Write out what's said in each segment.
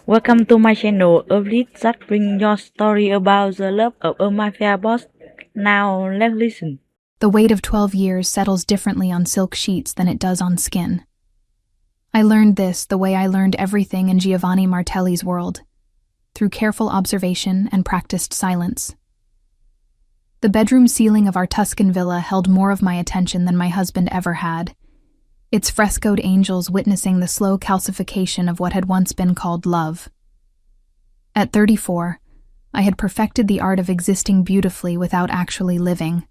Welcome to my channel, a please that bring your story about the love of a mafia boss. Now let's listen. The weight of 12 years settles differently on silk sheets than it does on skin. I learned this the way I learned everything in Giovanni Martelli's world, through careful observation and practiced silence. The bedroom ceiling of our Tuscan villa held more of my attention than my husband ever had, its frescoed angels witnessing the slow calcification of what had once been called love. At 34, I had perfected the art of existing beautifully without actually living.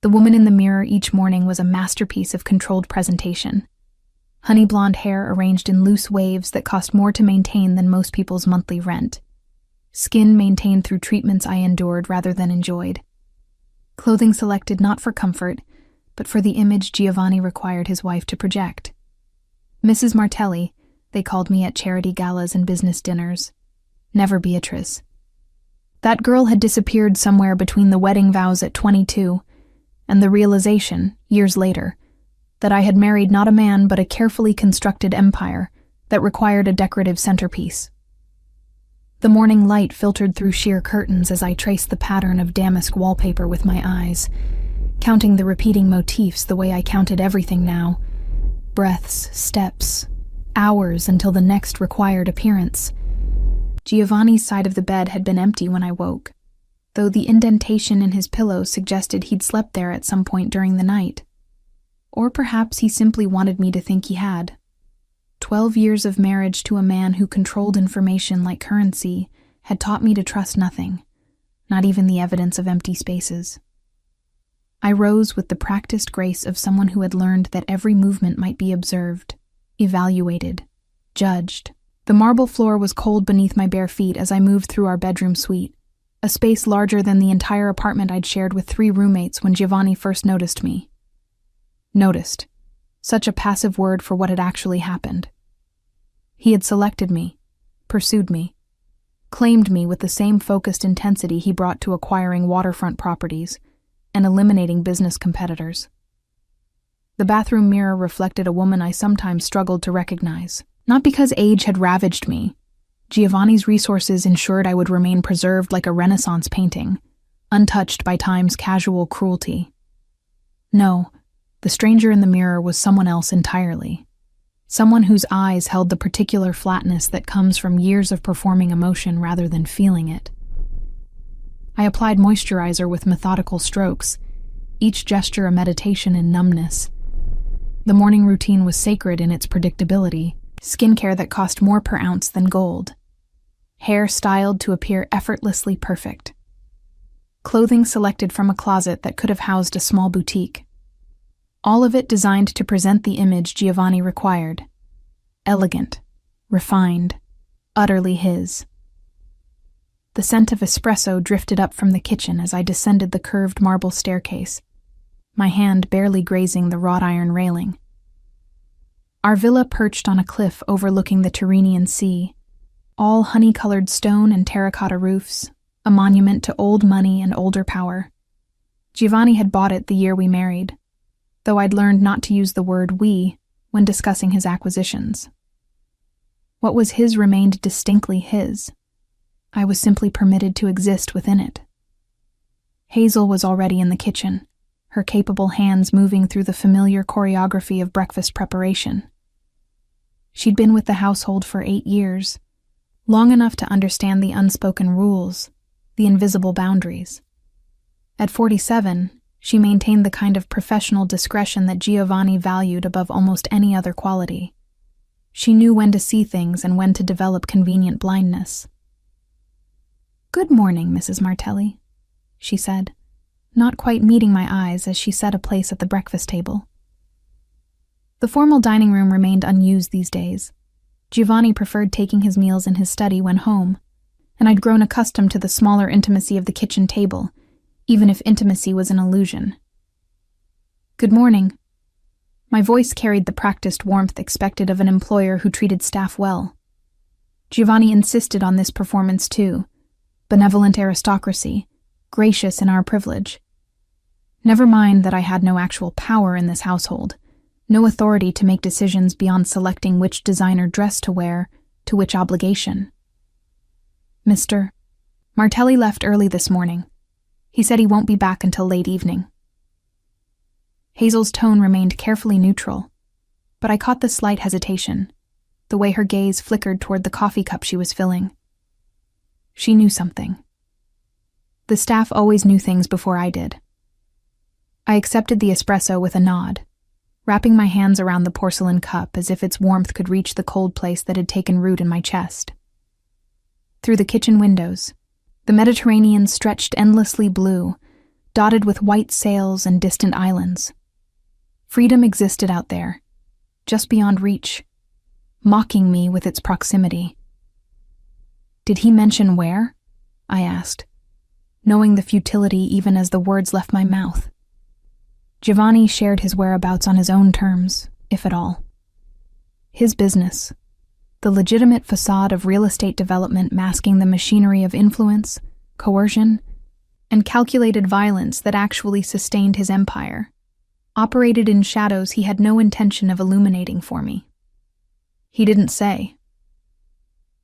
The woman in the mirror each morning was a masterpiece of controlled presentation. Honey blonde hair arranged in loose waves that cost more to maintain than most people's monthly rent. Skin maintained through treatments I endured rather than enjoyed. Clothing selected not for comfort, but for the image Giovanni required his wife to project. Mrs. Martelli, they called me at charity galas and business dinners. Never Beatrice. That girl had disappeared somewhere between the wedding vows at 22 and the realization, years later, that I had married not a man but a carefully constructed empire that required a decorative centerpiece. The morning light filtered through sheer curtains as I traced the pattern of damask wallpaper with my eyes, counting the repeating motifs the way I counted everything now. Breaths, steps, hours until the next required appearance. Giovanni's side of the bed had been empty when I woke, though the indentation in his pillow suggested he'd slept there at some point during the night. Or perhaps he simply wanted me to think he had. 12 years of marriage to a man who controlled information like currency had taught me to trust nothing, not even the evidence of empty spaces. I rose with the practiced grace of someone who had learned that every movement might be observed, evaluated, judged. The marble floor was cold beneath my bare feet as I moved through our bedroom suite, a space larger than the entire apartment I'd shared with 3 roommates when Giovanni first noticed me. Noticed. Such a passive word for what had actually happened. He had selected me, pursued me, claimed me with the same focused intensity he brought to acquiring waterfront properties and eliminating business competitors. The bathroom mirror reflected a woman I sometimes struggled to recognize. Not because age had ravaged me. Giovanni's resources ensured I would remain preserved like a Renaissance painting, untouched by time's casual cruelty. No, the stranger in the mirror was someone else entirely. Someone whose eyes held the particular flatness that comes from years of performing emotion rather than feeling it. I applied moisturizer with methodical strokes, each gesture a meditation in numbness. The morning routine was sacred in its predictability, skincare that cost more per ounce than gold. Hair styled to appear effortlessly perfect. Clothing selected from a closet that could have housed a small boutique. All of it designed to present the image Giovanni required. Elegant, refined, utterly his. The scent of espresso drifted up from the kitchen as I descended the curved marble staircase, my hand barely grazing the wrought iron railing. Our villa perched on a cliff overlooking the Tyrrhenian Sea, all honey-colored stone and terracotta roofs, a monument to old money and older power. Giovanni had bought it the year we married, though I'd learned not to use the word we when discussing his acquisitions. What was his remained distinctly his. I was simply permitted to exist within it. Hazel was already in the kitchen, her capable hands moving through the familiar choreography of breakfast preparation. She'd been with the household for 8 years, long enough to understand the unspoken rules, the invisible boundaries. At 47, she maintained the kind of professional discretion that Giovanni valued above almost any other quality. She knew when to see things and when to develop convenient blindness. "Good morning, Mrs. Martelli," she said, not quite meeting my eyes as she set a place at the breakfast table. The formal dining room remained unused these days. Giovanni preferred taking his meals in his study when home, and I'd grown accustomed to the smaller intimacy of the kitchen table, even if intimacy was an illusion. "Good morning." My voice carried the practiced warmth expected of an employer who treated staff well. Giovanni insisted on this performance too, benevolent aristocracy, gracious in our privilege. Never mind that I had no actual power in this household, no authority to make decisions beyond selecting which designer dress to wear To which obligation? Mr. Martelli left early this morning. He said he won't be back until late evening. Hazel's tone remained carefully neutral, but I caught the slight hesitation, the way her gaze flickered toward the coffee cup she was filling. She knew something. The staff always knew things before I did. I accepted the espresso with a nod, wrapping my hands around the porcelain cup as if its warmth could reach the cold place that had taken root in my chest. Through the kitchen windows, the Mediterranean stretched endlessly blue, dotted with white sails and distant islands. Freedom existed out there, just beyond reach, mocking me with its proximity. Did he mention where? I asked, knowing the futility even as the words left my mouth. Giovanni shared his whereabouts on his own terms, if at all. His business, the legitimate facade of real estate development masking the machinery of influence, coercion, and calculated violence that actually sustained his empire, operated in shadows he had no intention of illuminating for me. He didn't say.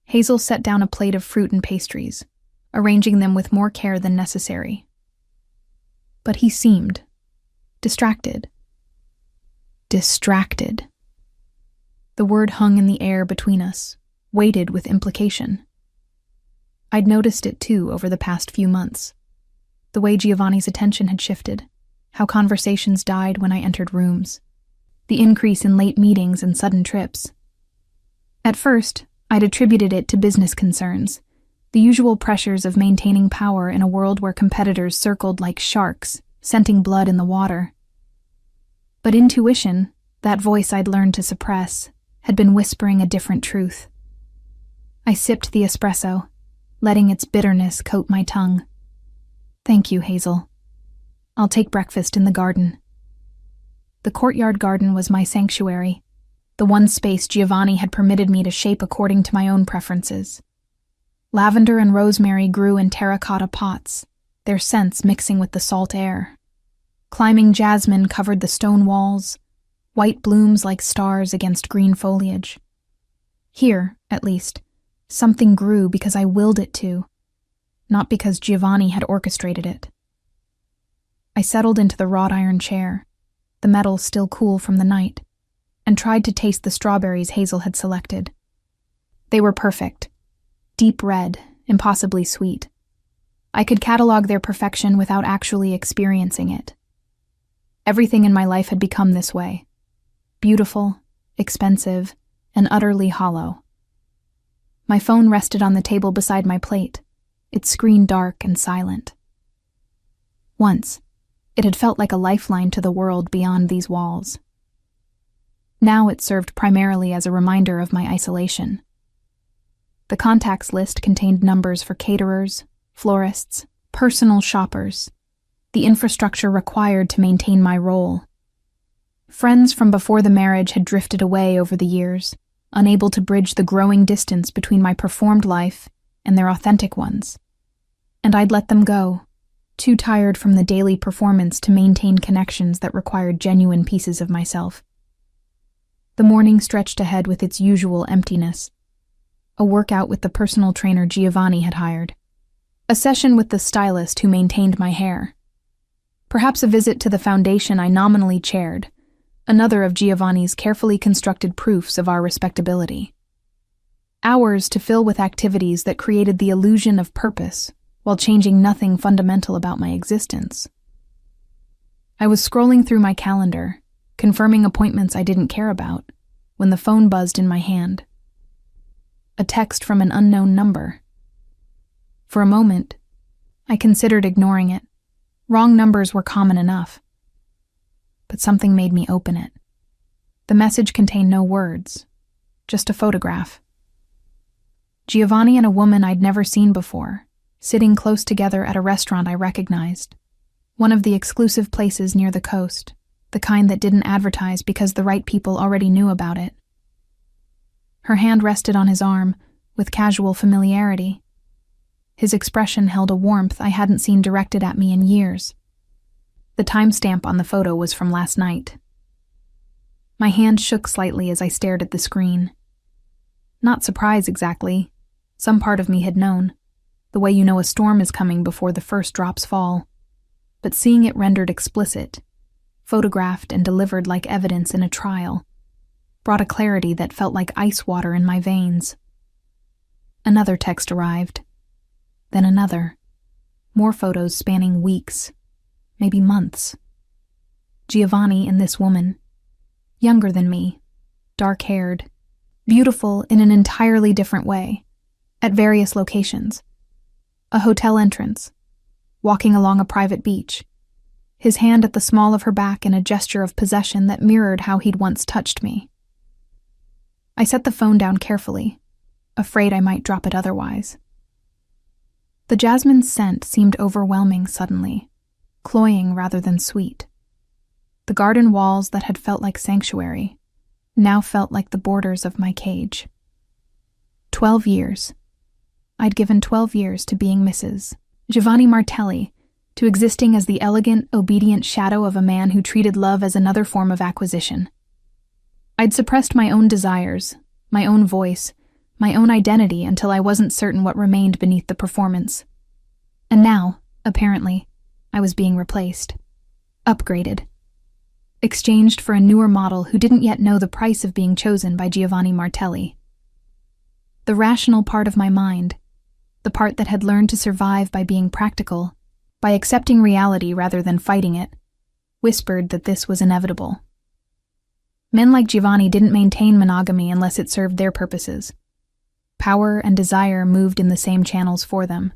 Hazel set down a plate of fruit and pastries, arranging them with more care than necessary. But he seemed distracted. Distracted. The word hung in the air between us, weighted with implication. I'd noticed it too over the past few months. The way Giovanni's attention had shifted, how conversations died when I entered rooms, the increase in late meetings and sudden trips. At first, I'd attributed it to business concerns, the usual pressures of maintaining power in a world where competitors circled like sharks, scenting blood in the water. But intuition, that voice I'd learned to suppress, had been whispering a different truth. I sipped the espresso, letting its bitterness coat my tongue. Thank you, Hazel. I'll take breakfast in the garden. The courtyard garden was my sanctuary, the one space Giovanni had permitted me to shape according to my own preferences. Lavender and rosemary grew in terracotta pots, their scents mixing with the salt air. Climbing jasmine covered the stone walls, white blooms like stars against green foliage. Here, at least, something grew because I willed it to, not because Giovanni had orchestrated it. I settled into the wrought iron chair, the metal still cool from the night, and tried to taste the strawberries Hazel had selected. They were perfect. Deep red, impossibly sweet. I could catalog their perfection without actually experiencing it. Everything in my life had become this way. Beautiful, expensive, and utterly hollow. My phone rested on the table beside my plate, its screen dark and silent. Once, it had felt like a lifeline to the world beyond these walls. Now it served primarily as a reminder of my isolation. The contacts list contained numbers for caterers, florists, personal shoppers, the infrastructure required to maintain my role. Friends from before the marriage had drifted away over the years, unable to bridge the growing distance between my performed life and their authentic ones. And I'd let them go, too tired from the daily performance to maintain connections that required genuine pieces of myself. The morning stretched ahead with its usual emptiness. A workout with the personal trainer Giovanni had hired. A session with the stylist who maintained my hair. Perhaps a visit to the foundation I nominally chaired, another of Giovanni's carefully constructed proofs of our respectability. Hours to fill with activities that created the illusion of purpose while changing nothing fundamental about my existence. I was scrolling through my calendar, confirming appointments I didn't care about, when the phone buzzed in my hand. A text from an unknown number. For a moment, I considered ignoring it. Wrong numbers were common enough. But something made me open it. The message contained no words, just a photograph. Giovanni and a woman I'd never seen before, sitting close together at a restaurant I recognized. One of the exclusive places near the coast, the kind that didn't advertise because the right people already knew about it. Her hand rested on his arm, with casual familiarity. His expression held a warmth I hadn't seen directed at me in years. The timestamp on the photo was from last night. My hand shook slightly as I stared at the screen. Not surprise exactly. Some part of me had known, the way you know a storm is coming before the first drops fall. But seeing it rendered explicit, photographed and delivered like evidence in a trial, brought a clarity that felt like ice water in my veins. Another text arrived. Then another. More photos spanning weeks, maybe months. Giovanni and this woman, younger than me, dark-haired, beautiful in an entirely different way, at various locations. A hotel entrance, walking along a private beach, his hand at the small of her back in a gesture of possession that mirrored how he'd once touched me. I set the phone down carefully, afraid I might drop it otherwise. The jasmine scent seemed overwhelming suddenly, cloying rather than sweet. The garden walls that had felt like sanctuary now felt like the borders of my cage. 12 years. I'd given 12 years to being Mrs. Giovanni Martelli, to existing as the elegant, obedient shadow of a man who treated love as another form of acquisition. I'd suppressed my own desires, my own voice, my own identity until I wasn't certain what remained beneath the performance. And now, apparently, I was being replaced. Upgraded. Exchanged for a newer model who didn't yet know the price of being chosen by Giovanni Martelli. The rational part of my mind, the part that had learned to survive by being practical, by accepting reality rather than fighting it, whispered that this was inevitable. Men like Giovanni didn't maintain monogamy unless it served their purposes. Power and desire moved in the same channels for them,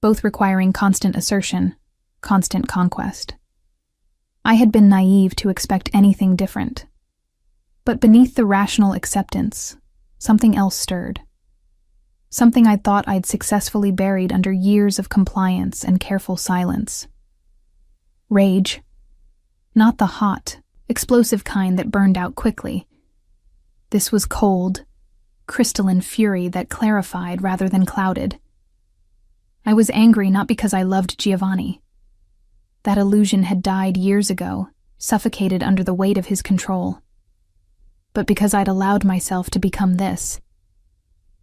both requiring constant assertion, constant conquest. I had been naive to expect anything different. But beneath the rational acceptance, something else stirred. Something I thought I'd successfully buried under years of compliance and careful silence. Rage. Not the hot, explosive kind that burned out quickly. This was cold, crystalline fury that clarified rather than clouded. I was angry not because I loved Giovanni. That illusion had died years ago, suffocated under the weight of his control. But because I'd allowed myself to become this.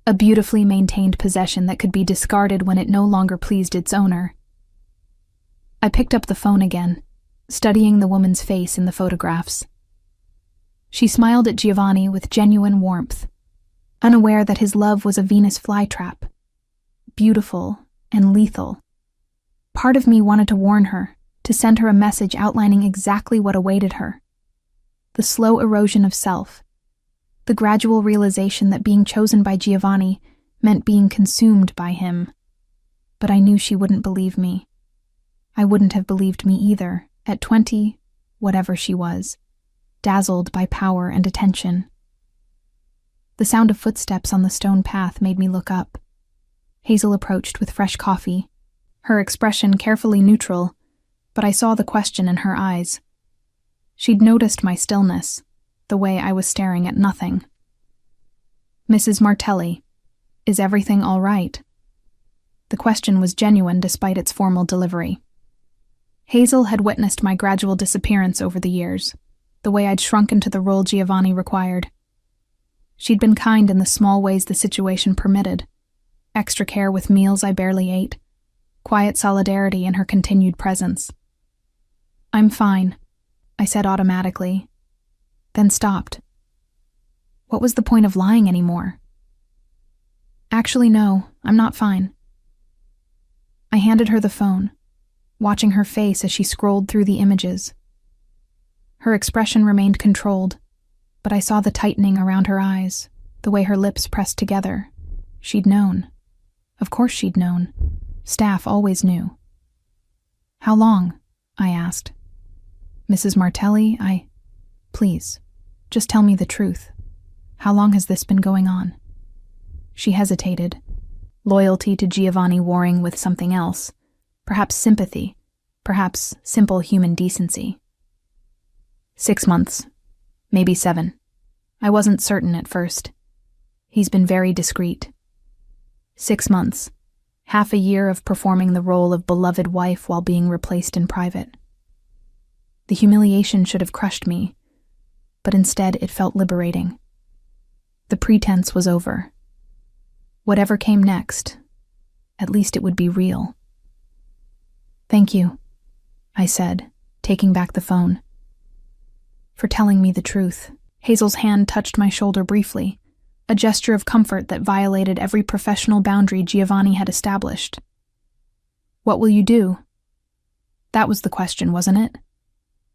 A beautifully maintained possession that could be discarded when it no longer pleased its owner. I picked up the phone again, studying the woman's face in the photographs. She smiled at Giovanni with genuine warmth, unaware that his love was a Venus flytrap, beautiful and lethal. Part of me wanted to warn her, to send her a message outlining exactly what awaited her. The slow erosion of self, the gradual realization that being chosen by Giovanni meant being consumed by him. But I knew she wouldn't believe me. I wouldn't have believed me either, at 20, whatever she was, dazzled by power and attention. The sound of footsteps on the stone path made me look up. Hazel approached with fresh coffee, her expression carefully neutral, but I saw the question in her eyes. She'd noticed my stillness, the way I was staring at nothing. "Mrs. Martelli, is everything all right?" The question was genuine despite its formal delivery. Hazel had witnessed my gradual disappearance over the years, the way I'd shrunk into the role Giovanni required. She'd been kind in the small ways the situation permitted. Extra care with meals I barely ate, quiet solidarity in her continued presence. "I'm fine," I said automatically, then stopped. What was the point of lying anymore? "Actually, no, I'm not fine." I handed her the phone, watching her face as she scrolled through the images. Her expression remained controlled, but I saw the tightening around her eyes, the way her lips pressed together. She'd known. Of course she'd known. Staff always knew. "How long?" I asked. "Mrs. Martelli, Please, just tell me the truth. How long has this been going on?" She hesitated, loyalty to Giovanni warring with something else, perhaps sympathy, perhaps simple human decency. 6 months, maybe 7. I wasn't certain at first. He's been very discreet. 6 months, half a year of performing the role of beloved wife while being replaced in private. The humiliation should have crushed me, but instead it felt liberating. The pretense was over. Whatever came next, at least it would be real. "Thank you," I said, taking back the phone. "For telling me the truth." Hazel's hand touched my shoulder briefly, a gesture of comfort that violated every professional boundary Giovanni had established. "What will you do?" That was the question, wasn't it?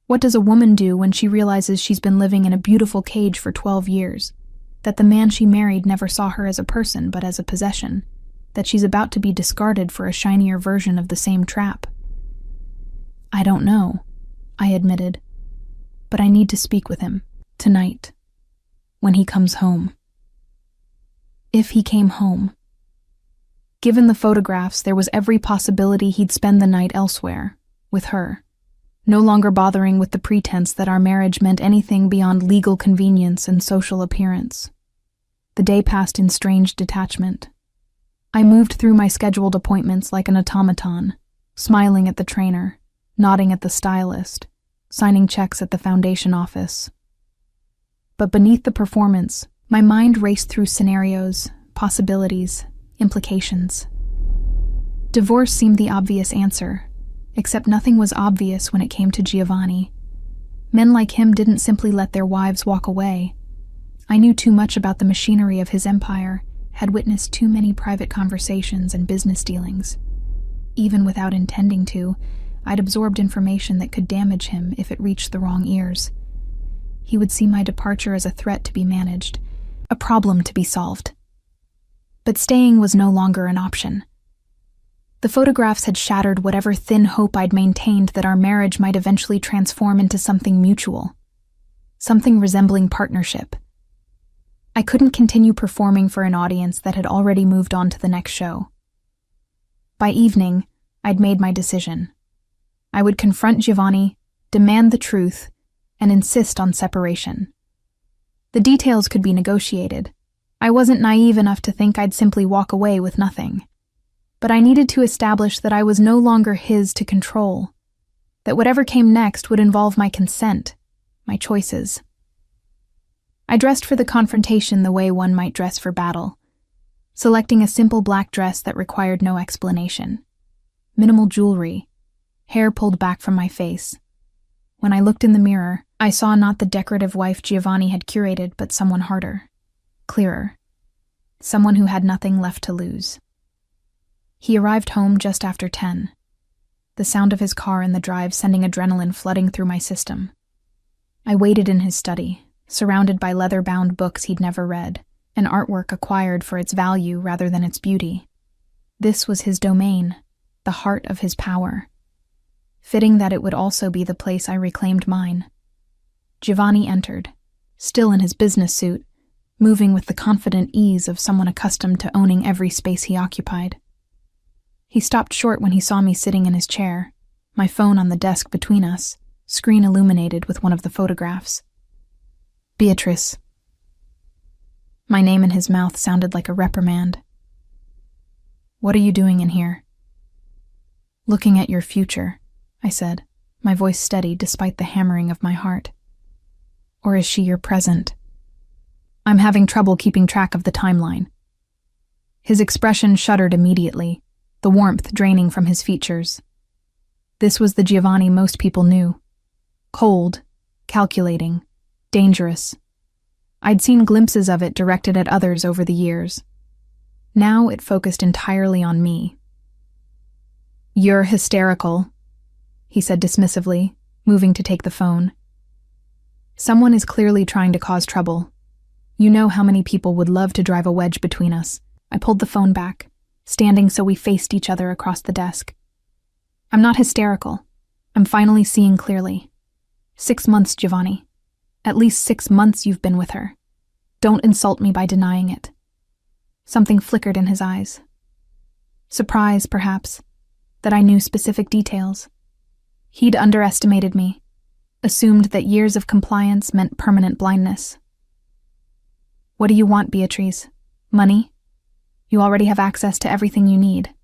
What does a woman do when she realizes she's been living in a beautiful cage for 12 years, that the man she married never saw her as a person but as a possession, that she's about to be discarded for a shinier version of the same trap? "I don't know," I admitted, "but I need to speak with him, tonight, when he comes home." If he came home. Given the photographs, there was every possibility he'd spend the night elsewhere, with her, no longer bothering with the pretense that our marriage meant anything beyond legal convenience and social appearance. The day passed in strange detachment. I moved through my scheduled appointments like an automaton, smiling at the trainer, nodding at the stylist, signing checks at the foundation office. But beneath the performance, my mind raced through scenarios, possibilities, implications. Divorce seemed the obvious answer, except nothing was obvious when it came to Giovanni. Men like him didn't simply let their wives walk away. I knew too much about the machinery of his empire, had witnessed too many private conversations and business dealings. Even without intending to, I'd absorbed information that could damage him if it reached the wrong ears. He would see my departure as a threat to be managed, a problem to be solved. But staying was no longer an option. The photographs had shattered whatever thin hope I'd maintained that our marriage might eventually transform into something mutual, something resembling partnership. I couldn't continue performing for an audience that had already moved on to the next show. By evening, I'd made my decision. I would confront Giovanni, demand the truth, and insist on separation. The details could be negotiated. I wasn't naive enough to think I'd simply walk away with nothing. But I needed to establish that I was no longer his to control, that whatever came next would involve my consent, my choices. I dressed for the confrontation the way one might dress for battle, selecting a simple black dress that required no explanation. Minimal jewelry, hair pulled back from my face. When I looked in the mirror, I saw not the decorative wife Giovanni had curated, but someone harder, clearer, someone who had nothing left to lose. He arrived home just after 10, the sound of his car in the drive sending adrenaline flooding through my system. I waited in his study, surrounded by leather-bound books he'd never read, and artwork acquired for its value rather than its beauty. This was his domain, the heart of his power. Fitting that it would also be the place I reclaimed mine. Giovanni entered, still in his business suit, moving with the confident ease of someone accustomed to owning every space he occupied. He stopped short when he saw me sitting in his chair, my phone on the desk between us, screen illuminated with one of the photographs. "Beatrice." My name in his mouth sounded like a reprimand. "What are you doing in here?" "Looking at your future," I said, my voice steady despite the hammering of my heart. "Or is she your present?" "I'm having trouble keeping track of the timeline." His expression shuddered immediately, the warmth draining from his features. This was the Giovanni most people knew. Cold, calculating, dangerous. I'd seen glimpses of it directed at others over the years. Now it focused entirely on me. "You're hysterical," he said dismissively, moving to take the phone. "Someone is clearly trying to cause trouble. You know how many people would love to drive a wedge between us." I pulled the phone back, standing so we faced each other across the desk. "I'm not hysterical. I'm finally seeing clearly. 6 months, Giovanni. At least 6 months you've been with her. Don't insult me by denying it." Something flickered in his eyes. Surprise, perhaps, that I knew specific details. He'd underestimated me, assumed that years of compliance meant permanent blindness. "What do you want, Beatrice? Money? You already have access to everything you need."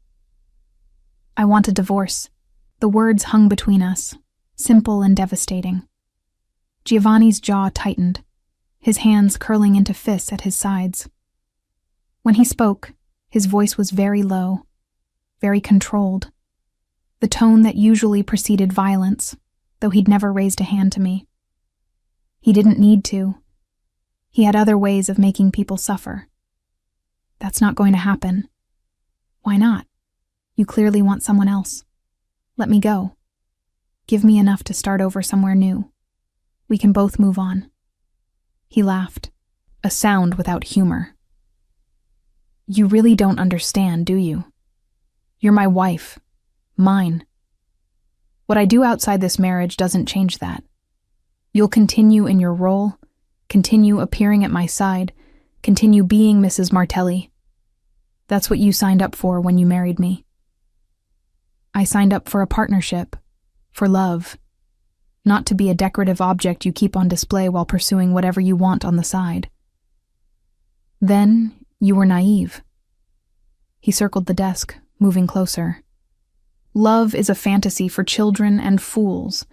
"I want a divorce." The words hung between us, simple and devastating. Giovanni's jaw tightened. his hands curling into fists at his sides. When he spoke, his voice was very low, very controlled, the tone that usually preceded violence, though he'd never raised a hand to me. He didn't need to. He had other ways of making people suffer. That's not going to happen. Why not? You clearly want someone else. Let me go. Give me enough to start over somewhere new. We can both move on. He laughed, a sound without humor. You really don't understand, do you? You're my wife. Mine. What I do outside this marriage doesn't change that. You'll continue in your role, continue appearing at my side, continue being Mrs. Martelli. That's what you signed up for when you married me. I signed up for a partnership, for love, not to be a decorative object you keep on display while pursuing whatever you want on the side. Then you were naive. He circled the desk, moving closer. Love is a fantasy for children and fools.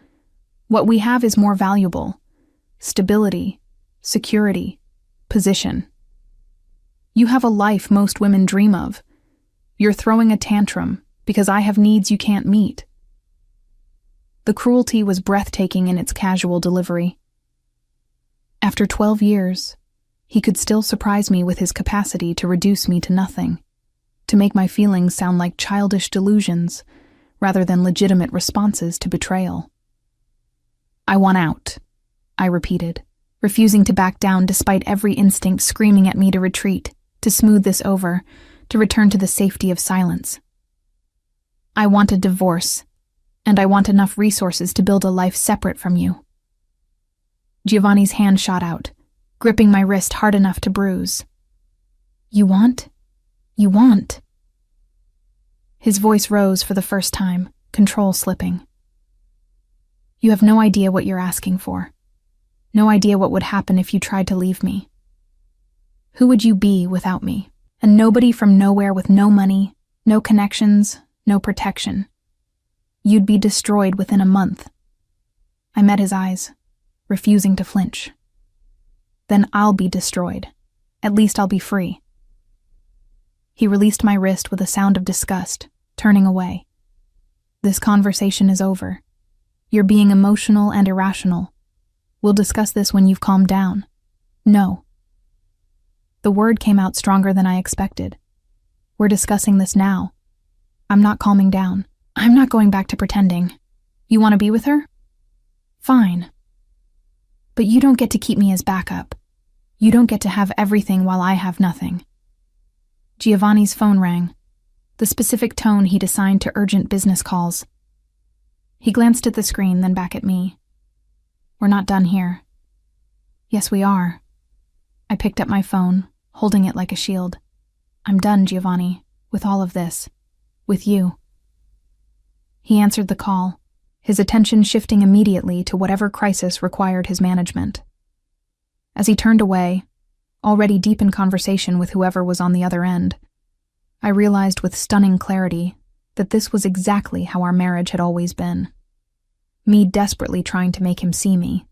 What we have is more valuable. Stability, security, position. You have a life most women dream of. You're throwing a tantrum because I have needs you can't meet. The cruelty was breathtaking in its casual delivery. After 12 years, he could still surprise me with his capacity to reduce me to nothing, to make my feelings sound like childish delusions rather than legitimate responses to betrayal. I want out, I repeated, refusing to back down despite every instinct screaming at me to retreat, to smooth this over, to return to the safety of silence. I want a divorce, and I want enough resources to build a life separate from you. Giovanni's hand shot out, gripping my wrist hard enough to bruise. You want? You want? His voice rose for the first time, control slipping. You have no idea what you're asking for. No idea what would happen if you tried to leave me. Who would you be without me? A nobody from nowhere with no money, no connections, no protection. You'd be destroyed within a month. I met his eyes, refusing to flinch. Then I'll be destroyed. At least I'll be free. He released my wrist with a sound of disgust, turning away. This conversation is over. You're being emotional and irrational. We'll discuss this when you've calmed down. No. The word came out stronger than I expected. We're discussing this now. I'm not calming down. I'm not going back to pretending. You want to be with her? Fine. But you don't get to keep me as backup. You don't get to have everything while I have nothing. Giovanni's phone rang, the specific tone he'd assigned to urgent business calls. He glanced at the screen, then back at me. We're not done here. Yes, we are. I picked up my phone, holding it like a shield. I'm done, Giovanni, with all of this. With you. He answered the call, his attention shifting immediately to whatever crisis required his management. As he turned away, already deep in conversation with whoever was on the other end, I realized with stunning clarity that this was exactly how our marriage had always been. Me desperately trying to make him see me.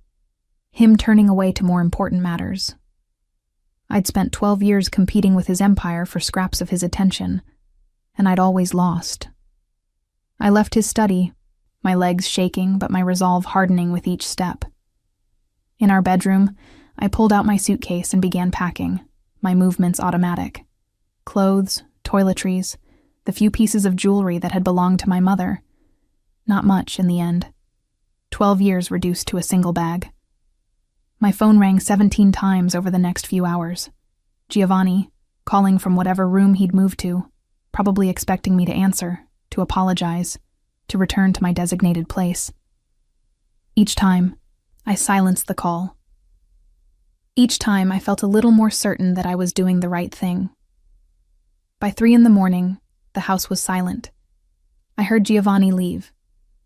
Him turning away to more important matters. I'd spent 12 years competing with his empire for scraps of his attention, and I'd always lost. I left his study, my legs shaking but my resolve hardening with each step. In our bedroom, I pulled out my suitcase and began packing, my movements automatic. Clothes, toiletries, the few pieces of jewelry that had belonged to my mother. Not much in the end. 12 years reduced to a single bag. My phone rang 17 times over the next few hours. Giovanni, calling from whatever room he'd moved to, probably expecting me to answer, to apologize, to return to my designated place. Each time, I silenced the call. Each time, I felt a little more certain that I was doing the right thing. By 3 a.m, the house was silent. I heard Giovanni leave,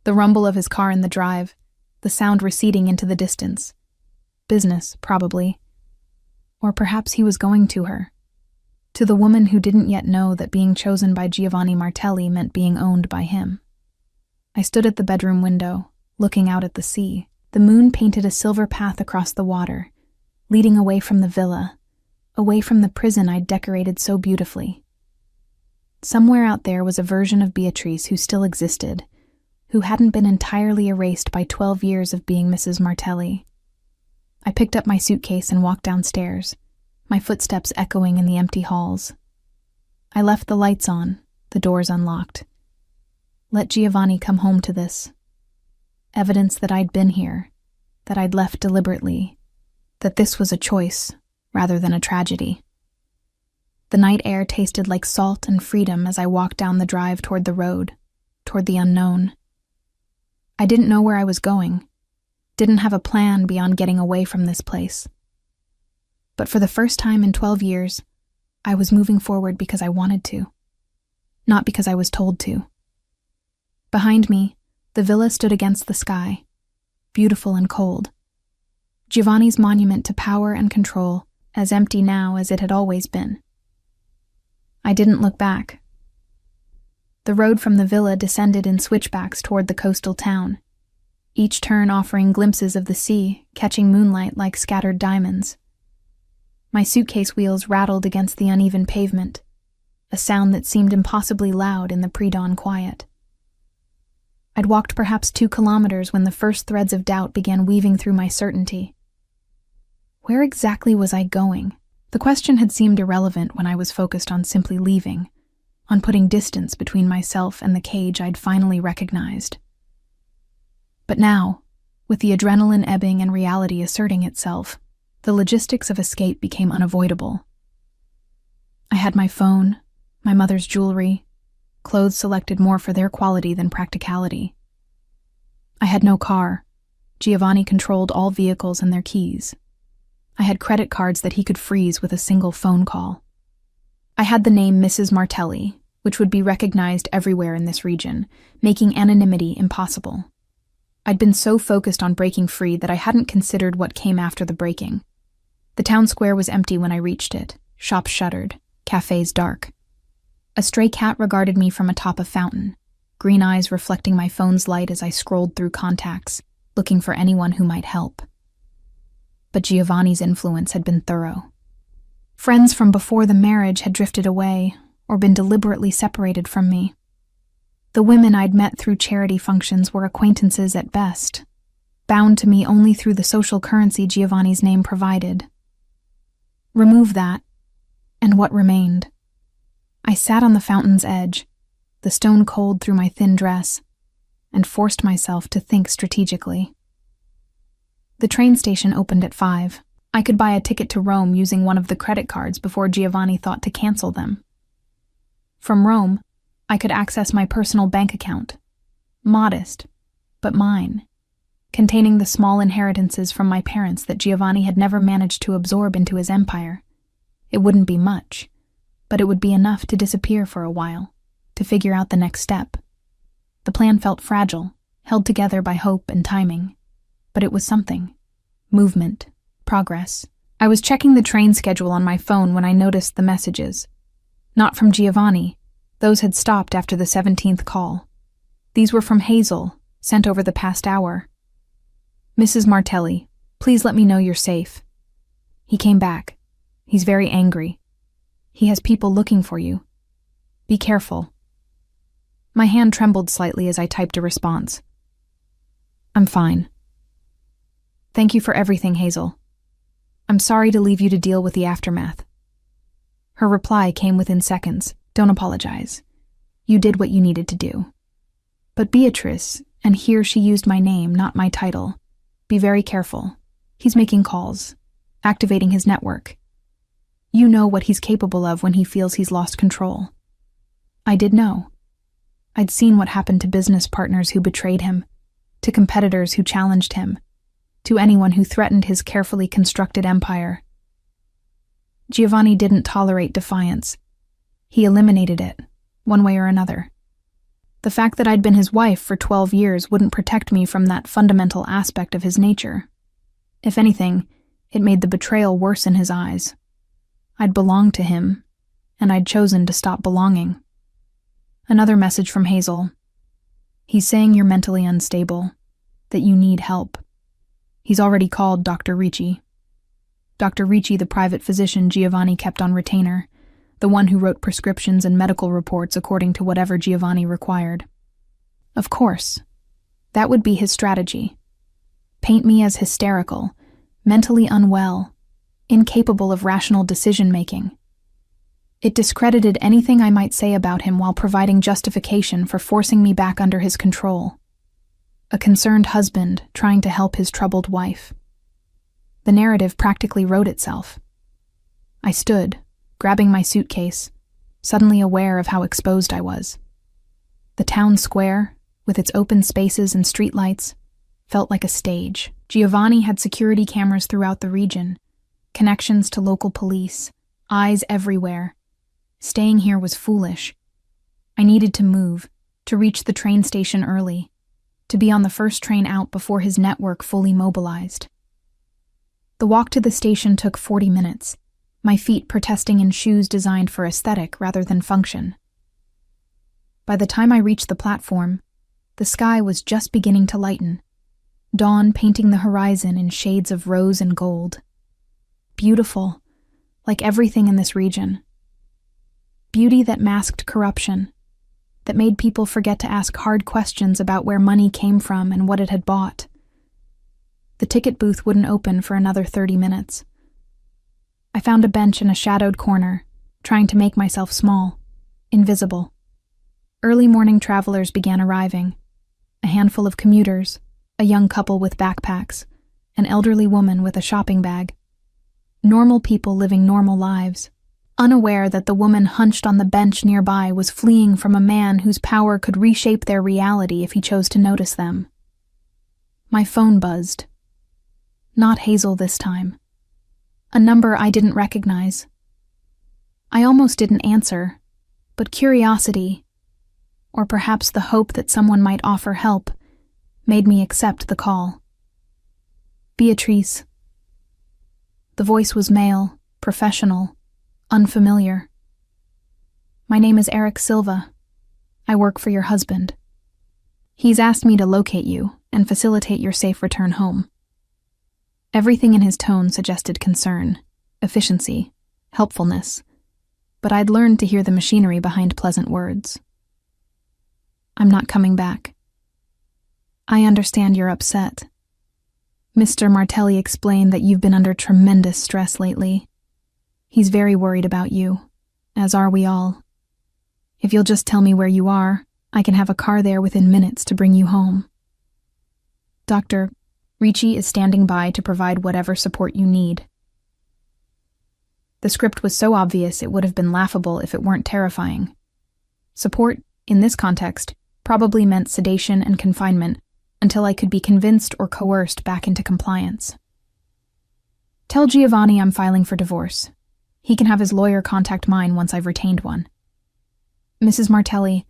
the rumble of his car in the drive, the sound receding into the distance. Business, probably. Or perhaps he was going to her. To the woman who didn't yet know that being chosen by Giovanni Martelli meant being owned by him. I stood at the bedroom window, looking out at the sea. The moon painted a silver path across the water, leading away from the villa, away from the prison I'd decorated so beautifully. Somewhere out there was a version of Beatrice who still existed, who hadn't been entirely erased by 12 years of being Mrs. Martelli. I picked up my suitcase and walked downstairs, my footsteps echoing in the empty halls. I left the lights on, the doors unlocked. Let Giovanni come home to this. Evidence that I'd been here, that I'd left deliberately, that this was a choice rather than a tragedy. The night air tasted like salt and freedom as I walked down the drive toward the road, toward the unknown. I didn't know where I was going, didn't have a plan beyond getting away from this place. But for the first time in 12 years, I was moving forward because I wanted to, not because I was told to. Behind me, the villa stood against the sky, beautiful and cold. Giovanni's monument to power and control, as empty now as it had always been. I didn't look back. The road from the villa descended in switchbacks toward the coastal town, each turn offering glimpses of the sea, catching moonlight like scattered diamonds. My suitcase wheels rattled against the uneven pavement, a sound that seemed impossibly loud in the pre-dawn quiet. I'd walked perhaps 2 kilometers when the first threads of doubt began weaving through my certainty. Where exactly was I going? The question had seemed irrelevant when I was focused on simply leaving, on putting distance between myself and the cage I'd finally recognized. But now, with the adrenaline ebbing and reality asserting itself, the logistics of escape became unavoidable. I had my phone, my mother's jewelry, clothes selected more for their quality than practicality. I had no car. Giovanni controlled all vehicles and their keys. I had credit cards that he could freeze with a single phone call. I had the name Mrs. Martelli, which would be recognized everywhere in this region, making anonymity impossible. I'd been so focused on breaking free that I hadn't considered what came after the breaking. The town square was empty when I reached it, shops shuttered, cafes dark. A stray cat regarded me from atop a fountain, green eyes reflecting my phone's light as I scrolled through contacts, looking for anyone who might help. But Giovanni's influence had been thorough. Friends from before the marriage had drifted away or been deliberately separated from me. The women I'd met through charity functions were acquaintances at best, bound to me only through the social currency Giovanni's name provided. Remove that, and what remained? I sat on the fountain's edge, the stone cold through my thin dress, and forced myself to think strategically. The train station opened at 5. I could buy a ticket to Rome using one of the credit cards before Giovanni thought to cancel them. From Rome, I could access my personal bank account, modest, but mine, containing the small inheritances from my parents that Giovanni had never managed to absorb into his empire. It wouldn't be much, but it would be enough to disappear for a while, to figure out the next step. The plan felt fragile, held together by hope and timing, but it was something. Movement, progress. I was checking the train schedule on my phone when I noticed the messages. Not from Giovanni. Those had stopped after the 17th call. These were from Hazel, sent over the past hour. Mrs. Martelli, please let me know you're safe. He came back. He's very angry. He has people looking for you. Be careful. My hand trembled slightly as I typed a response. I'm fine. Thank you for everything, Hazel. I'm sorry to leave you to deal with the aftermath. Her reply came within seconds. Don't apologize. You did what you needed to do. But Beatrice, and here she used my name, not my title. Be very careful. He's making calls, activating his network. You know what he's capable of when he feels he's lost control. I did know. I'd seen what happened to business partners who betrayed him, to competitors who challenged him, to anyone who threatened his carefully constructed empire. Giovanni didn't tolerate defiance. He eliminated it, one way or another. The fact that I'd been his wife for 12 years wouldn't protect me from that fundamental aspect of his nature. If anything, it made the betrayal worse in his eyes. I'd belonged to him, and I'd chosen to stop belonging. Another message from Hazel. He's saying you're mentally unstable, that you need help. He's already called Dr. Ricci. Dr. Ricci, the private physician Giovanni kept on retainer, the one who wrote prescriptions and medical reports according to whatever Giovanni required. Of course, that would be his strategy. Paint me as hysterical, mentally unwell, incapable of rational decision-making. It discredited anything I might say about him while providing justification for forcing me back under his control. A concerned husband trying to help his troubled wife. The narrative practically wrote itself. I stood, grabbing my suitcase, suddenly aware of how exposed I was. The town square, with its open spaces and streetlights, felt like a stage. Giovanni had security cameras throughout the region, connections to local police, eyes everywhere. Staying here was foolish. I needed to move, to reach the train station early, to be on the first train out before his network fully mobilized. The walk to the station took 40 minutes, my feet protesting in shoes designed for aesthetic rather than function. By the time I reached the platform, the sky was just beginning to lighten, dawn painting the horizon in shades of rose and gold. Beautiful, like everything in this region. Beauty that masked corruption, that made people forget to ask hard questions about where money came from and what it had bought. The ticket booth wouldn't open for another 30 minutes. I found a bench in a shadowed corner, trying to make myself small, invisible. Early morning travelers began arriving. A handful of commuters, a young couple with backpacks, an elderly woman with a shopping bag. Normal people living normal lives, unaware that the woman hunched on the bench nearby was fleeing from a man whose power could reshape their reality if he chose to notice them. My phone buzzed. Not Hazel this time. A number I didn't recognize. I almost didn't answer, but curiosity, or perhaps the hope that someone might offer help, made me accept the call. Beatrice. The voice was male, professional, unfamiliar. My name is Eric Silva. I work for your husband. He's asked me to locate you and facilitate your safe return home. Everything in his tone suggested concern, efficiency, helpfulness, but I'd learned to hear the machinery behind pleasant words. I'm not coming back. I understand you're upset. Mr. Martelli explained that you've been under tremendous stress lately. He's very worried about you, as are we all. If you'll just tell me where you are, I can have a car there within minutes to bring you home. Dr. Ricci is standing by to provide whatever support you need. The script was so obvious it would have been laughable if it weren't terrifying. Support, in this context, probably meant sedation and confinement until I could be convinced or coerced back into compliance. Tell Giovanni I'm filing for divorce. He can have his lawyer contact mine once I've retained one. Mrs. Martelli,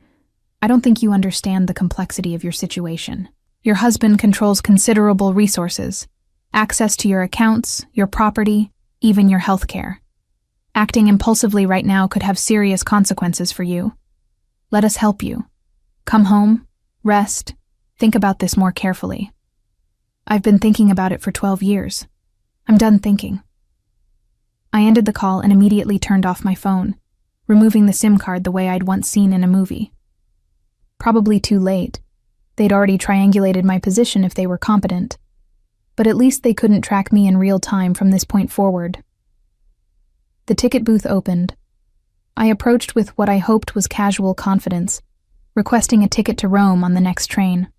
I don't think you understand the complexity of your situation. Your husband controls considerable resources, access to your accounts, your property, even your health care. Acting impulsively right now could have serious consequences for you. Let us help you. Come home, rest, think about this more carefully. I've been thinking about it for 12 years. I'm done thinking. I ended the call and immediately turned off my phone, removing the SIM card the way I'd once seen in a movie. Probably too late. They'd already triangulated my position if they were competent. But at least they couldn't track me in real time from this point forward. The ticket booth opened. I approached with what I hoped was casual confidence, requesting a ticket to Rome on the next train.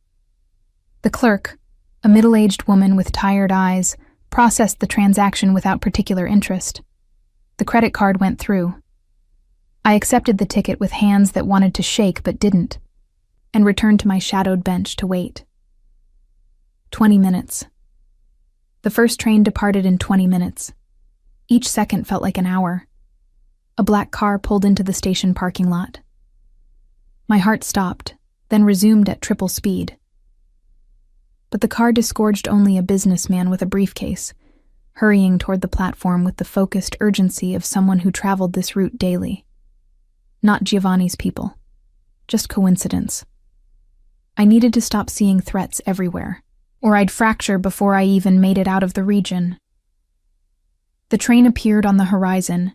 The clerk, a middle-aged woman with tired eyes, processed the transaction without particular interest. The credit card went through. I accepted the ticket with hands that wanted to shake but didn't, and returned to my shadowed bench to wait. 20 minutes. The first train departed in 20 minutes. Each second felt like an hour. A black car pulled into the station parking lot. My heart stopped, then resumed at triple speed. But the car disgorged only a businessman with a briefcase, hurrying toward the platform with the focused urgency of someone who traveled this route daily. Not Giovanni's people. Just coincidence. I needed to stop seeing threats everywhere, or I'd fracture before I even made it out of the region. The train appeared on the horizon,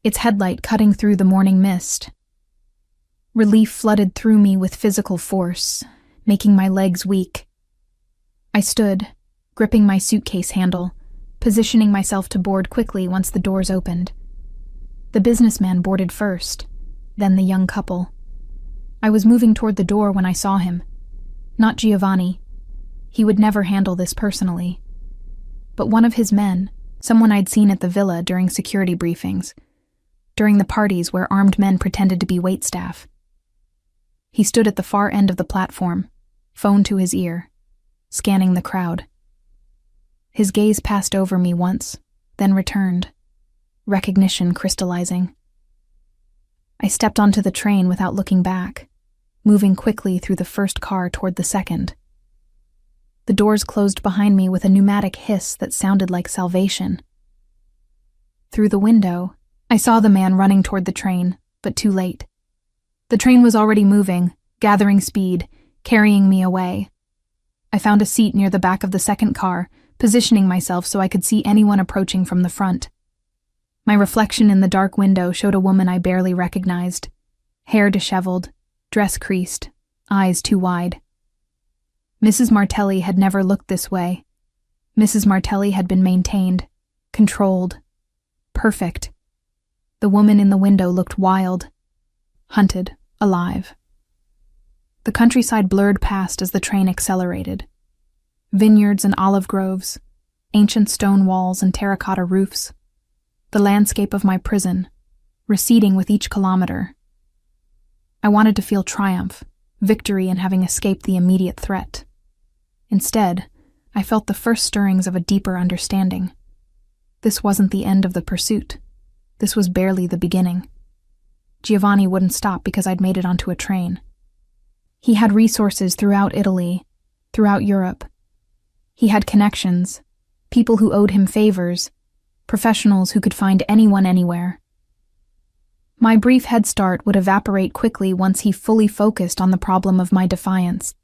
its headlight cutting through the morning mist. Relief flooded through me with physical force, making my legs weak. I stood, gripping my suitcase handle, positioning myself to board quickly once the doors opened. The businessman boarded first, then the young couple. I was moving toward the door when I saw him. Not Giovanni. He would never handle this personally. But one of his men, someone I'd seen at the villa during security briefings, during the parties where armed men pretended to be waitstaff. He stood at the far end of the platform, phone to his ear, scanning the crowd. His gaze passed over me once, then returned, recognition crystallizing. I stepped onto the train without looking back, moving quickly through the first car toward the second. The doors closed behind me with a pneumatic hiss that sounded like salvation. Through the window, I saw the man running toward the train, but too late. The train was already moving, gathering speed, carrying me away. I found a seat near the back of the second car, positioning myself so I could see anyone approaching from the front. My reflection in the dark window showed a woman I barely recognized, hair disheveled, dress creased, eyes too wide. Mrs. Martelli had never looked this way. Mrs. Martelli had been maintained, controlled, perfect. The woman in the window looked wild, hunted, alive. The countryside blurred past as the train accelerated. Vineyards and olive groves, ancient stone walls and terracotta roofs. The landscape of my prison, receding with each kilometer. I wanted to feel triumph, victory in having escaped the immediate threat. Instead, I felt the first stirrings of a deeper understanding. This wasn't the end of the pursuit. This was barely the beginning. Giovanni wouldn't stop because I'd made it onto a train. He had resources throughout Italy, throughout Europe. He had connections, people who owed him favors, professionals who could find anyone anywhere. My brief head start would evaporate quickly once he fully focused on the problem of my defiance.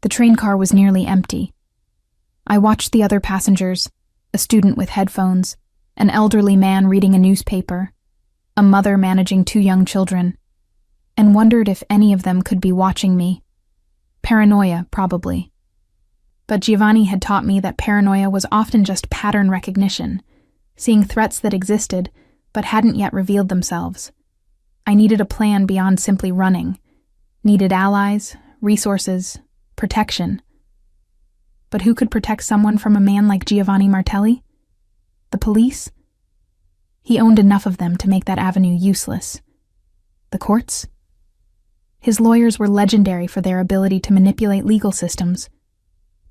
The train car was nearly empty. I watched the other passengers, a student with headphones, an elderly man reading a newspaper, a mother managing 2 young children, and wondered if any of them could be watching me. Paranoia, probably. But Giovanni had taught me that paranoia was often just pattern recognition, seeing threats that existed but hadn't yet revealed themselves. I needed a plan beyond simply running, needed allies, resources, protection. But who could protect someone from a man like Giovanni Martelli? The police? He owned enough of them to make that avenue useless. The courts? His lawyers were legendary for their ability to manipulate legal systems.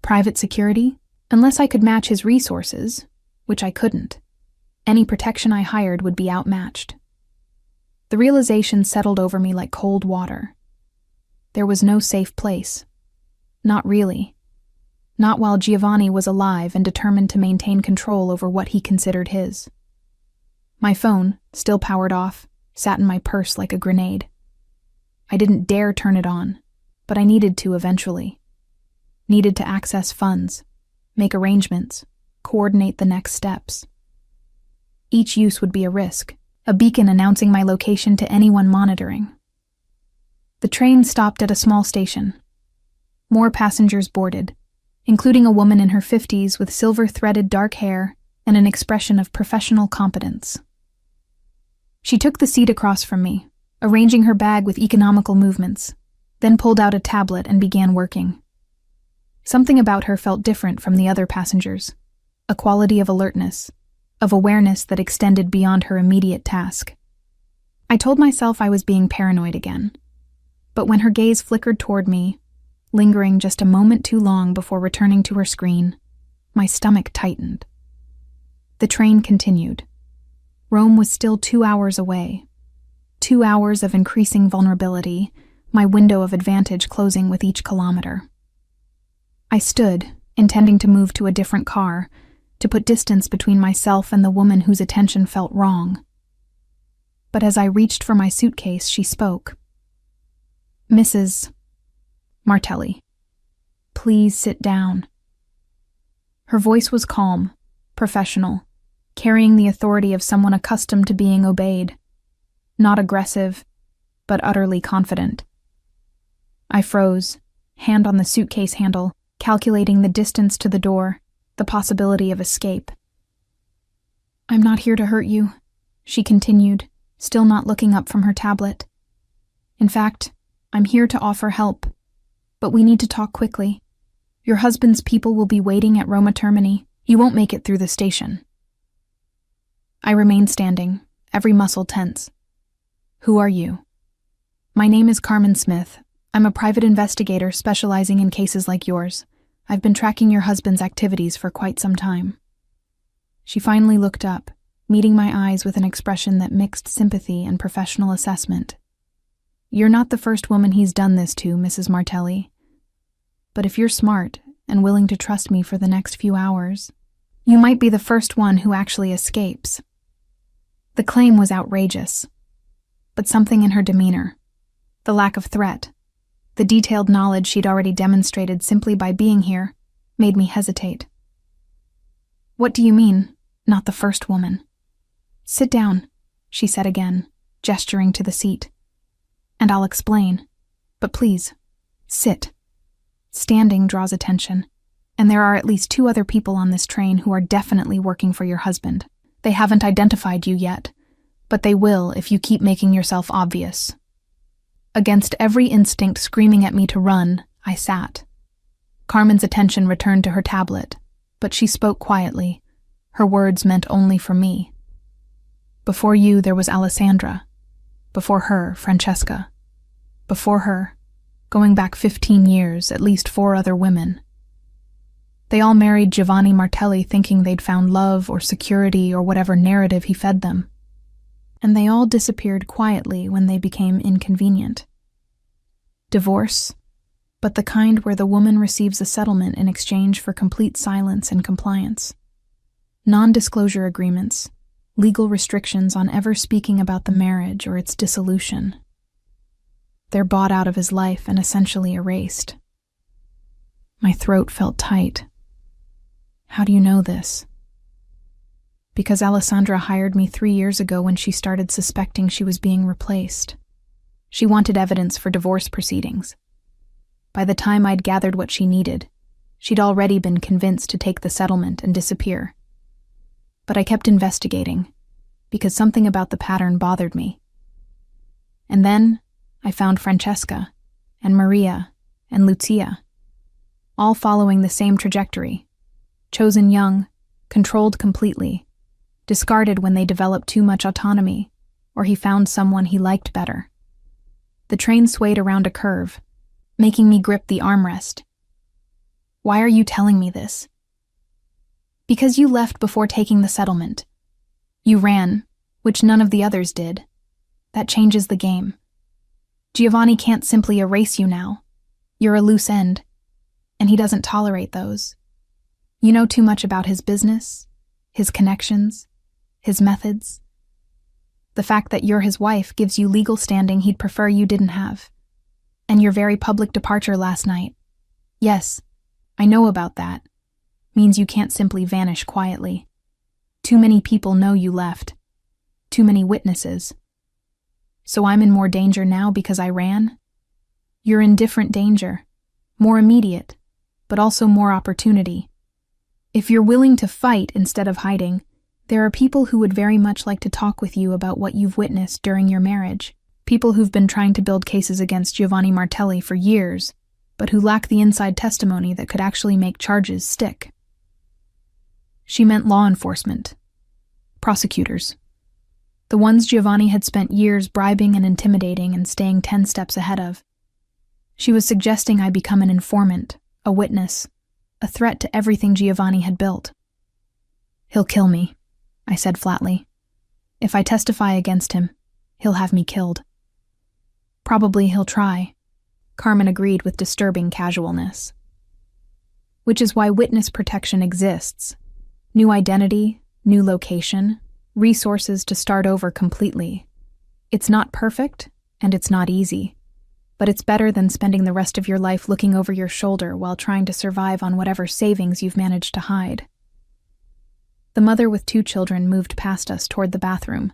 Private security? Unless I could match his resources, which I couldn't, any protection I hired would be outmatched. The realization settled over me like cold water. There was no safe place. Not really. Not while Giovanni was alive and determined to maintain control over what he considered his. My phone, still powered off, sat in my purse like a grenade. I didn't dare turn it on, but I needed to eventually. Needed to access funds, make arrangements, coordinate the next steps. Each use would be a risk, a beacon announcing my location to anyone monitoring. The train stopped at a small station. More passengers boarded, including a woman in her 50s with silver-threaded dark hair and an expression of professional competence. She took the seat across from me, arranging her bag with economical movements, then pulled out a tablet and began working. Something about her felt different from the other passengers, a quality of alertness, of awareness that extended beyond her immediate task. I told myself I was being paranoid again, but when her gaze flickered toward me, lingering just a moment too long before returning to her screen, my stomach tightened. The train continued. Rome was still 2 hours away. 2 hours of increasing vulnerability, my window of advantage closing with each kilometer. I stood, intending to move to a different car, to put distance between myself and the woman whose attention felt wrong. But as I reached for my suitcase, she spoke. "Mrs. Martelli, please sit down." Her voice was calm, professional, carrying the authority of someone accustomed to being obeyed. Not aggressive, but utterly confident. I froze, hand on the suitcase handle, calculating the distance to the door, the possibility of escape. "I'm not here to hurt you," she continued, still not looking up from her tablet. "In fact, I'm here to offer help, but we need to talk quickly. Your husband's people will be waiting at Roma Termini. You won't make it through the station." I remained standing, every muscle tense. "Who are you?" "My name is Carmen Smith. I'm a private investigator specializing in cases like yours. I've been tracking your husband's activities for quite some time." She finally looked up, meeting my eyes with an expression that mixed sympathy and professional assessment. "You're not the first woman he's done this to, Mrs. Martelli. But if you're smart and willing to trust me for the next few hours, you might be the first one who actually escapes." The claim was outrageous, but something in her demeanor, the lack of threat, the detailed knowledge she'd already demonstrated simply by being here, made me hesitate. "What do you mean, not the first woman?" "Sit down," she said again, gesturing to the seat. "And I'll explain. But please, sit. Standing draws attention, and there are at least 2 other people on this train who are definitely working for your husband. They haven't identified you yet, but they will if you keep making yourself obvious." Against every instinct screaming at me to run, I sat. Carmen's attention returned to her tablet, but she spoke quietly. Her words meant only for me. "Before you, there was Alessandra. Before her, Francesca. Before her, going back 15 years, at least 4 other women. They all married Giovanni Martelli thinking they'd found love or security or whatever narrative he fed them. And they all disappeared quietly when they became inconvenient. Divorce, but the kind where the woman receives a settlement in exchange for complete silence and compliance. Non-disclosure agreements, legal restrictions on ever speaking about the marriage or its dissolution. They're bought out of his life and essentially erased." My throat felt tight. "How do you know this?" "Because Alessandra hired me 3 years ago when she started suspecting she was being replaced. She wanted evidence for divorce proceedings. By the time I'd gathered what she needed, she'd already been convinced to take the settlement and disappear. But I kept investigating, because something about the pattern bothered me. And then I found Francesca, and Maria, and Lucia, all following the same trajectory, chosen young, controlled completely, discarded when they developed too much autonomy, or he found someone he liked better. The train swayed around a curve, making me grip the armrest. "Why are you telling me this?" "Because you left before taking the settlement. You ran, which none of the others did. That changes the game. Giovanni can't simply erase you now. You're a loose end, and he doesn't tolerate those. You know too much about his business, his connections, his methods. The fact that you're his wife gives you legal standing he'd prefer you didn't have. And your very public departure last night. Yes, I know about that. Means you can't simply vanish quietly. Too many people know you left. Too many witnesses. So I'm in more danger now because I ran? You're in different danger. More immediate, but also more opportunity. If you're willing to fight instead of hiding, there are people who would very much like to talk with you about what you've witnessed during your marriage. People who've been trying to build cases against Giovanni Martelli for years, but who lack the inside testimony that could actually make charges stick." She meant law enforcement. Prosecutors. The ones Giovanni had spent years bribing and intimidating and staying 10 steps ahead of. She was suggesting I become an informant, a witness, a threat to everything Giovanni had built. "He'll kill me," I said flatly. "If I testify against him, he'll have me killed." "Probably he'll try," Carmen agreed with disturbing casualness. "Which is why witness protection exists. New identity, new location, resources to start over completely. It's not perfect, and it's not easy. But it's better than spending the rest of your life looking over your shoulder while trying to survive on whatever savings you've managed to hide." The mother with 2 children moved past us toward the bathroom,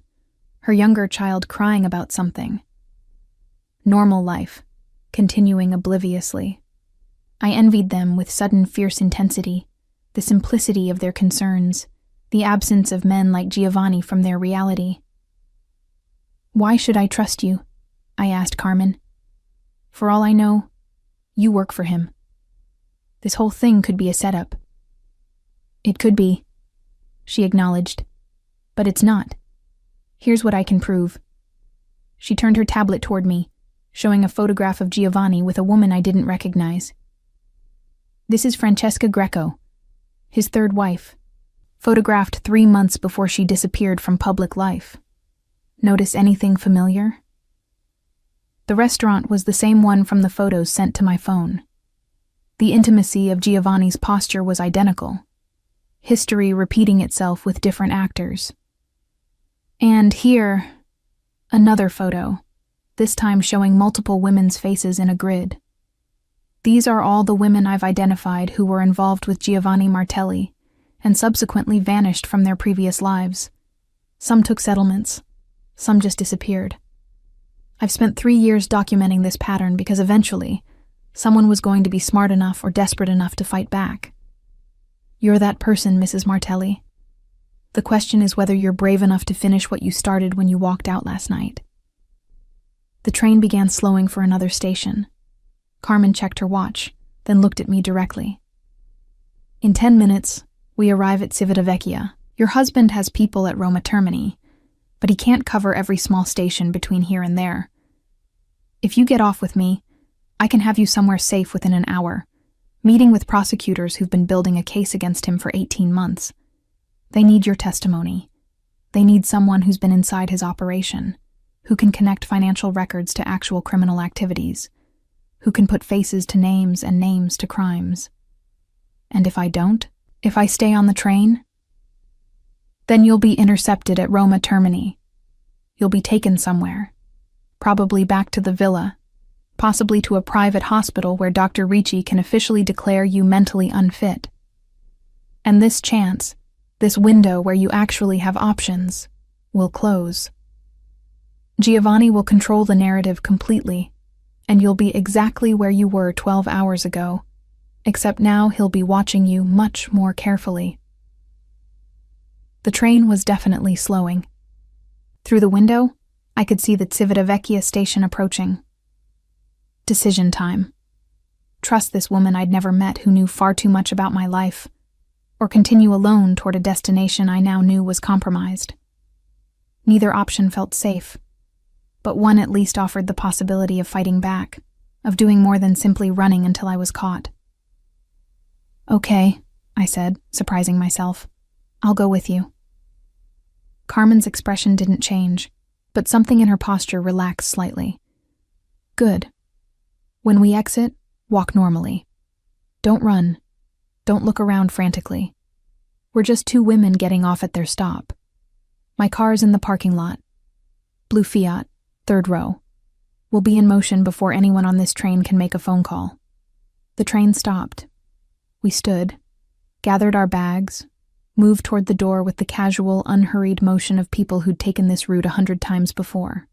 her younger child crying about something. Normal life, continuing obliviously. I envied them with sudden fierce intensity, the simplicity of their concerns, the absence of men like Giovanni from their reality. "Why should I trust you?" I asked Carmen. "For all I know, you work for him. This whole thing could be a setup." "It could be," she acknowledged, "but it's not. Here's what I can prove." She turned her tablet toward me, showing a photograph of Giovanni with a woman I didn't recognize. "This is Francesca Greco, his 3rd wife, photographed 3 months before she disappeared from public life. Notice anything familiar?" The restaurant was the same one from the photos sent to my phone. The intimacy of Giovanni's posture was identical, history repeating itself with different actors. And here, another photo, this time showing multiple women's faces in a grid. These are all the women I've identified who were involved with Giovanni Martelli and subsequently vanished from their previous lives. Some took settlements, some just disappeared. I've spent 3 years documenting this pattern because eventually, someone was going to be smart enough or desperate enough to fight back. You're that person, Mrs. Martelli. The question is whether you're brave enough to finish what you started when you walked out last night. The train began slowing for another station. Carmen checked her watch, then looked at me directly. "In 10 minutes, we arrive at Civitavecchia. Your husband has people at Roma Termini, but he can't cover every small station between here and there. If you get off with me, I can have you somewhere safe within an hour, meeting with prosecutors who've been building a case against him for 18 months. They need your testimony. They need someone who's been inside his operation, who can connect financial records to actual criminal activities, who can put faces to names and names to crimes. And if I don't, if I stay on the train, then you'll be intercepted at Roma Termini. You'll be taken somewhere, probably back to the villa, possibly to a private hospital where Dr. Ricci can officially declare you mentally unfit. And this chance, this window where you actually have options, will close. Giovanni will control the narrative completely, and you'll be exactly where you were 12 hours ago, except now he'll be watching you much more carefully. The train was definitely slowing. Through the window, I could see the Civitavecchia station approaching. Decision time. Trust this woman I'd never met who knew far too much about my life, or continue alone toward a destination I now knew was compromised. Neither option felt safe, but one at least offered the possibility of fighting back, of doing more than simply running until I was caught. "Okay," I said, surprising myself. "I'll go with you." Carmen's expression didn't change, but something in her posture relaxed slightly. "Good. When we exit, walk normally. Don't run. Don't look around frantically. We're just 2 women getting off at their stop. My car's in the parking lot. Blue Fiat, 3rd row. We'll be in motion before anyone on this train can make a phone call." The train stopped. We stood, gathered our bags, moved toward the door with the casual, unhurried motion of people who'd taken this route 100 times before.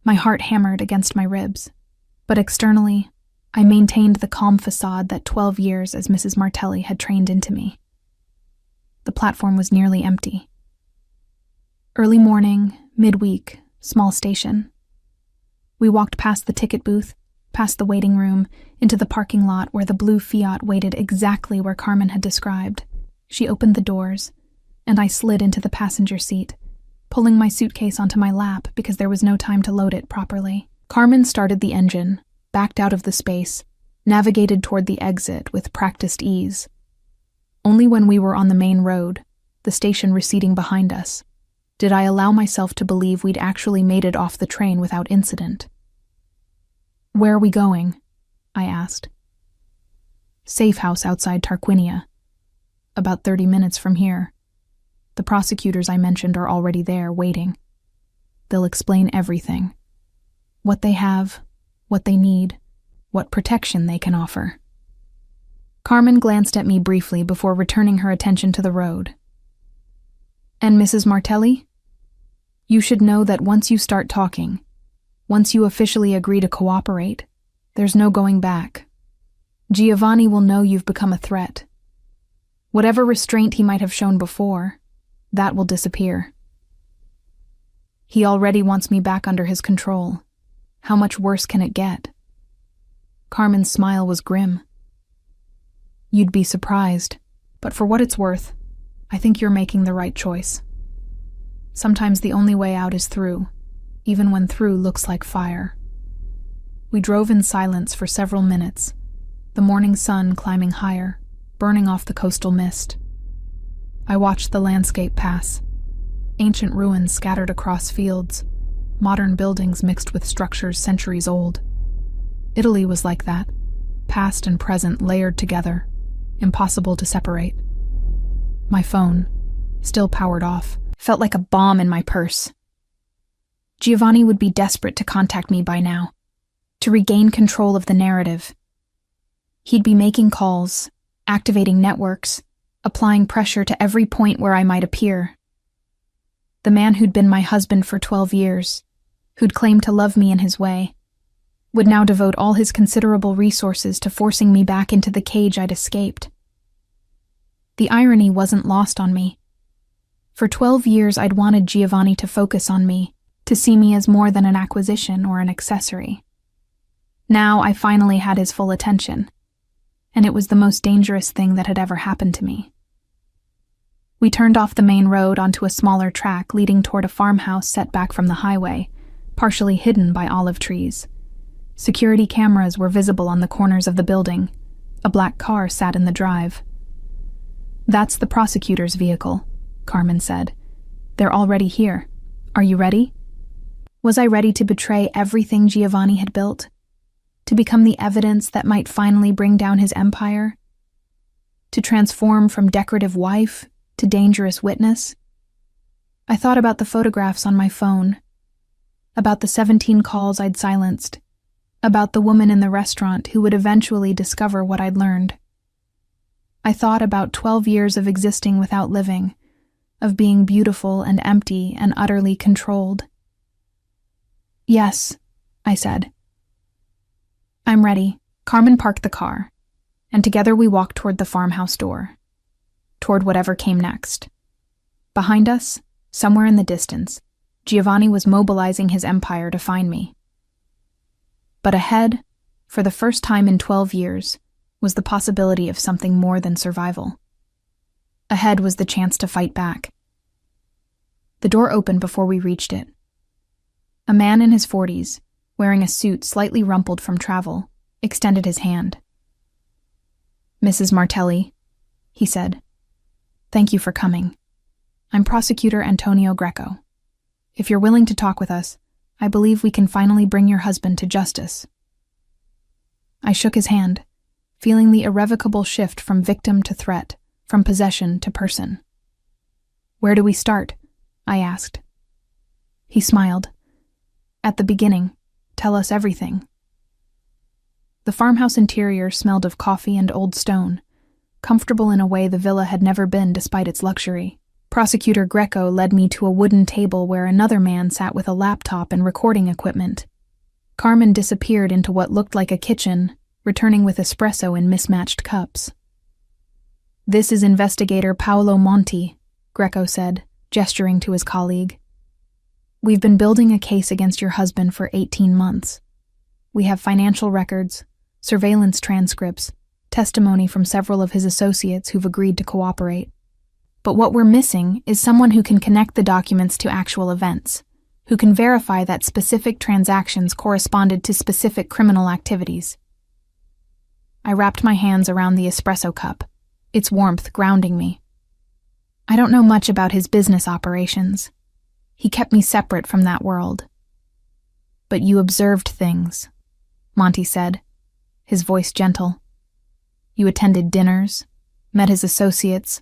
My heart hammered against my ribs, but externally, I maintained the calm facade that 12 years as Mrs. Martelli had trained into me. The platform was nearly empty. Early morning, midweek, small station. We walked past the ticket booth, past the waiting room, into the parking lot where the blue Fiat waited exactly where Carmen had described. She opened the doors, and I slid into the passenger seat, pulling my suitcase onto my lap because there was no time to load it properly. Carmen started the engine, backed out of the space, navigated toward the exit with practiced ease. Only when we were on the main road, the station receding behind us, did I allow myself to believe we'd actually made it off the train without incident. "Where are we going?" I asked. "Safe house outside Tarquinia. About 30 minutes from here. The prosecutors I mentioned are already there, waiting. They'll explain everything. What they have, what they need, what protection they can offer." Carmen glanced at me briefly before returning her attention to the road. And Mrs. Martelli? You should know that once you start talking, once you officially agree to cooperate, there's no going back. Giovanni will know you've become a threat. Whatever restraint he might have shown before, that will disappear. He already wants me back under his control. How much worse can it get? Carmen's smile was grim. You'd be surprised, but for what it's worth, I think you're making the right choice. Sometimes the only way out is through, even when through looks like fire. We drove in silence for several minutes, the morning sun climbing higher, burning off the coastal mist. I watched the landscape pass, ancient ruins scattered across fields, modern buildings mixed with structures centuries old. Italy was like that, past and present layered together, impossible to separate. My phone, still powered off, felt like a bomb in my purse. Giovanni would be desperate to contact me by now, to regain control of the narrative. He'd be making calls, activating networks, applying pressure to every point where I might appear. The man who'd been my husband for 12 years, who'd claimed to love me in his way, would now devote all his considerable resources to forcing me back into the cage I'd escaped. The irony wasn't lost on me. For 12 years I'd wanted Giovanni to focus on me, to see me as more than an acquisition or an accessory. Now I finally had his full attention, and it was the most dangerous thing that had ever happened to me. We turned off the main road onto a smaller track leading toward a farmhouse set back from the highway, partially hidden by olive trees. Security cameras were visible on the corners of the building. A black car sat in the drive. That's the prosecutor's vehicle, Carmen said. They're already here. Are you ready? Was I ready to betray everything Giovanni had built? To become the evidence that might finally bring down his empire? To transform from decorative wife to dangerous witness? I thought about the photographs on my phone, about the 17 calls I'd silenced, about the woman in the restaurant who would eventually discover what I'd learned. I thought about 12 years of existing without living, of being beautiful and empty and utterly controlled. Yes, I said. I'm ready. Carmen parked the car, and together we walked toward the farmhouse door, toward whatever came next. Behind us, somewhere in the distance, Giovanni was mobilizing his empire to find me. But ahead, for the first time in 12 years, was the possibility of something more than survival. Ahead was the chance to fight back. The door opened before we reached it. A man in his 40s, wearing a suit slightly rumpled from travel, extended his hand. Mrs. Martelli, he said, thank you for coming. I'm Prosecutor Antonio Greco. If you're willing to talk with us, I believe we can finally bring your husband to justice. I shook his hand, feeling the irrevocable shift from victim to threat, from possession to person. Where do we start? I asked. He smiled. At the beginning, tell us everything. The farmhouse interior smelled of coffee and old stone, comfortable in a way the villa had never been despite its luxury. Prosecutor Greco led me to a wooden table where another man sat with a laptop and recording equipment. Carmen disappeared into what looked like a kitchen, returning with espresso in mismatched cups. This is investigator Paolo Monti, Greco said, gesturing to his colleague. We've been building a case against your husband for 18 months. We have financial records, surveillance transcripts, testimony from several of his associates who've agreed to cooperate. But what we're missing is someone who can connect the documents to actual events, who can verify that specific transactions corresponded to specific criminal activities. I wrapped my hands around the espresso cup, its warmth grounding me. I don't know much about his business operations. He kept me separate from that world. But you observed things, Monty said, his voice gentle. You attended dinners, met his associates,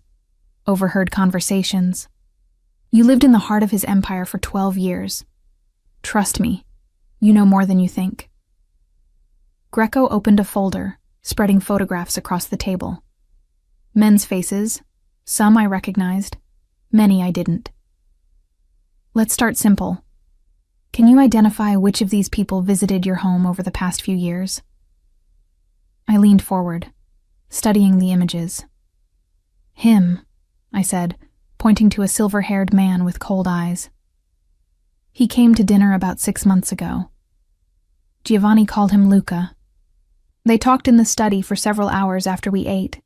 overheard conversations. You lived in the heart of his empire for 12 years. Trust me, you know more than you think. Greco opened a folder, spreading photographs across the table. Men's faces, some I recognized, Many I didn't. Let's start simple. Can you identify which of these people visited your home over the past few years? I leaned forward, studying the images. Him, I said, pointing to a silver-haired man with cold eyes. He came to dinner about 6 months ago. Giovanni called him Luca. They talked in the study for several hours after we ate.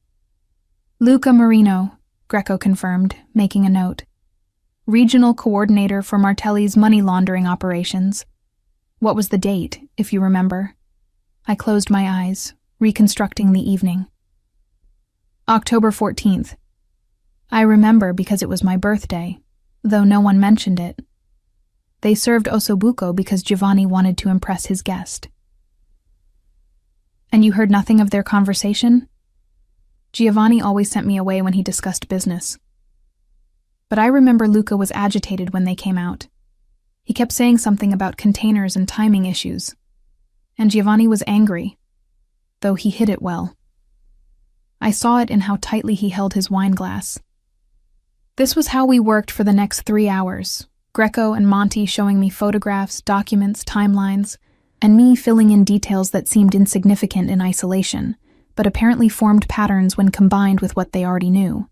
Luca Marino, Greco confirmed, making a note. Regional coordinator for Martelli's money laundering operations. What was the date, if you remember? I closed my eyes, reconstructing the evening. October 14th. I remember because it was my birthday, though no one mentioned it. They served ossobuco because Giovanni wanted to impress his guest. And you heard nothing of their conversation? Giovanni always sent me away when he discussed business. But I remember Luca was agitated when they came out. He kept saying something about containers and timing issues. And Giovanni was angry, though he hid it well. I saw it in how tightly he held his wine glass. This was how we worked for the next 3 hours, Greco and Monty showing me photographs, documents, timelines, and me filling in details that seemed insignificant in isolation, but apparently formed patterns when combined with what they already knew.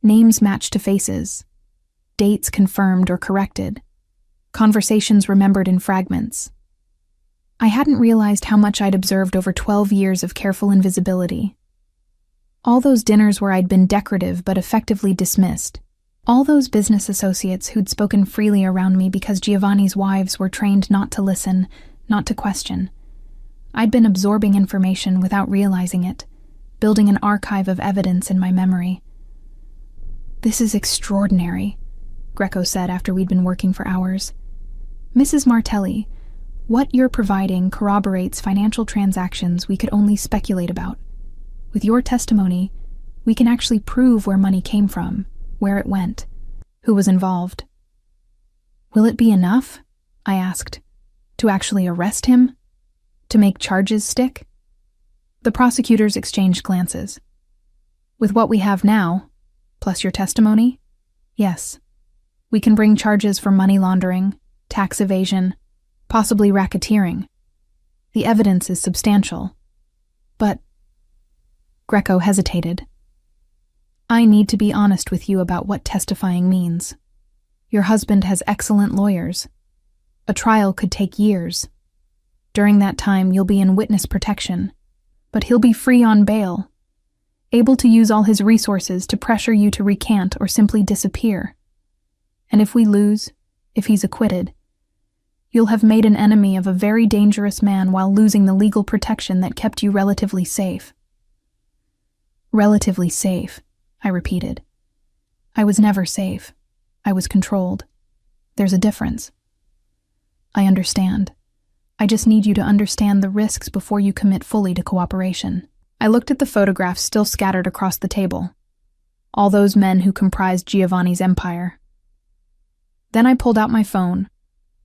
Names matched to faces, dates confirmed or corrected, conversations remembered in fragments. I hadn't realized how much I'd observed over 12 years of careful invisibility. All those dinners where I'd been decorative but effectively dismissed. All those business associates who'd spoken freely around me because Giovanni's wives were trained not to listen, not to question. I'd been absorbing information without realizing it, building an archive of evidence in my memory. This is extraordinary, Greco said after we'd been working for hours. Mrs. Martelli, what you're providing corroborates financial transactions we could only speculate about. With your testimony, we can actually prove where money came from, where it went, who was involved. Will it be enough, I asked, to actually arrest him? To make charges stick? The prosecutors exchanged glances. With what we have now, plus your testimony, yes. We can bring charges for money laundering, tax evasion, possibly racketeering. The evidence is substantial. But Greco hesitated. I need to be honest with you about what testifying means. Your husband has excellent lawyers. A trial could take years. During that time, you'll be in witness protection, but he'll be free on bail, able to use all his resources to pressure you to recant or simply disappear. And if we lose, if he's acquitted, you'll have made an enemy of a very dangerous man while losing the legal protection that kept you relatively safe. Relatively safe, I repeated. I was never safe. I was controlled. There's a difference. I understand. I just need you to understand the risks before you commit fully to cooperation. I looked at the photographs still scattered across the table. All those men who comprised Giovanni's empire. Then I pulled out my phone,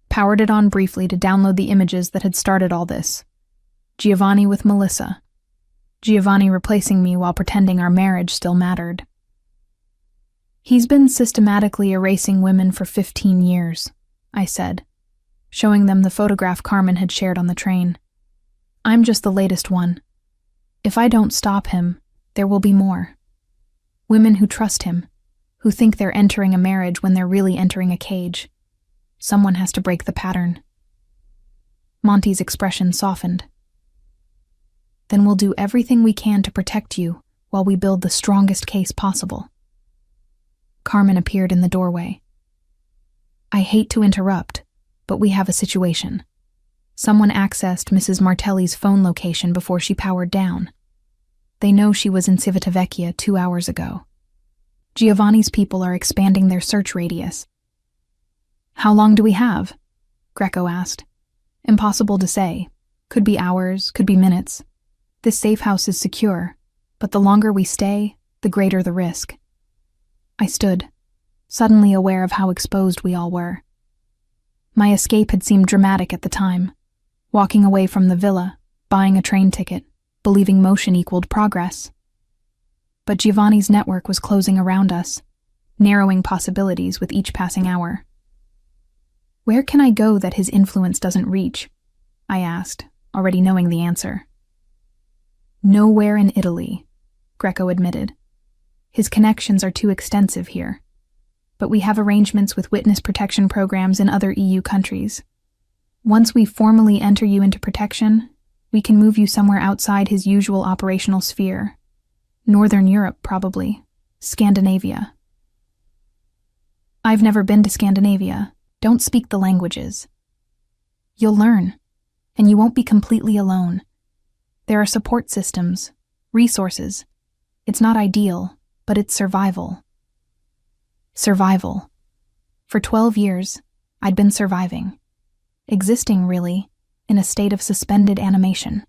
powered it on briefly to download the images that had started all this. Giovanni with Melissa. Giovanni replacing me while pretending our marriage still mattered. He's been systematically erasing women for 15 years, I said, showing them the photograph Carmen had shared on the train. I'm just the latest one. If I don't stop him, there will be more. Women who trust him, who think they're entering a marriage when they're really entering a cage. Someone has to break the pattern. Monty's expression softened. Then we'll do everything we can to protect you while we build the strongest case possible. Carmen appeared in the doorway. I hate to interrupt, but we have a situation. Someone accessed Mrs. Martelli's phone location before she powered down. They know she was in Civitavecchia 2 hours ago. Giovanni's people are expanding their search radius. How long do we have? Greco asked. Impossible to say. Could be hours, could be minutes. This safe house is secure, but the longer we stay, the greater the risk. I stood, suddenly aware of how exposed we all were. My escape had seemed dramatic at the time, walking away from the villa, buying a train ticket, believing motion equaled progress. But Giovanni's network was closing around us, narrowing possibilities with each passing hour. "Where can I go that his influence doesn't reach?" I asked, already knowing the answer. "Nowhere in Italy," Greco admitted. "His connections are too extensive here. But we have arrangements with witness protection programs in other EU countries. Once we formally enter you into protection, we can move you somewhere outside his usual operational sphere. Northern Europe, probably. Scandinavia." "I've never been to Scandinavia. Don't speak the languages." "You'll learn, and you won't be completely alone. There are support systems, resources. It's not ideal, but it's survival." Survival. For 12 years, I'd been surviving. Existing, really, in a state of suspended animation.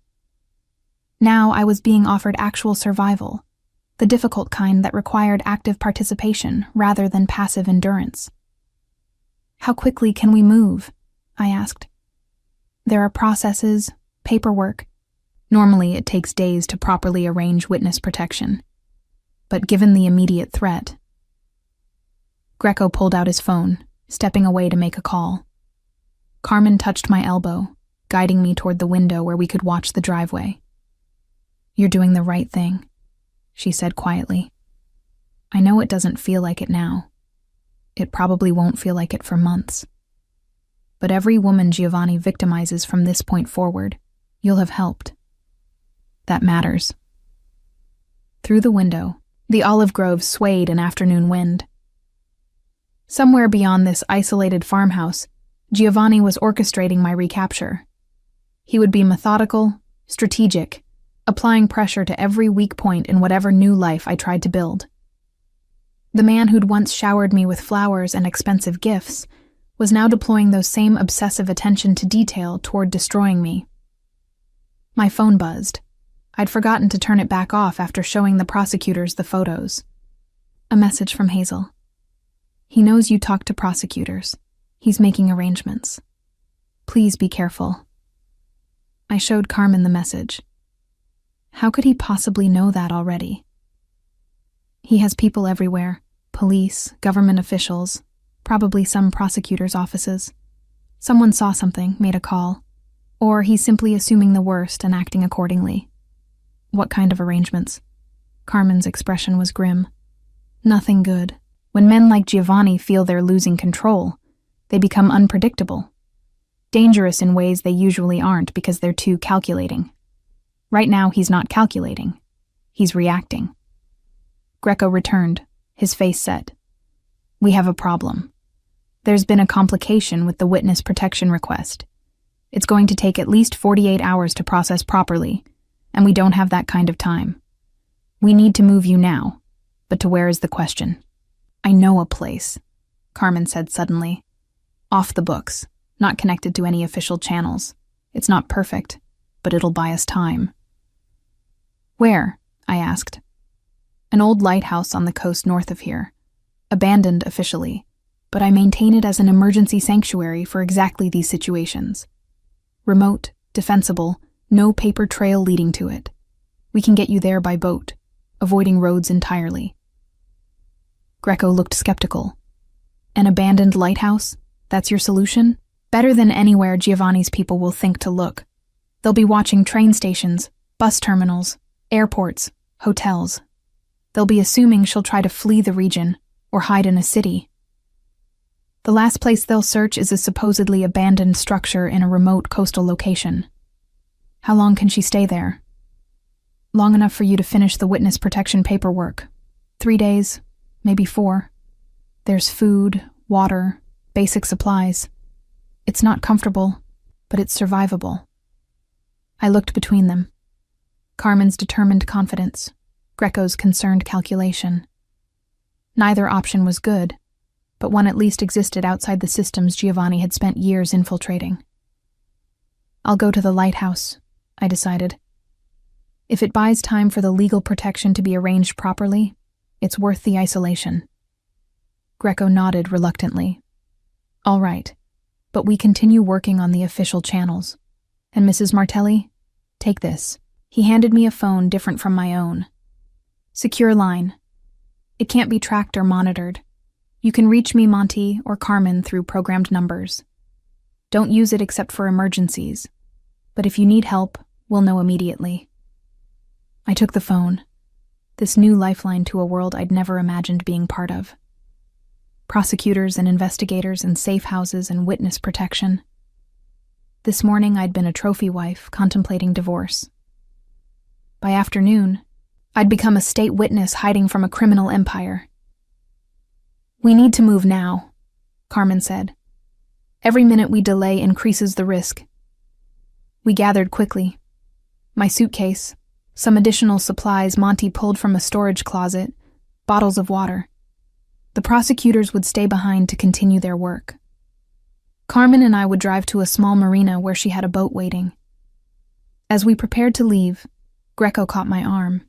Now I was being offered actual survival, the difficult kind that required active participation rather than passive endurance. "How quickly can we move?" I asked. "There are processes, paperwork. Normally it takes days to properly arrange witness protection. But given the immediate threat..." Greco pulled out his phone, stepping away to make a call. Carmen touched my elbow, guiding me toward the window where we could watch the driveway. "You're doing the right thing," she said quietly. "I know it doesn't feel like it now. It probably won't feel like it for months. But every woman Giovanni victimizes from this point forward, you'll have helped. That matters." Through the window, the olive groves swayed in afternoon wind. Somewhere beyond this isolated farmhouse, Giovanni was orchestrating my recapture. He would be methodical, strategic, applying pressure to every weak point in whatever new life I tried to build. The man who'd once showered me with flowers and expensive gifts was now deploying those same obsessive attention to detail toward destroying me. My phone buzzed. I'd forgotten to turn it back off after showing the prosecutors the photos. A message from Hazel. "He knows you talk to prosecutors. He's making arrangements. Please be careful." I showed Carmen the message. How could he possibly know that already? He has people everywhere. Police, government officials, probably some prosecutors' offices. Someone saw something, made a call. Or he's simply assuming the worst and acting accordingly. What kind of arrangements? Carmen's expression was grim. Nothing good. When men like Giovanni feel they're losing control, they become unpredictable. Dangerous in ways they usually aren't because they're too calculating. Right now, he's not calculating. He's reacting. Greco returned, his face set. "We have a problem. There's been a complication with the witness protection request. It's going to take at least 48 hours to process properly, and we don't have that kind of time. We need to move you now, but to where is the question?" "I know a place," Carmen said suddenly. "Off the books, not connected to any official channels. It's not perfect, but it'll buy us time." "Where?" I asked. "An old lighthouse on the coast north of here. Abandoned officially, but I maintain it as an emergency sanctuary for exactly these situations. Remote, defensible, no paper trail leading to it. We can get you there by boat, avoiding roads entirely." Greco looked skeptical. "An abandoned lighthouse? That's your solution? Better than anywhere Giovanni's people will think to look. They'll be watching train stations, bus terminals, airports, hotels. They'll be assuming she'll try to flee the region or hide in a city. The last place they'll search is a supposedly abandoned structure in a remote coastal location. How long can she stay there?" "Long enough for you to finish the witness protection paperwork. 3 days, maybe 4. There's food, water, basic supplies. It's not comfortable, but it's survivable." I looked between them. Carmen's determined confidence, Greco's concerned calculation. Neither option was good, but one at least existed outside the systems Giovanni had spent years infiltrating. "I'll go to the lighthouse," I decided. "If it buys time for the legal protection to be arranged properly, it's worth the isolation." Greco nodded reluctantly. "All right, but we continue working on the official channels. And Mrs. Martelli, take this." He handed me a phone different from my own. "Secure line. It can't be tracked or monitored. You can reach me, Monty, or Carmen through programmed numbers. Don't use it except for emergencies. But if you need help, we'll know immediately. I took the phone, this new lifeline to a world I'd never imagined being part of. Prosecutors and investigators and safe houses and witness protection. This morning I'd been a trophy wife contemplating divorce. By afternoon, I'd become a state witness hiding from a criminal empire. We need to move now, Carmen said. Every minute we delay increases the risk. We gathered quickly. My suitcase, some additional supplies Monty pulled from a storage closet, bottles of water. The prosecutors would stay behind to continue their work. Carmen and I would drive to a small marina where she had a boat waiting. As we prepared to leave, Greco caught my arm.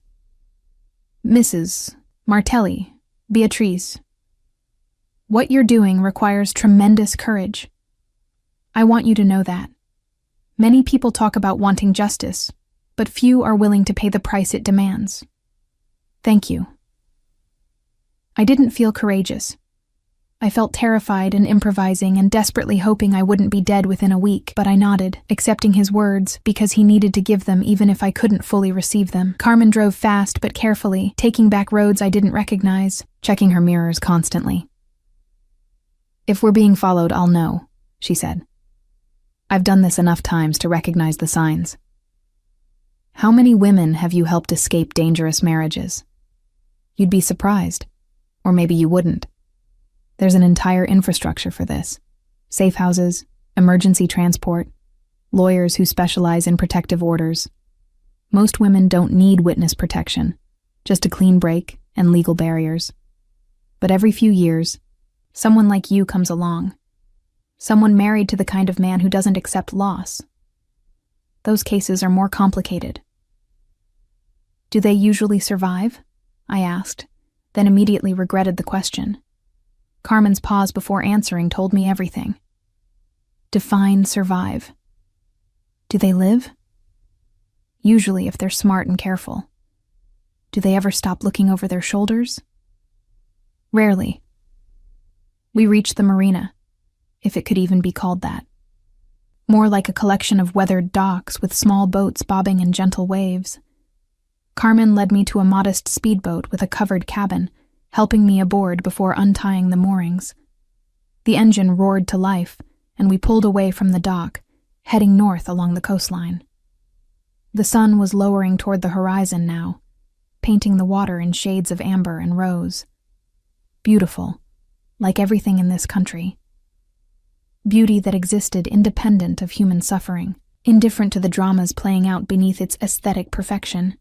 Mrs. Martelli, Beatrice, what you're doing requires tremendous courage. I want you to know that. Many people talk about wanting justice, but few are willing to pay the price it demands. Thank you. I didn't feel courageous. I felt terrified and improvising and desperately hoping I wouldn't be dead within a week, but I nodded, accepting his words because he needed to give them even if I couldn't fully receive them. Carmen drove fast but carefully, taking back roads I didn't recognize, checking her mirrors constantly. If we're being followed, I'll know, she said. I've done this enough times to recognize the signs. How many women have you helped escape dangerous marriages? You'd be surprised. Or maybe you wouldn't. There's an entire infrastructure for this. Safe houses, emergency transport, lawyers who specialize in protective orders. Most women don't need witness protection, just a clean break and legal barriers. But every few years, someone like you comes along. Someone married to the kind of man who doesn't accept loss. Those cases are more complicated. Do they usually survive? I asked, then immediately regretted the question. Carmen's pause before answering told me everything. Define survive. Do they live? Usually if they're smart and careful. Do they ever stop looking over their shoulders? Rarely. We reached the marina, if it could even be called that. More like a collection of weathered docks with small boats bobbing in gentle waves. Carmen led me to a modest speedboat with a covered cabin, helping me aboard before untying the moorings. The engine roared to life, and we pulled away from the dock, heading north along the coastline. The sun was lowering toward the horizon now, painting the water in shades of amber and rose. Beautiful, like everything in this country. Beauty that existed independent of human suffering, indifferent to the dramas playing out beneath its aesthetic perfection.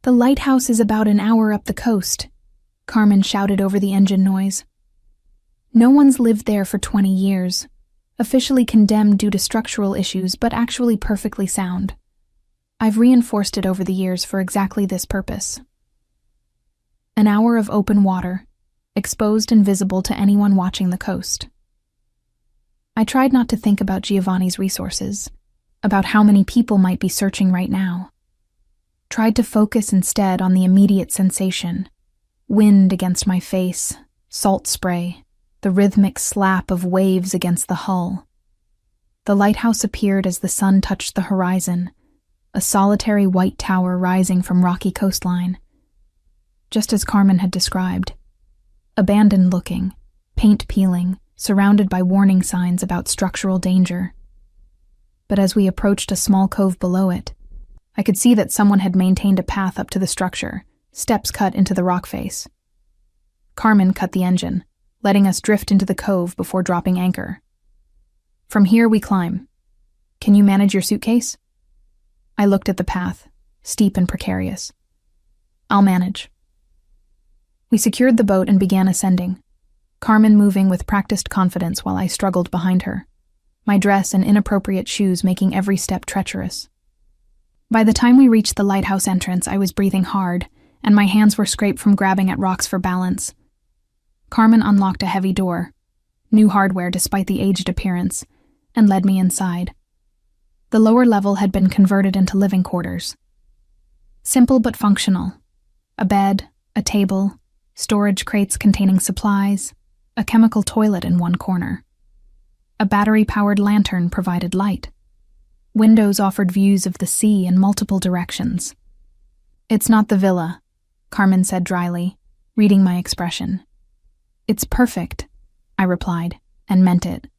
The lighthouse is about an hour up the coast, Carmen shouted over the engine noise. No one's lived there for 20 years, officially condemned due to structural issues, but actually perfectly sound. I've reinforced it over the years for exactly this purpose. An hour of open water, exposed and visible to anyone watching the coast. I tried not to think about Giovanni's resources, about how many people might be searching right now. Tried to focus instead on the immediate sensation. Wind against my face, salt spray, the rhythmic slap of waves against the hull. The lighthouse appeared as the sun touched the horizon, a solitary white tower rising from rocky coastline. Just as Carmen had described. Abandoned looking, paint peeling, surrounded by warning signs about structural danger. But as we approached a small cove below it, I could see that someone had maintained a path up to the structure, steps cut into the rock face. Carmen cut the engine, letting us drift into the cove before dropping anchor. From here we climb. Can you manage your suitcase? I looked at the path, steep and precarious. I'll manage. We secured the boat and began ascending, Carmen moving with practiced confidence while I struggled behind her, my dress and inappropriate shoes making every step treacherous. By the time we reached the lighthouse entrance, I was breathing hard, and my hands were scraped from grabbing at rocks for balance. Carmen unlocked a heavy door, new hardware despite the aged appearance, and led me inside. The lower level had been converted into living quarters. Simple but functional. A bed, a table, storage crates containing supplies, a chemical toilet in one corner. A battery-powered lantern provided light. Windows offered views of the sea in multiple directions. "It's not the villa," Carmen said dryly, reading my expression. "It's perfect," I replied, and meant it.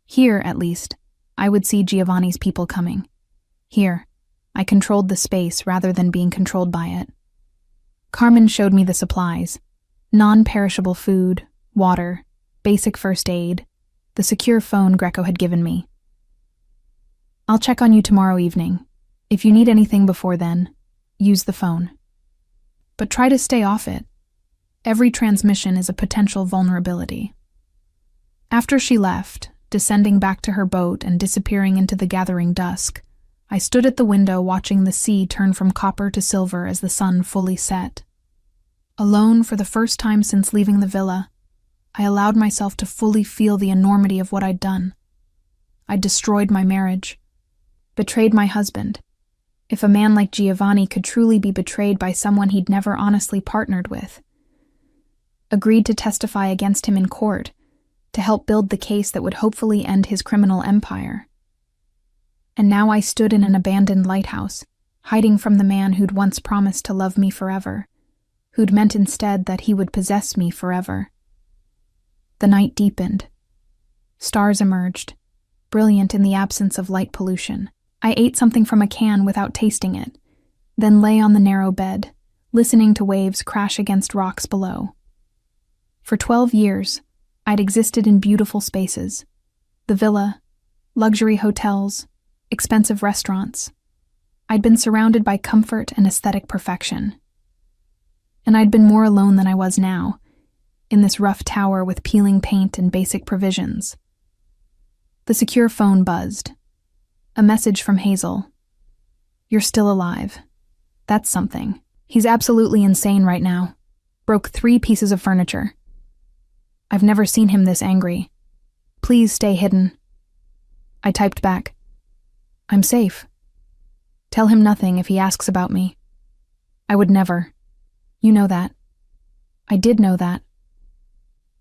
Here, at least, I would see Giovanni's people coming. Here, I controlled the space rather than being controlled by it. Carmen showed me the supplies: non-perishable food, water, basic first aid, the secure phone Greco had given me. "I'll check on you tomorrow evening. If you need anything before then, use the phone. But try to stay off it. Every transmission is a potential vulnerability." After she left, descending back to her boat and disappearing into the gathering dusk, I stood at the window watching the sea turn from copper to silver as the sun fully set. Alone for the first time since leaving the villa, I allowed myself to fully feel the enormity of what I'd done. I'd destroyed my marriage, betrayed my husband. If a man like Giovanni could truly be betrayed by someone he'd never honestly partnered with. Agreed to testify against him in court, to help build the case that would hopefully end his criminal empire. And now I stood in an abandoned lighthouse, hiding from the man who'd once promised to love me forever, who'd meant instead that he would possess me forever. The night deepened. Stars emerged, brilliant in the absence of light pollution. I ate something from a can without tasting it, then lay on the narrow bed, listening to waves crash against rocks below. For 12 years, I'd existed in beautiful spaces: the villa, luxury hotels, expensive restaurants. I'd been surrounded by comfort and aesthetic perfection. And I'd been more alone than I was now, in this rough tower with peeling paint and basic provisions. The secure phone buzzed. A message from Hazel. "You're still alive. That's something. He's absolutely insane right now. Broke 3 pieces of furniture. I've never seen him this angry. Please stay hidden." I typed back, "I'm safe. Tell him nothing if he asks about me." I would never. You know that. I did know that.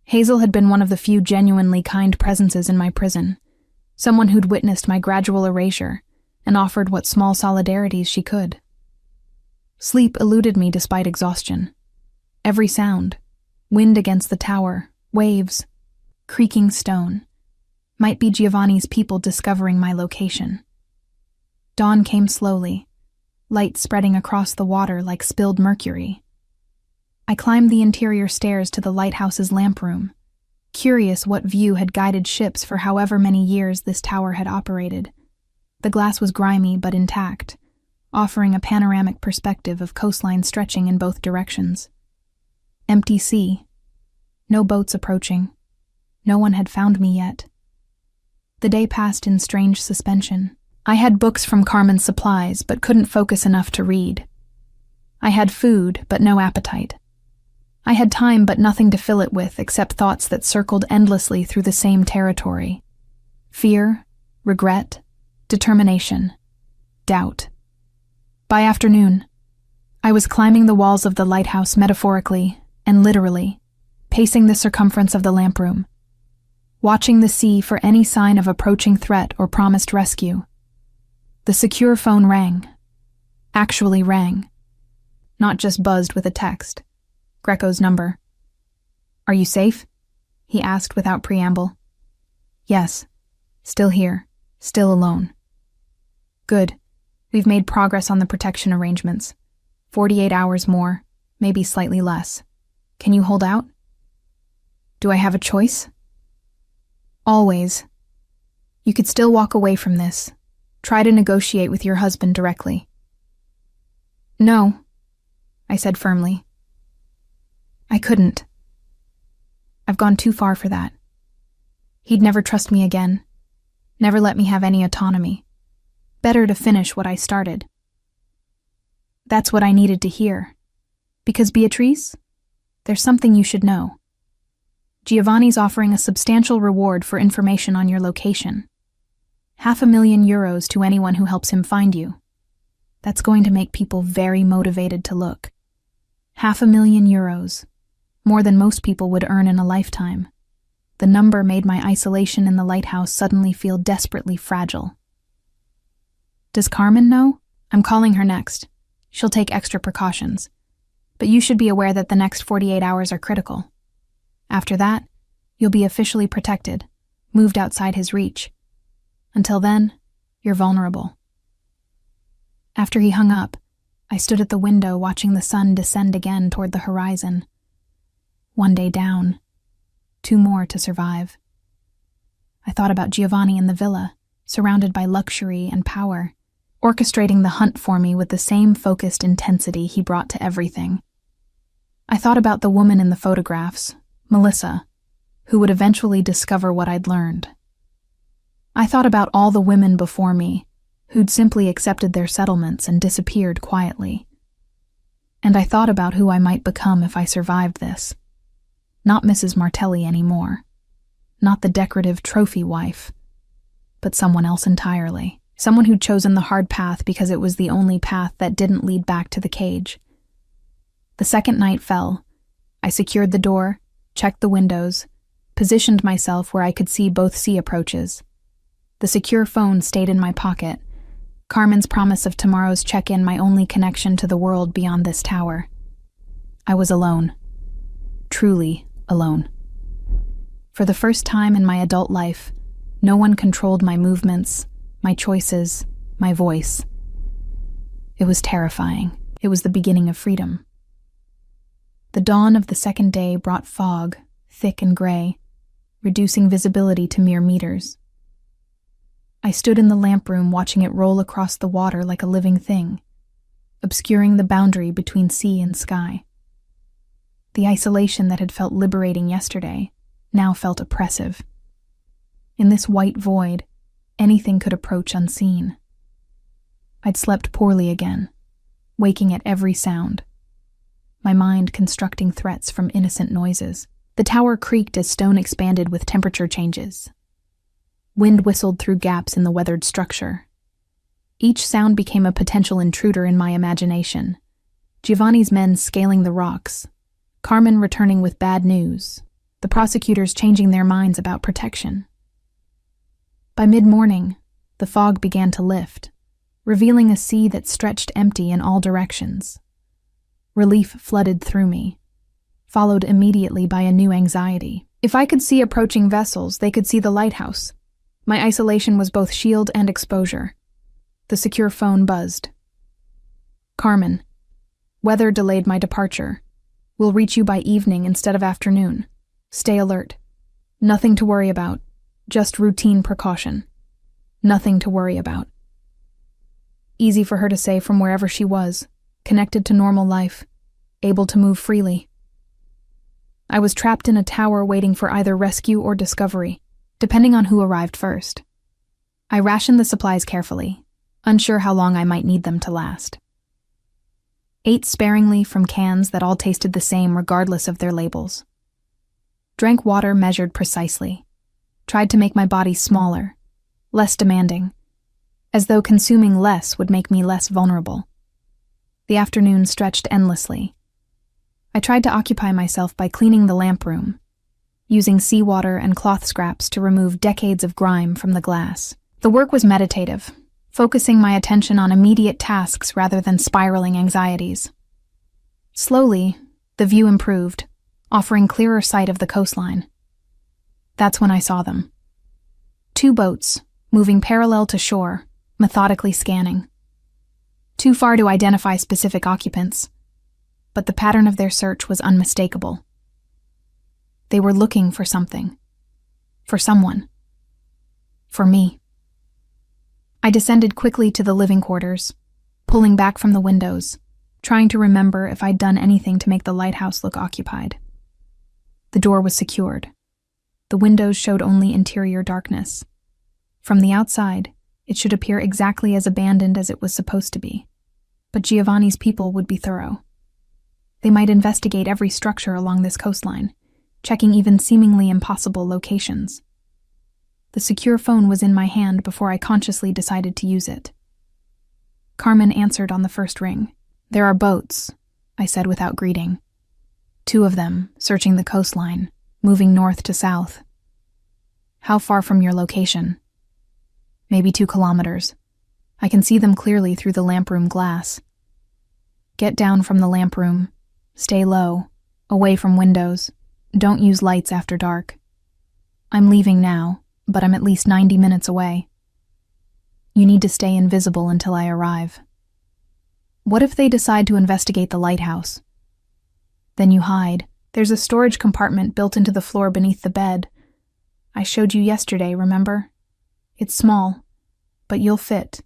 Hazel had been one of the few genuinely kind presences in my prison, someone who'd witnessed my gradual erasure and offered what small solidarities she could. Sleep eluded me despite exhaustion. Every sound, wind against the tower, waves, creaking stone, might be Giovanni's people discovering my location. Dawn came slowly, light spreading across the water like spilled mercury. I climbed the interior stairs to the lighthouse's lamp room, curious what view had guided ships for however many years this tower had operated. The glass was grimy but intact, offering a panoramic perspective of coastline stretching in both directions. Empty sea. No boats approaching. No one had found me yet. The day passed in strange suspension. I had books from Carmen's supplies, but couldn't focus enough to read. I had food, but no appetite. I had time, but nothing to fill it with except thoughts that circled endlessly through the same territory. Fear, regret, determination, doubt. By afternoon, I was climbing the walls of the lighthouse metaphorically and literally, pacing the circumference of the lamp room, watching the sea for any sign of approaching threat or promised rescue. The secure phone rang. Actually rang. Not just buzzed with a text. Greco's number. "Are you safe?" he asked without preamble. "Yes. Still here. Still alone." "Good. We've made progress on the protection arrangements. 48 hours more, maybe slightly less. Can you hold out?" "Do I have a choice?" "Always. You could still walk away from this. Try to negotiate with your husband directly." "No," I said firmly. "I couldn't. I've gone too far for that. He'd never trust me again, never let me have any autonomy. Better to finish what I started." That's what I needed to hear. Because, Beatrice, there's something you should know. Giovanni's offering a substantial reward for information on your location. €500,000 to anyone who helps him find you. That's going to make people very motivated to look. €500,000. More than most people would earn in a lifetime. The number made my isolation in the lighthouse suddenly feel desperately fragile. Does Carmen know? I'm calling her next. She'll take extra precautions. But you should be aware that the next 48 hours are critical. After that, you'll be officially protected, moved outside his reach. Until then, you're vulnerable. After he hung up, I stood at the window watching the sun descend again toward the horizon. 1 day down, 2 more to survive. I thought about Giovanni in the villa, surrounded by luxury and power, orchestrating the hunt for me with the same focused intensity he brought to everything. I thought about the woman in the photographs, Melissa, who would eventually discover what I'd learned. I thought about all the women before me, who'd simply accepted their settlements and disappeared quietly. And I thought about who I might become if I survived this. Not Mrs. Martelli anymore. Not the decorative trophy wife. But someone else entirely. Someone who'd chosen the hard path because it was the only path that didn't lead back to the cage. The second night fell. I secured the door, checked the windows, positioned myself where I could see both sea approaches. The secure phone stayed in my pocket. Carmen's promise of tomorrow's check-in my only connection to the world beyond this tower. I was alone. Truly alone. For the first time in my adult life, no one controlled my movements, my choices, my voice. It was terrifying. It was the beginning of freedom. The dawn of the second day brought fog, thick and gray, reducing visibility to mere meters. I stood in the lamp room watching it roll across the water like a living thing, obscuring the boundary between sea and sky. The isolation that had felt liberating yesterday now felt oppressive. In this white void, anything could approach unseen. I'd slept poorly again, waking at every sound, my mind constructing threats from innocent noises. The tower creaked as stone expanded with temperature changes. Wind whistled through gaps in the weathered structure. Each sound became a potential intruder in my imagination. Giovanni's men scaling the rocks, Carmen returning with bad news, the prosecutors changing their minds about protection. By mid-morning, the fog began to lift, revealing a sea that stretched empty in all directions. Relief flooded through me, followed immediately by a new anxiety. If I could see approaching vessels, they could see the lighthouse. My isolation was both shield and exposure. The secure phone buzzed. Carmen, weather delayed my departure. We'll reach you by evening instead of afternoon. Stay alert. Nothing to worry about. Just routine precaution. Nothing to worry about. Easy for her to say from wherever she was, connected to normal life, able to move freely. I was trapped in a tower waiting for either rescue or discovery, depending on who arrived first. I rationed the supplies carefully, unsure how long I might need them to last. Ate sparingly from cans that all tasted the same regardless of their labels. Drank water measured precisely. Tried to make my body smaller, less demanding, as though consuming less would make me less vulnerable. The afternoon stretched endlessly. I tried to occupy myself by cleaning the lamp room, using seawater and cloth scraps to remove decades of grime from the glass. The work was meditative, focusing my attention on immediate tasks rather than spiraling anxieties. Slowly, the view improved, offering clearer sight of the coastline. That's when I saw them. 2 boats, moving parallel to shore, methodically scanning. Too far to identify specific occupants, but the pattern of their search was unmistakable. They were looking for something. For someone. For me. I descended quickly to the living quarters, pulling back from the windows, trying to remember if I'd done anything to make the lighthouse look occupied. The door was secured. The windows showed only interior darkness. From the outside, it should appear exactly as abandoned as it was supposed to be. But Giovanni's people would be thorough. They might investigate every structure along this coastline, checking even seemingly impossible locations. The secure phone was in my hand before I consciously decided to use it. Carmen answered on the first ring. "There are boats," I said without greeting. 2 of them, searching the coastline, moving north to south. How far from your location? Maybe 2 kilometers. I can see them clearly through the lamp room glass. Get down from the lamp room. Stay low, away from windows. Don't use lights after dark. I'm leaving now, but I'm at least 90 minutes away. You need to stay invisible until I arrive. What if they decide to investigate the lighthouse? Then you hide. There's a storage compartment built into the floor beneath the bed. I showed you yesterday, remember? It's small, but you'll fit.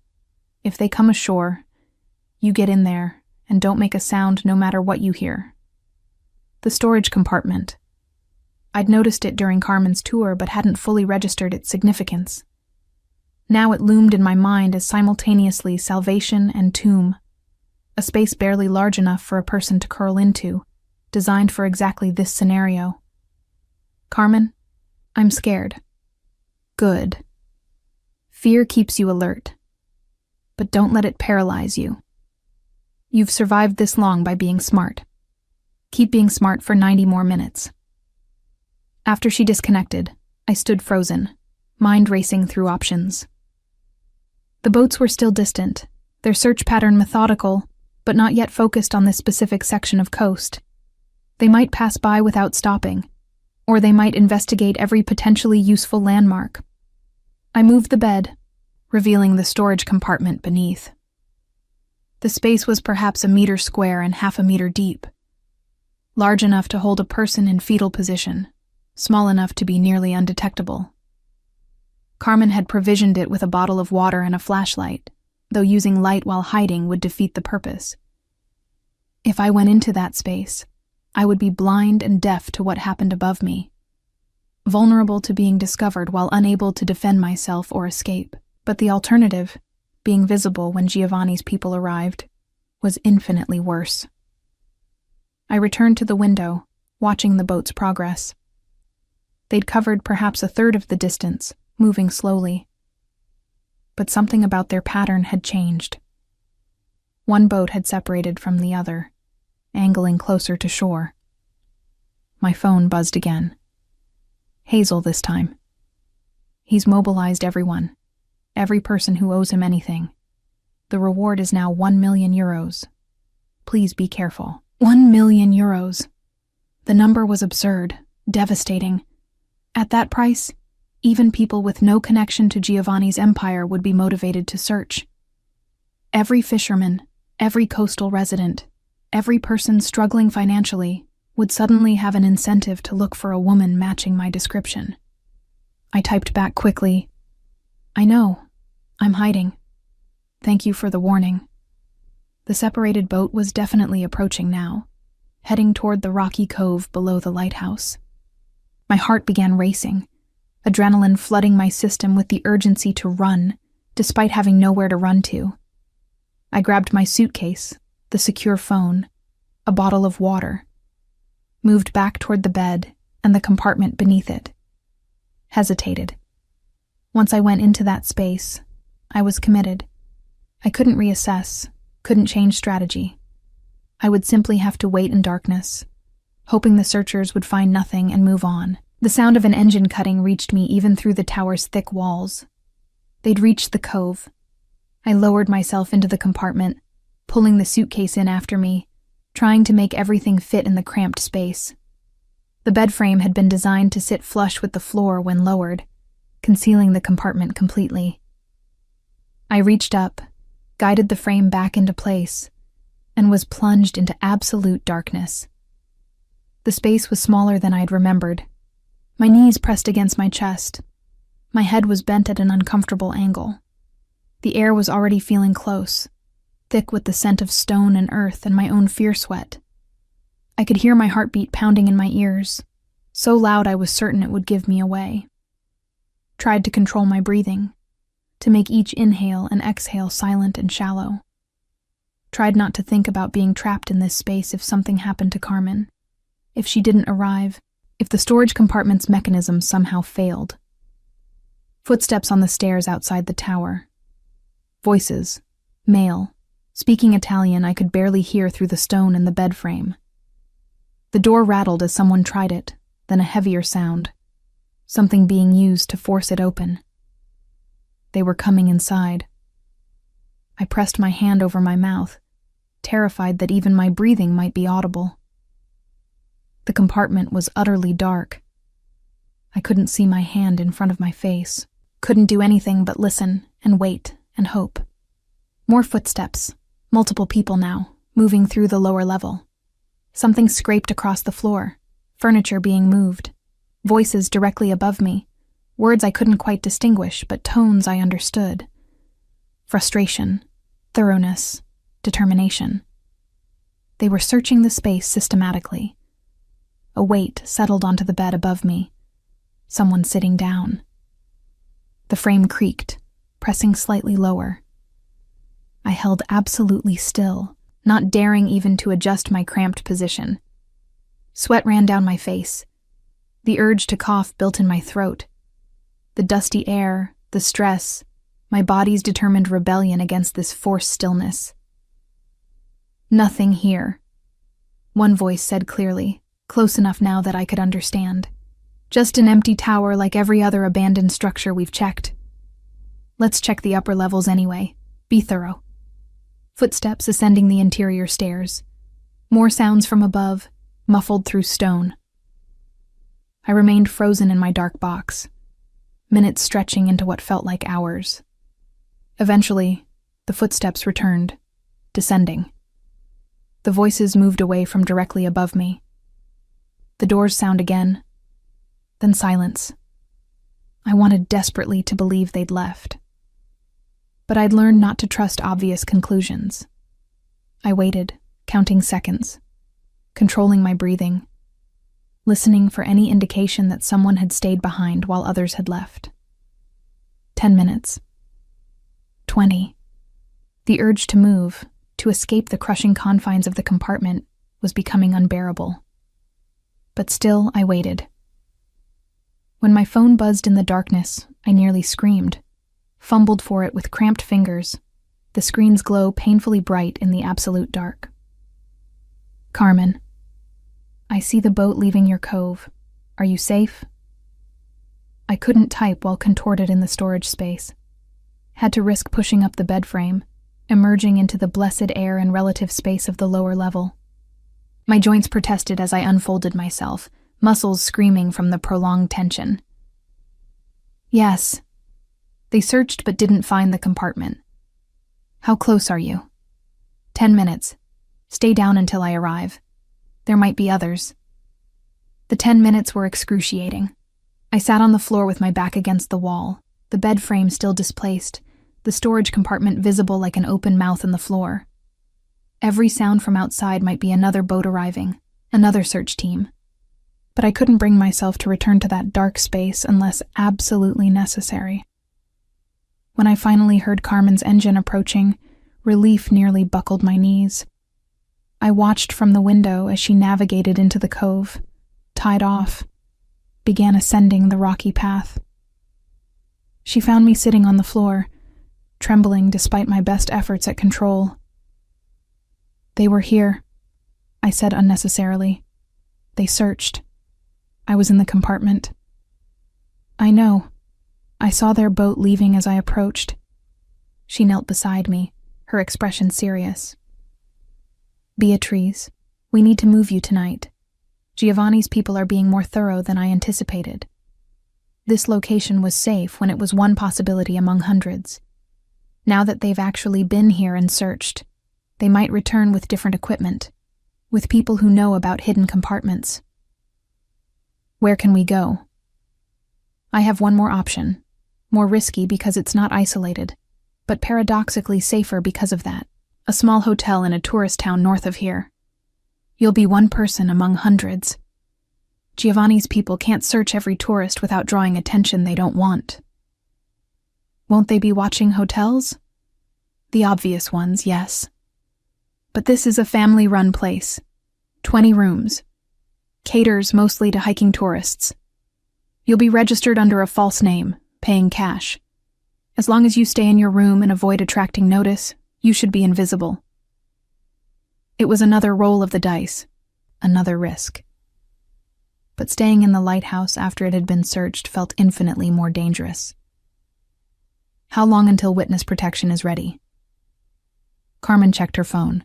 If they come ashore, you get in there and don't make a sound no matter what you hear. The storage compartment. I'd noticed it during Carmen's tour but hadn't fully registered its significance. Now it loomed in my mind as simultaneously salvation and tomb, a space barely large enough for a person to curl into, designed for exactly this scenario. Carmen, I'm scared. Good. Fear keeps you alert, but don't let it paralyze you. You've survived this long by being smart. Keep being smart for 90 more minutes. After she disconnected, I stood frozen, mind racing through options. The boats were still distant, their search pattern methodical, but not yet focused on this specific section of coast. They might pass by without stopping, or they might investigate every potentially useful landmark. I moved the bed, revealing the storage compartment beneath. The space was perhaps 1 meter square and half a meter deep, large enough to hold a person in fetal position, small enough to be nearly undetectable. Carmen had provisioned it with a bottle of water and a flashlight, though using light while hiding would defeat the purpose. If I went into that space, I would be blind and deaf to what happened above me, vulnerable to being discovered while unable to defend myself or escape. But the alternative, being visible when Giovanni's people arrived, was infinitely worse. I returned to the window, watching the boat's progress. They'd covered perhaps 1/3 of the distance, moving slowly. But something about their pattern had changed. One boat had separated from the other, angling closer to shore. My phone buzzed again. Hazel this time. He's mobilized everyone, every person who owes him anything. The reward is now 1 million euros. Please be careful. 1 million euros. The number was absurd, devastating. At that price, even people with no connection to Giovanni's empire would be motivated to search. Every fisherman, every coastal resident, every person struggling financially would suddenly have an incentive to look for a woman matching my description. I typed back quickly, I know, I'm hiding. Thank you for the warning. The separated boat was definitely approaching now, heading toward the rocky cove below the lighthouse. My heart began racing, adrenaline flooding my system with the urgency to run, despite having nowhere to run to. I grabbed my suitcase, the secure phone, a bottle of water, moved back toward the bed and the compartment beneath it. Hesitated. Once I went into that space, I was committed. I couldn't reassess, couldn't change strategy. I would simply have to wait in darkness, hoping the searchers would find nothing and move on. The sound of an engine cutting reached me even through the tower's thick walls. They'd reached the cove. I lowered myself into the compartment, pulling the suitcase in after me, trying to make everything fit in the cramped space. The bed frame had been designed to sit flush with the floor when lowered, concealing the compartment completely. I reached up, guided the frame back into place, and was plunged into absolute darkness. The space was smaller than I'd remembered. My knees pressed against my chest. My head was bent at an uncomfortable angle. The air was already feeling close, thick with the scent of stone and earth and my own fear sweat. I could hear my heartbeat pounding in my ears, so loud I was certain it would give me away. Tried to control my breathing, to make each inhale and exhale silent and shallow. Tried not to think about being trapped in this space if something happened to Carmen, if she didn't arrive, if the storage compartment's mechanism somehow failed. Footsteps on the stairs outside the tower. Voices, male, speaking Italian I could barely hear through the stone in the bed frame. The door rattled as someone tried it, then a heavier sound. something being used to force it open. They were coming inside. I pressed my hand over my mouth, terrified that even my breathing might be audible. The compartment was utterly dark. I couldn't see my hand in front of my face, couldn't do anything but listen and wait and hope. More footsteps, multiple people now, moving through the lower level. Something scraped across the floor, furniture being moved, voices directly above me, words I couldn't quite distinguish, but tones I understood. Frustration, thoroughness, determination. They were searching the space systematically. A weight settled onto the bed above me. Someone sitting down. The frame creaked, pressing slightly lower. I held absolutely still, not daring even to adjust my cramped position. Sweat ran down my face. The urge to cough built in my throat. The dusty air, the stress, my body's determined rebellion against this forced stillness. Nothing here. One voice said clearly, close enough now that I could understand. Just an empty tower like every other abandoned structure we've checked. Let's check the upper levels anyway. Be thorough. Footsteps ascending the interior stairs. More sounds from above, muffled through stone. I remained frozen in my dark box, minutes stretching into what felt like hours. Eventually, the footsteps returned, descending. The voices moved away from directly above me. The doors sound again, then silence. I wanted desperately to believe they'd left. But I'd learned not to trust obvious conclusions. I waited, counting seconds, controlling my breathing, listening for any indication that someone had stayed behind while others had left. 10 minutes. 20. The urge to move, to escape the crushing confines of the compartment, was becoming unbearable. But still, I waited. When my phone buzzed in the darkness, I nearly screamed, fumbled for it with cramped fingers, the screen's glow painfully bright in the absolute dark. Carmen, I see the boat leaving your cove. Are you safe? I couldn't type while contorted in the storage space. Had to risk pushing up the bed frame, emerging into the blessed air and relative space of the lower level. My joints protested as I unfolded myself, muscles screaming from the prolonged tension. Yes. They searched but didn't find the compartment. How close are you? 10 minutes. Stay down until I arrive. There might be others. The 10 minutes were excruciating. I sat on the floor with my back against the wall, the bed frame still displaced, the storage compartment visible like an open mouth in the floor. Every sound from outside might be another boat arriving, another search team. But I couldn't bring myself to return to that dark space unless absolutely necessary. When I finally heard Carmen's engine approaching, relief nearly buckled my knees. I watched from the window as she navigated into the cove, tied off, began ascending the rocky path. She found me sitting on the floor, trembling despite my best efforts at control. They were here, I said unnecessarily. They searched. I was in the compartment. I know. I saw their boat leaving as I approached. She knelt beside me, her expression serious. Beatrice, we need to move you tonight. Giovanni's people are being more thorough than I anticipated. This location was safe when it was one possibility among hundreds. Now that they've actually been here and searched, they might return with different equipment, with people who know about hidden compartments. Where can we go? I have one more option, more risky because it's not isolated, but paradoxically safer because of that. A small hotel in a tourist town north of here. You'll be one person among hundreds. Giovanni's people can't search every tourist without drawing attention they don't want. Won't they be watching hotels? The obvious ones, yes. But this is a family-run place. 20 rooms. Caters mostly to hiking tourists. You'll be registered under a false name, paying cash. As long as you stay in your room and avoid attracting notice, you should be invisible. It was another roll of the dice, another risk. but staying in the lighthouse after it had been searched felt infinitely more dangerous. How long until witness protection is ready? Carmen checked her phone.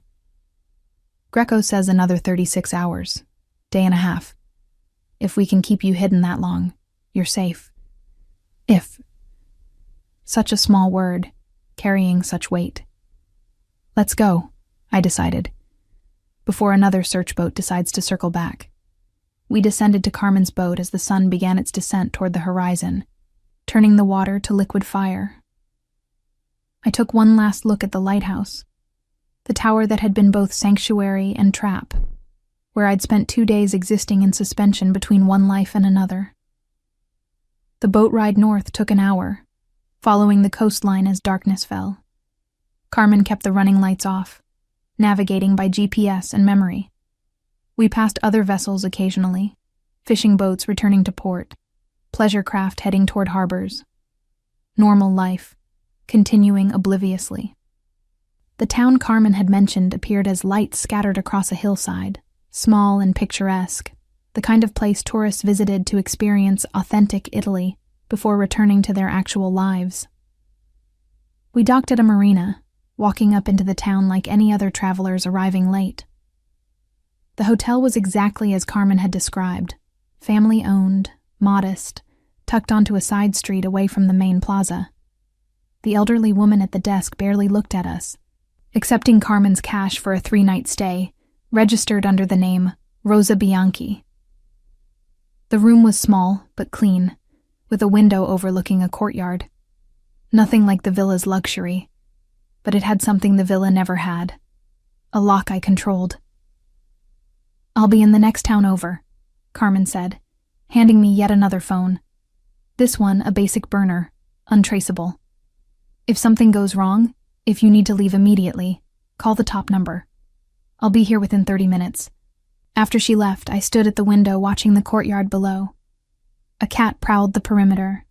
Greco says another 36 hours, day and a half. If we can keep you hidden that long, you're safe. If. Such a small word, carrying such weight. Let's go, I decided, before another search boat decides to circle back. We descended to Carmen's boat as the sun began its descent toward the horizon, turning the water to liquid fire. I took one last look at the lighthouse, the tower that had been both sanctuary and trap, where I'd spent 2 days existing in suspension between one life and another. The boat ride north took an hour, following the coastline as darkness fell. Carmen kept the running lights off, navigating by GPS and memory. We passed other vessels occasionally, fishing boats returning to port, pleasure craft heading toward harbors. Normal life, continuing obliviously. The town Carmen had mentioned appeared as lights scattered across a hillside, small and picturesque, the kind of place tourists visited to experience authentic Italy before returning to their actual lives. We docked at a marina, walking up into the town like any other travelers arriving late. The hotel was exactly as Carmen had described, family-owned, modest, tucked onto a side street away from the main plaza. The elderly woman at the desk barely looked at us, accepting Carmen's cash for a 3-night stay, registered under the name Rosa Bianchi. The room was small but clean, with a window overlooking a courtyard. Nothing like the villa's luxury, but it had something the villa never had, a lock I controlled. "I'll be in the next town over," Carmen said, handing me yet another phone. This one a basic burner, untraceable. "If something goes wrong, if you need to leave immediately, call the top number. I'll be here within 30 minutes. After she left, I stood at the window watching the courtyard below. A cat prowled the perimeter.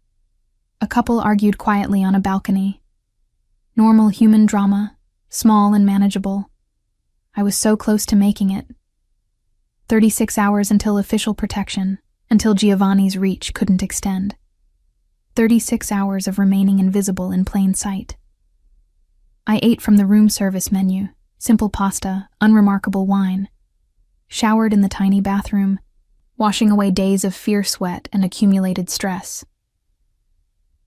A couple argued quietly on a balcony. Normal human drama, small and manageable. I was so close to making it. 36 hours until official protection, until Giovanni's reach couldn't extend. 36 hours of remaining invisible in plain sight. I ate from the room service menu, simple pasta, unremarkable wine. Showered in the tiny bathroom, washing away days of fierce sweat and accumulated stress.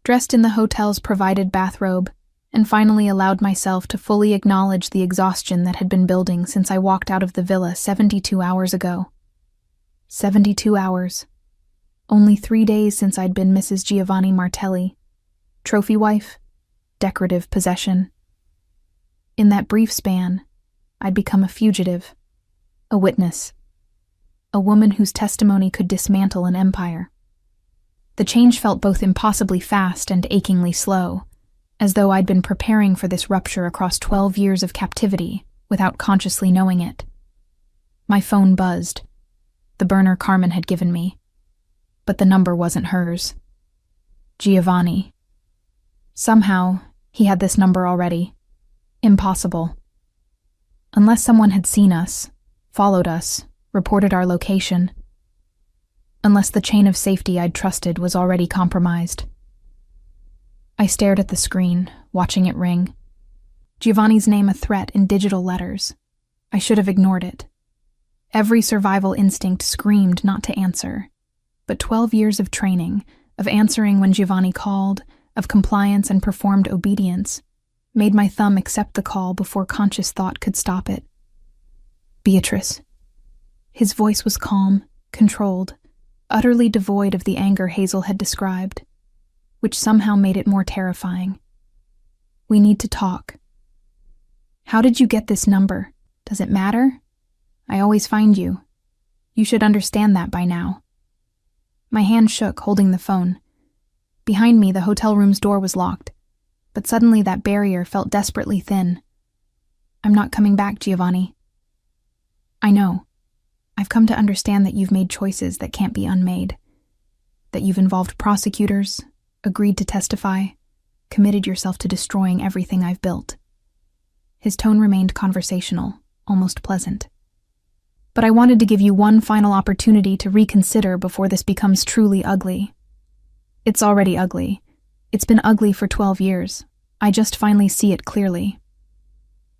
Dressed in the hotel's provided bathrobe, and finally allowed myself to fully acknowledge the exhaustion that had been building since I walked out of the villa 72 hours ago. 72 hours. Only 3 days since I'd been Mrs. Giovanni Martelli. Trophy wife, decorative possession. In that brief span, I'd become a fugitive, a witness, a woman whose testimony could dismantle an empire. The change felt both impossibly fast and achingly slow, as though I'd been preparing for this rupture across 12 years of captivity without consciously knowing it. My phone buzzed, the burner Carmen had given me, but the number wasn't hers. Giovanni. Somehow, he had this number already. Impossible. Unless someone had seen us, followed us, reported our location. Unless the chain of safety I'd trusted was already compromised. I stared at the screen, watching it ring. Giovanni's name a threat in digital letters. I should have ignored it. Every survival instinct screamed not to answer. But 12 years of training, of answering when Giovanni called, of compliance and performed obedience, made my thumb accept the call before conscious thought could stop it. Beatrice. His voice was calm, controlled, utterly devoid of the anger Hazel had described, which somehow made it more terrifying. "We need to talk." "How did you get this number? Does it matter? I always find you. You should understand that by now." My hand shook, holding the phone. Behind me, the hotel room's door was locked, but suddenly that barrier felt desperately thin. "I'm not coming back, Giovanni." "I know. I've come to understand that you've made choices that can't be unmade. That you've involved prosecutors, agreed to testify, committed yourself to destroying everything I've built." His tone remained conversational, almost pleasant. But I wanted to give you one final opportunity to reconsider before this becomes truly ugly. It's already ugly. It's been ugly for 12 years. I just finally see it clearly.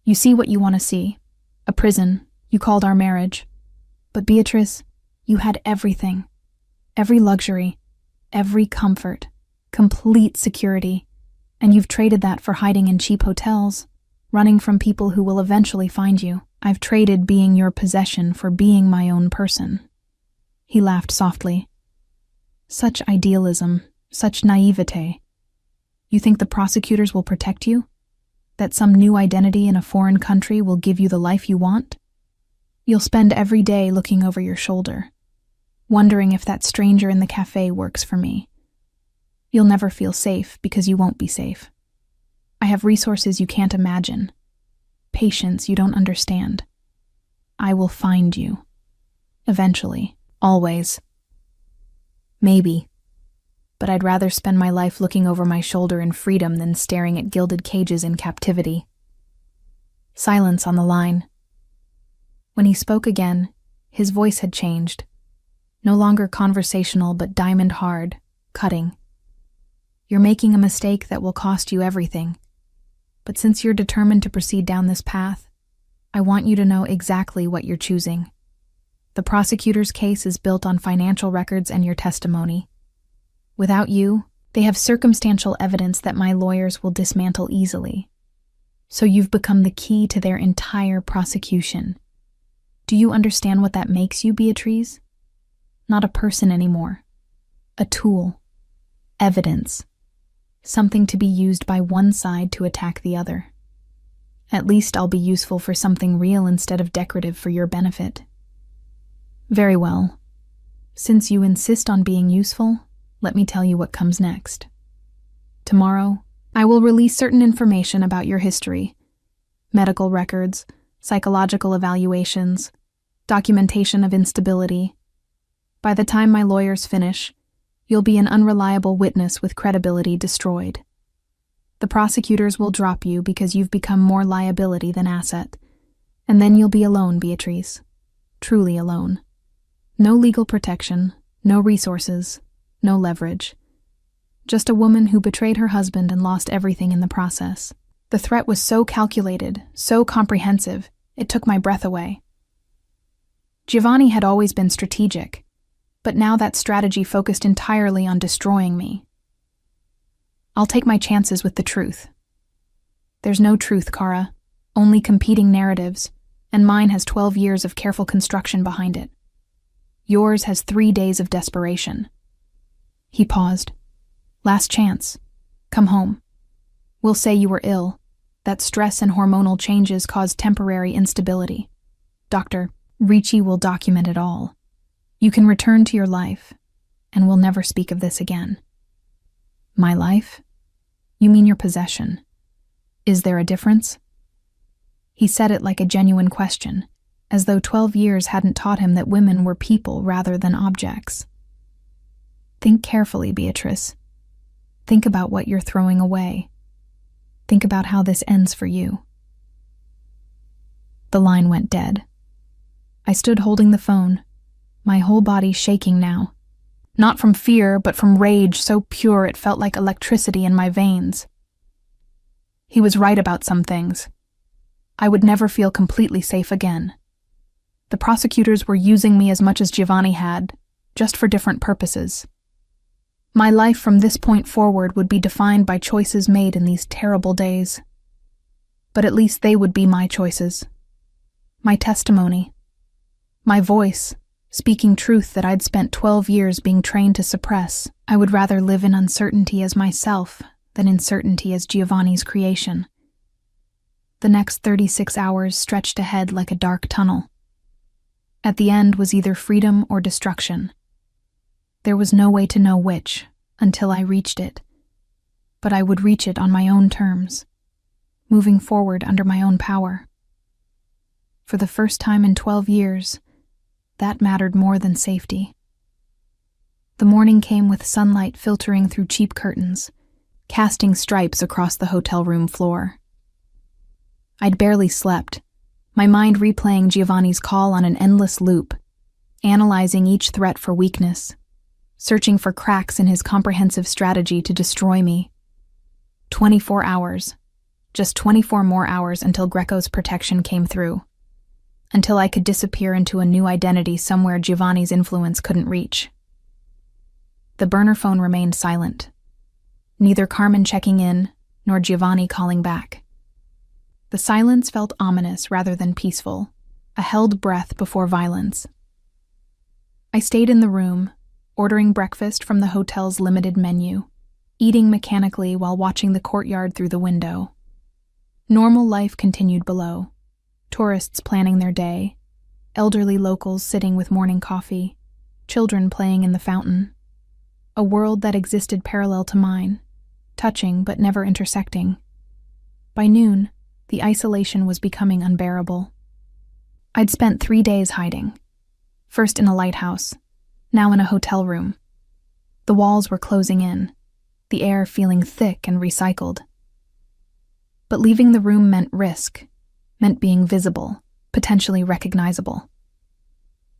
You see what you want to see. A prison. You called our marriage. But Beatrice, you had everything. Every luxury. Every comfort. Complete security. And you've traded that for hiding in cheap hotels, running from people who will eventually find you. I've traded being your possession for being my own person. He laughed softly. Such idealism, such naivete. You think the prosecutors will protect you? That some new identity in a foreign country will give you the life you want? You'll spend every day looking over your shoulder, wondering if that stranger in the cafe works for me. You'll never feel safe because you won't be safe. I have resources you can't imagine. Patience you don't understand. I will find you. Eventually. Always. Maybe. But I'd rather spend my life looking over my shoulder in freedom than staring at gilded cages in captivity. Silence on the line. When he spoke again, his voice had changed. No longer conversational, but diamond hard, cutting. You're making a mistake that will cost you everything. But since you're determined to proceed down this path, I want you to know exactly what you're choosing. The prosecutor's case is built on financial records and your testimony. Without you, they have circumstantial evidence that my lawyers will dismantle easily. So you've become the key to their entire prosecution. Do you understand what that makes you, Beatrice? Not a person anymore. A tool. Evidence. Something to be used by one side to attack the other. At least I'll be useful for something real instead of decorative for your benefit. Very well. Since you insist on being useful, let me tell you what comes next. Tomorrow, I will release certain information about your history. Medical records, psychological evaluations, documentation of instability. By the time my lawyers finish, you'll be an unreliable witness with credibility destroyed. The prosecutors will drop you because you've become more liability than asset. And then you'll be alone, Beatrice. Truly alone. No legal protection, no resources, no leverage. Just a woman who betrayed her husband and lost everything in the process. The threat was so calculated, so comprehensive, it took my breath away. Giovanni had always been strategic, but now that strategy focused entirely on destroying me. I'll take my chances with the truth. There's no truth, Kara, only competing narratives, and mine has 12 years of careful construction behind it. Yours has 3 days of desperation. He paused. Last chance. Come home. We'll say you were ill, that stress and hormonal changes caused temporary instability. Dr. Ricci will document it all. You can return to your life, and we'll never speak of this again. My life? You mean your possession. Is there a difference? He said it like a genuine question, as though 12 years hadn't taught him that women were people rather than objects. Think carefully, Beatrice. Think about what you're throwing away. Think about how this ends for you. The line went dead. I stood holding the phone, my whole body shaking now. Not from fear, but from rage so pure it felt like electricity in my veins. He was right about some things. I would never feel completely safe again. The prosecutors were using me as much as Giovanni had, just for different purposes. My life from this point forward would be defined by choices made in these terrible days. But at least they would be my choices. My testimony. My voice, speaking truth that I'd spent 12 years being trained to suppress. I would rather live in uncertainty as myself than in certainty as Giovanni's creation. The next 36 hours stretched ahead like a dark tunnel. At the end was either freedom or destruction. There was no way to know which until I reached it. But I would reach it on my own terms, moving forward under my own power. For the first time in 12 years, that mattered more than safety. The morning came with sunlight filtering through cheap curtains, casting stripes across the hotel room floor. I'd barely slept, my mind replaying Giovanni's call on an endless loop, analyzing each threat for weakness, searching for cracks in his comprehensive strategy to destroy me. 24 hours. Just 24 more hours until Greco's protection came through. Until I could disappear into a new identity somewhere Giovanni's influence couldn't reach. The burner phone remained silent. Neither Carmen checking in, nor Giovanni calling back. The silence felt ominous rather than peaceful, a held breath before violence. I stayed in the room, ordering breakfast from the hotel's limited menu, eating mechanically while watching the courtyard through the window. Normal life continued below. Tourists planning their day, elderly locals sitting with morning coffee, children playing in the fountain. A world that existed parallel to mine, touching but never intersecting. By noon, the isolation was becoming unbearable. I'd spent 3 days hiding. First in a lighthouse, now in a hotel room. The walls were closing in, the air feeling thick and recycled. But leaving the room meant risk, meant being visible, potentially recognizable.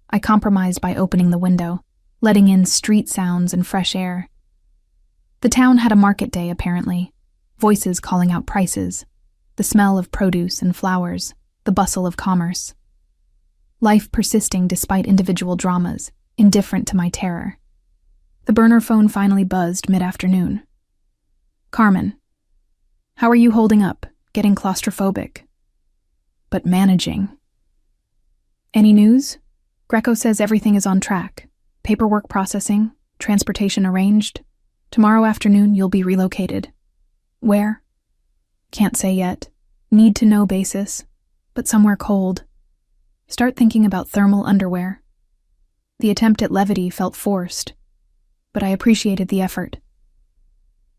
I compromised by opening the window, letting in street sounds and fresh air. The town had a market day, apparently. Voices calling out prices, the smell of produce and flowers, the bustle of commerce. Life persisting despite individual dramas, indifferent to my terror. The burner phone finally buzzed mid-afternoon. Carmen, how are you holding up? Getting claustrophobic. But managing. Any news? Greco says everything is on track. Paperwork processing, transportation arranged. Tomorrow afternoon you'll be relocated. Where? Can't say yet. Need to know basis, but somewhere cold. Start thinking about thermal underwear. The attempt at levity felt forced, but I appreciated the effort.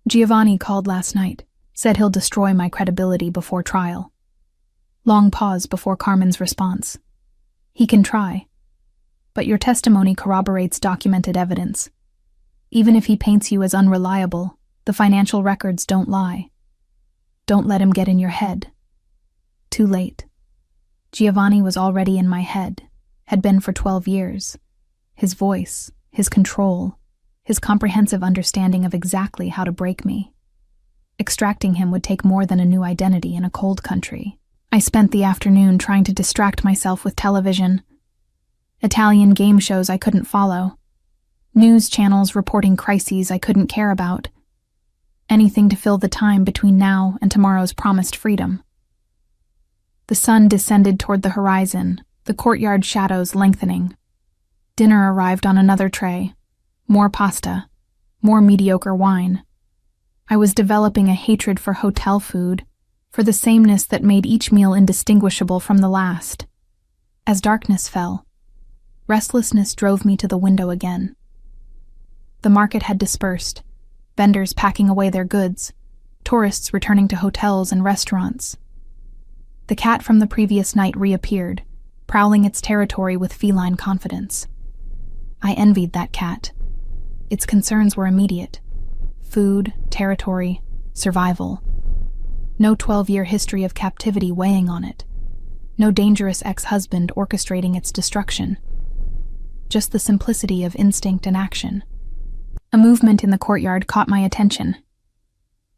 Giovanni called last night, said he'll destroy my credibility before trial. Long pause before Carmen's response. He can try, but your testimony corroborates documented evidence. Even if he paints you as unreliable, the financial records don't lie. Don't let him get in your head. Too late. Giovanni was already in my head, had been for 12 years. His voice, his control, his comprehensive understanding of exactly how to break me. Extracting him would take more than a new identity in a cold country. I spent the afternoon trying to distract myself with television. Italian game shows I couldn't follow. News channels reporting crises I couldn't care about. Anything to fill the time between now and tomorrow's promised freedom. The sun descended toward the horizon, the courtyard shadows lengthening. Dinner arrived on another tray. More pasta. More mediocre wine. I was developing a hatred for hotel food, for the sameness that made each meal indistinguishable from the last. As darkness fell, restlessness drove me to the window again. The market had dispersed, vendors packing away their goods, tourists returning to hotels and restaurants. The cat from the previous night reappeared, prowling its territory with feline confidence. I envied that cat. Its concerns were immediate. Food, territory, survival. No 12-year history of captivity weighing on it. No dangerous ex-husband orchestrating its destruction. Just the simplicity of instinct and action. A movement in the courtyard caught my attention.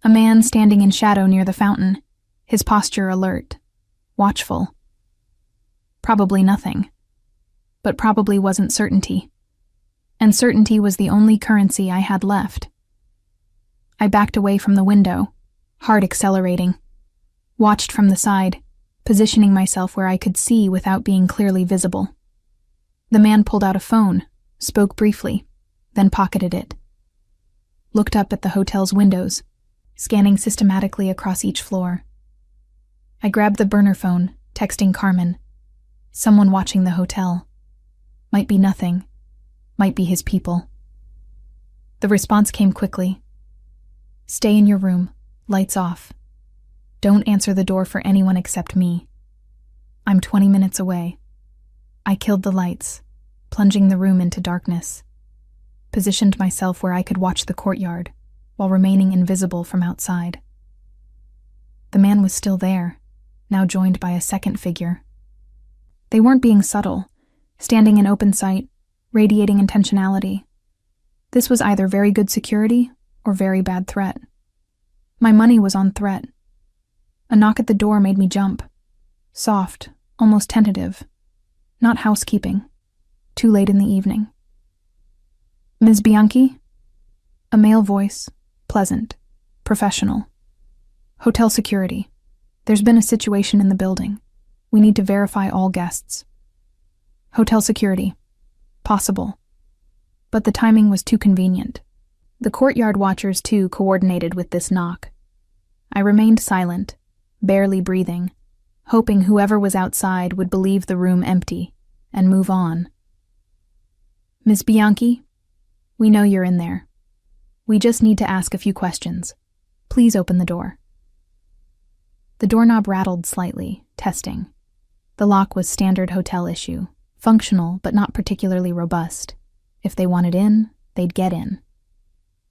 A man standing in shadow near the fountain, his posture alert, watchful. Probably nothing. But probably wasn't certainty. And certainty was the only currency I had left. I backed away from the window, heart accelerating. Watched from the side, positioning myself where I could see without being clearly visible. The man pulled out a phone, spoke briefly, then pocketed it. Looked up at the hotel's windows, scanning systematically across each floor. I grabbed the burner phone, texting Carmen. Someone watching the hotel. Might be nothing. Might be his people. The response came quickly. Stay in your room, lights off. Don't answer the door for anyone except me. I'm 20 minutes away. I killed the lights, plunging the room into darkness. Positioned myself where I could watch the courtyard, while remaining invisible from outside. The man was still there, now joined by a second figure, They weren't being subtle, standing in open sight, radiating intentionality. This was either very good security or very bad threat. My money was on threat. A knock at the door made me jump. Soft, almost tentative. Not housekeeping. Too late in the evening. "Ms. Bianchi?" A male voice, pleasant, professional. "Hotel security. There's been a situation in the building. We need to verify all guests." "Hotel security. Possible." But the timing was too convenient. The courtyard watchers, too, coordinated with this knock. I remained silent, barely breathing, hoping whoever was outside would believe the room empty and move on. "Miss Bianchi, we know you're in there. We just need to ask a few questions. Please open the door." The doorknob rattled slightly, testing. The lock was standard hotel issue, functional but not particularly robust. If they wanted in, they'd get in.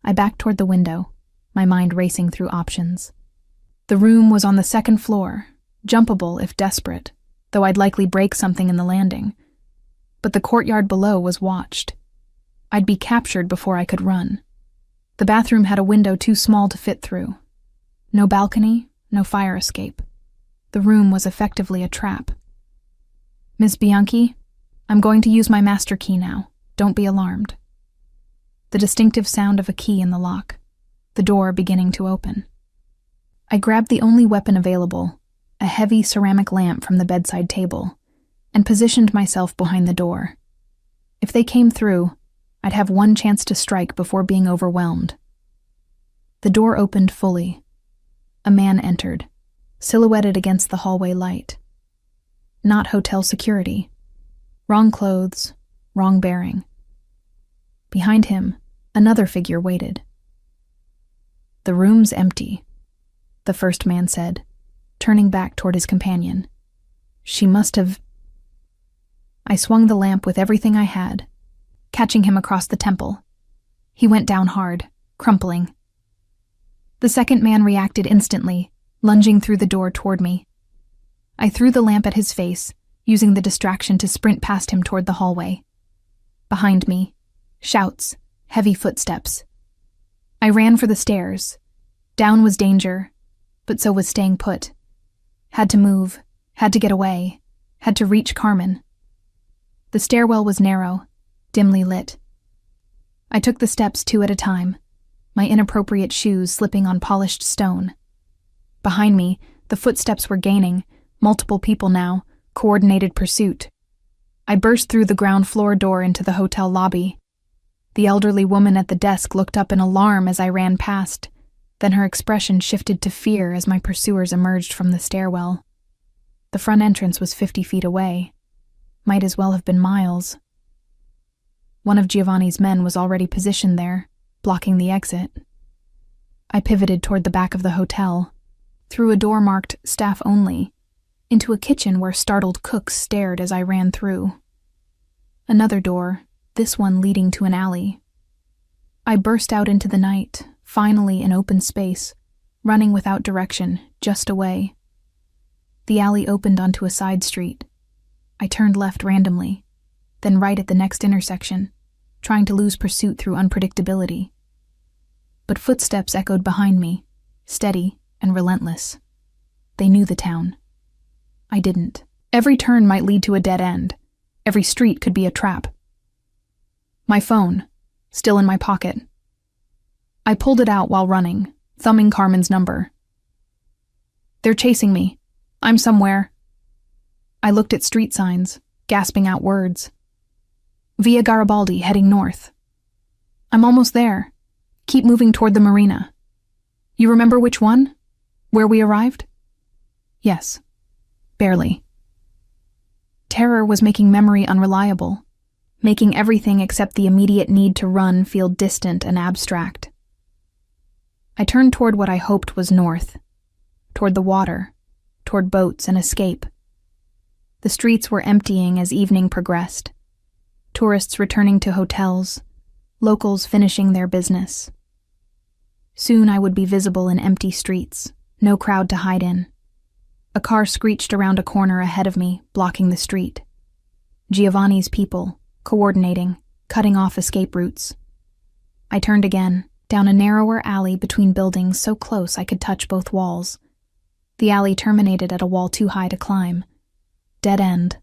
I backed toward the window, my mind racing through options. The room was on the second floor, jumpable if desperate, though I'd likely break something in the landing. But the courtyard below was watched. I'd be captured before I could run. The bathroom had a window too small to fit through. No balcony, no fire escape. The room was effectively a trap. "Miss Bianchi, I'm going to use my master key now. Don't be alarmed." The distinctive sound of a key in the lock, the door beginning to open. I grabbed the only weapon available, a heavy ceramic lamp from the bedside table, and positioned myself behind the door. If they came through, I'd have one chance to strike before being overwhelmed. The door opened fully. A man entered, silhouetted against the hallway light. Not hotel security. Wrong clothes, wrong bearing. Behind him, another figure waited. "The room's empty," the first man said, turning back toward his companion. "She must have—" I swung the lamp with everything I had, catching him across the temple. He went down hard, crumpling. The second man reacted instantly, lunging through the door toward me. I threw the lamp at his face, using the distraction to sprint past him toward the hallway. Behind me, shouts, heavy footsteps. I ran for the stairs. Down was danger, but so was staying put. Had to move, had to get away, had to reach Carmen. The stairwell was narrow, dimly lit. I took the steps 2 at a time, my inappropriate shoes slipping on polished stone. Behind me, the footsteps were gaining, multiple people now, coordinated pursuit. I burst through the ground floor door into the hotel lobby. The elderly woman at the desk looked up in alarm as I ran past, then her expression shifted to fear as my pursuers emerged from the stairwell. The front entrance was 50 feet away. Might as well have been miles. One of Giovanni's men was already positioned there, blocking the exit. I pivoted toward the back of the hotel, through a door marked "Staff Only," into a kitchen where startled cooks stared as I ran through. Another door, this one leading to an alley. I burst out into the night, finally in open space, running without direction, just away. The alley opened onto a side street. I turned left randomly, then right at the next intersection, trying to lose pursuit through unpredictability. But footsteps echoed behind me, steady and relentless. They knew the town. I didn't. Every turn might lead to a dead end. Every street could be a trap. My phone, still in my pocket. I pulled it out while running, thumbing Carmen's number. "They're chasing me. I'm somewhere." I looked at street signs, gasping out words. "Via Garibaldi, heading north." "I'm almost there. Keep moving toward the marina." "You remember which one? Where we arrived?" "Yes. Barely." Terror was making memory unreliable, making everything except the immediate need to run feel distant and abstract. I turned toward what I hoped was north, toward the water, toward boats and escape. The streets were emptying as evening progressed. Tourists returning to hotels, locals finishing their business. Soon I would be visible in empty streets, no crowd to hide in. A car screeched around a corner ahead of me, blocking the street. Giovanni's people, coordinating, cutting off escape routes. I turned again, down a narrower alley between buildings so close I could touch both walls. The alley terminated at a wall too high to climb. Dead end.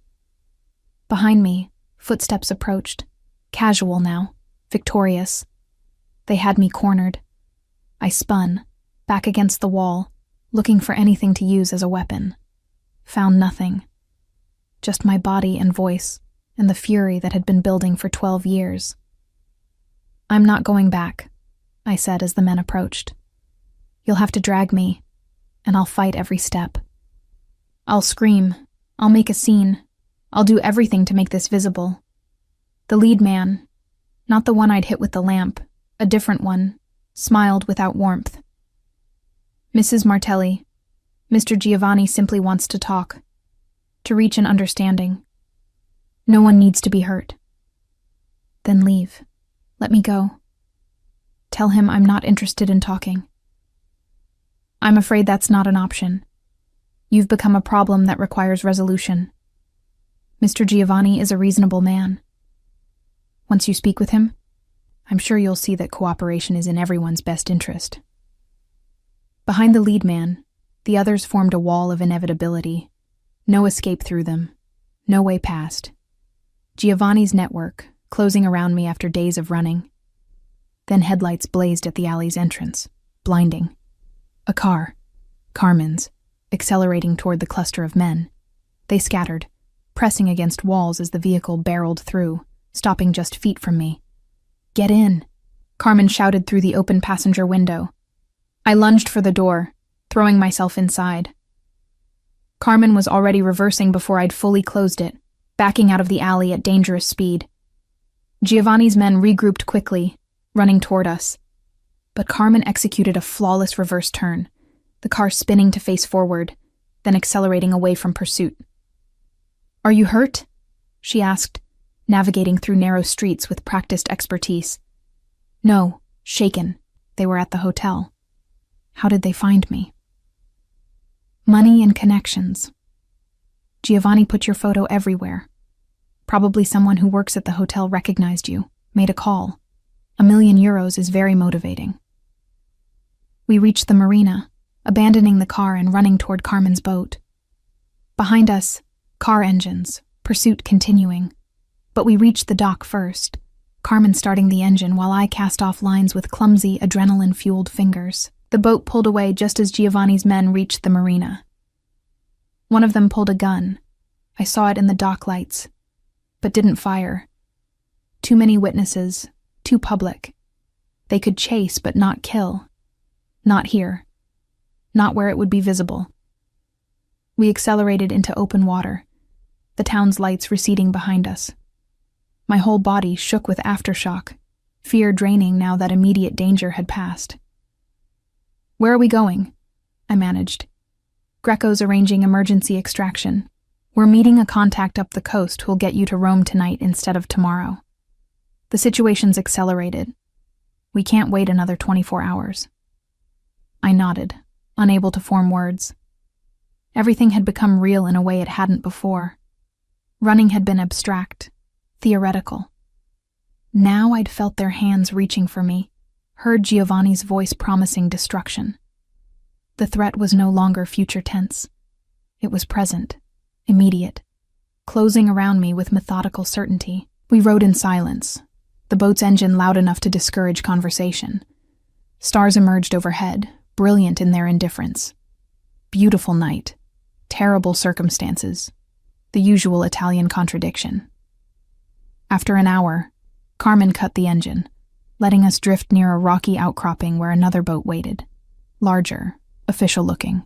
Behind me, footsteps approached. Casual now, victorious. They had me cornered. I spun, back against the wall, looking for anything to use as a weapon. Found nothing. Just my body and voice, and the fury that had been building for 12 years. "I'm not going back," I said as the men approached. "You'll have to drag me, and I'll fight every step. I'll scream. I'll make a scene. I'll do everything to make this visible." The lead man, not the one I'd hit with the lamp, a different one, smiled without warmth. "Mrs. Martelli, Mr. Giovanni simply wants to talk, to reach an understanding. No one needs to be hurt." "Then leave. Let me go. Tell him I'm not interested in talking." "I'm afraid that's not an option. You've become a problem that requires resolution. Mr. Giovanni is a reasonable man. Once you speak with him, I'm sure you'll see that cooperation is in everyone's best interest." Behind the lead man, the others formed a wall of inevitability. No escape through them. No way past. Giovanni's network, closing around me after days of running. Then headlights blazed at the alley's entrance, blinding. A car, Carmen's, accelerating toward the cluster of men. They scattered, pressing against walls as the vehicle barreled through, stopping just feet from me. "Get in," Carmen shouted through the open passenger window. I lunged for the door, throwing myself inside. Carmen was already reversing before I'd fully closed it, backing out of the alley at dangerous speed. Giovanni's men regrouped quickly, running toward us. But Carmen executed a flawless reverse turn, the car spinning to face forward, then accelerating away from pursuit. "Are you hurt?" she asked, navigating through narrow streets with practiced expertise. "No, shaken. They were at the hotel." "How did they find me?" "Money and connections. Giovanni put your photo everywhere. Probably someone who works at the hotel recognized you, made a call. €1,000,000 is very motivating." We reached the marina, abandoning the car and running toward Carmen's boat. Behind us, car engines, pursuit continuing. But we reached the dock first, Carmen starting the engine while I cast off lines with clumsy, adrenaline-fueled fingers. The boat pulled away just as Giovanni's men reached the marina. One of them pulled a gun. I saw it in the dock lights, but didn't fire. Too many witnesses, too public. They could chase but not kill. Not here. Not where it would be visible. We accelerated into open water, the town's lights receding behind us. My whole body shook with aftershock, fear draining now that immediate danger had passed. "Where are we going?" I managed. "Greco's arranging emergency extraction. We're meeting a contact up the coast who'll get you to Rome tonight instead of tomorrow. The situation's accelerated. We can't wait another 24 hours. I nodded, unable to form words. Everything had become real in a way it hadn't before. Running had been abstract, theoretical. Now I'd felt their hands reaching for me, heard Giovanni's voice promising destruction. The threat was no longer future tense. It was present, immediate, closing around me with methodical certainty. We rode in silence, the boat's engine loud enough to discourage conversation. Stars emerged overhead, brilliant in their indifference. Beautiful night, terrible circumstances, the usual Italian contradiction. After an hour, Carmen cut the engine, letting us drift near a rocky outcropping where another boat waited, larger, official-looking.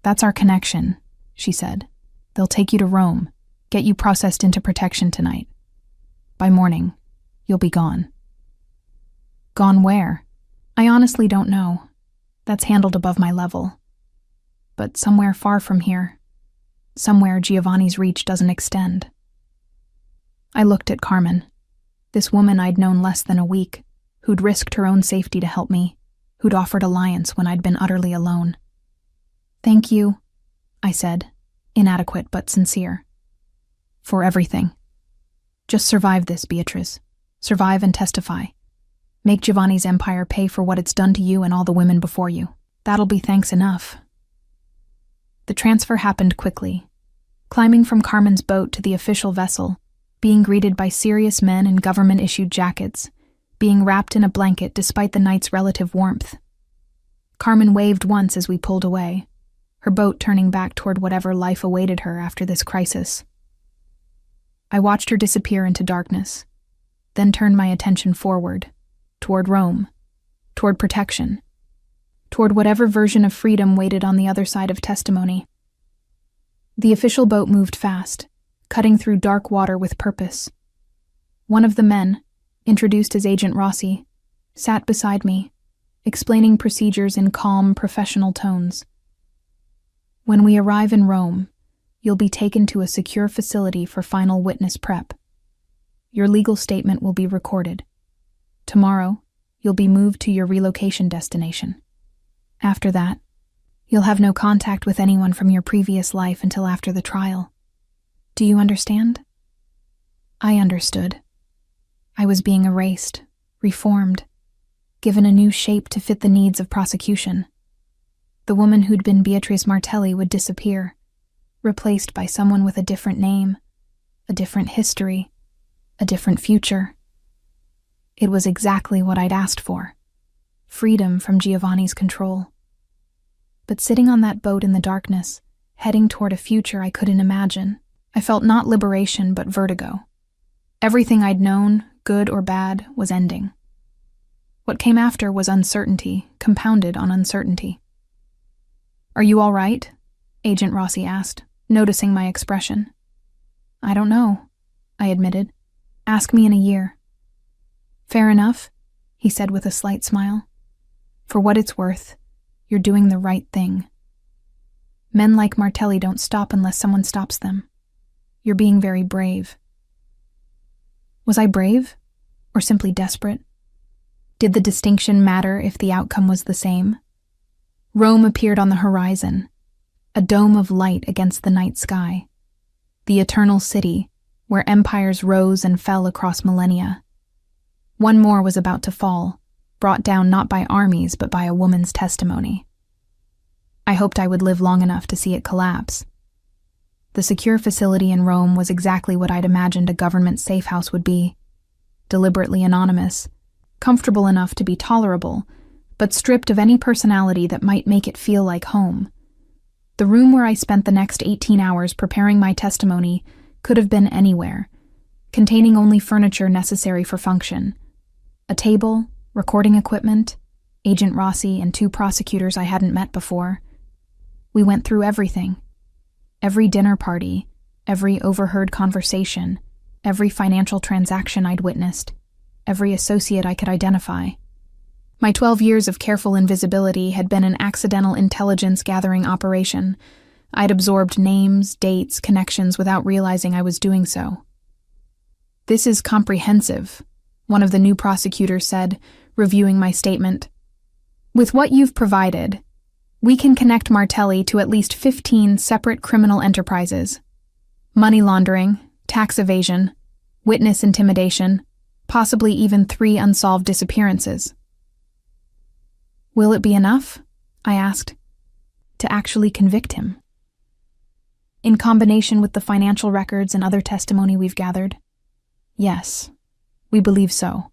"That's our connection," she said. "They'll take you to Rome, get you processed into protection tonight. By morning, you'll be gone." "Gone where?" "I honestly don't know. That's handled above my level. But somewhere far from here. Somewhere Giovanni's reach doesn't extend." I looked at Carmen, this woman I'd known less than a week, who'd risked her own safety to help me, who'd offered alliance when I'd been utterly alone. "Thank you," I said, inadequate but sincere. For everything. Just survive this, Beatrice. Survive and testify. Make Giovanni's empire pay for what it's done to you and all the women before you. That'll be thanks enough. The transfer happened quickly. Climbing from Carmen's boat to the official vessel, being greeted by serious men in government-issued jackets, being wrapped in a blanket despite the night's relative warmth. Carmen waved once as we pulled away, her boat turning back toward whatever life awaited her after this crisis. I watched her disappear into darkness, then turned my attention forward, toward Rome, toward protection, toward whatever version of freedom waited on the other side of testimony. The official boat moved fast, cutting through dark water with purpose. One of the men, introduced as Agent Rossi, sat beside me, explaining procedures in calm, professional tones. When we arrive in Rome, you'll be taken to a secure facility for final witness prep. Your legal statement will be recorded. Tomorrow, you'll be moved to your relocation destination. After that, you'll have no contact with anyone from your previous life until after the trial. Do you understand? I understood. I was being erased, reformed, given a new shape to fit the needs of prosecution. The woman who'd been Beatrice Martelli would disappear, replaced by someone with a different name, a different history, a different future. It was exactly what I'd asked for. Freedom from Giovanni's control. But sitting on that boat in the darkness, heading toward a future I couldn't imagine, I felt not liberation but vertigo. Everything I'd known, good or bad, was ending. What came after was uncertainty, compounded on uncertainty. "Are you all right?" Agent Rossi asked, noticing my expression. "I don't know," I admitted. "Ask me in a year." "Fair enough," he said with a slight smile. "For what it's worth, you're doing the right thing. Men like Martelli don't stop unless someone stops them. You're being very brave." Was I brave? Or simply desperate? Did the distinction matter if the outcome was the same? Rome appeared on the horizon, a dome of light against the night sky. The eternal city, where empires rose and fell across millennia. One more was about to fall, brought down not by armies but by a woman's testimony. I hoped I would live long enough to see it collapse. The secure facility in Rome was exactly what I'd imagined a government safe house would be. Deliberately anonymous, comfortable enough to be tolerable, but stripped of any personality that might make it feel like home. The room where I spent the next 18 hours preparing my testimony could have been anywhere, containing only furniture necessary for function. A table, recording equipment, Agent Rossi, and 2 prosecutors I hadn't met before. We went through everything. Every dinner party, every overheard conversation, every financial transaction I'd witnessed, every associate I could identify. My 12 years of careful invisibility had been an accidental intelligence-gathering operation. I'd absorbed names, dates, connections without realizing I was doing so. "This is comprehensive," one of the new prosecutors said, reviewing my statement. "With what you've provided, we can connect Martelli to at least 15 separate criminal enterprises. Money laundering, tax evasion, witness intimidation, possibly even 3 unsolved disappearances." "Will it be enough?" I asked. "To actually convict him?" "In combination with the financial records and other testimony we've gathered? Yes, we believe so.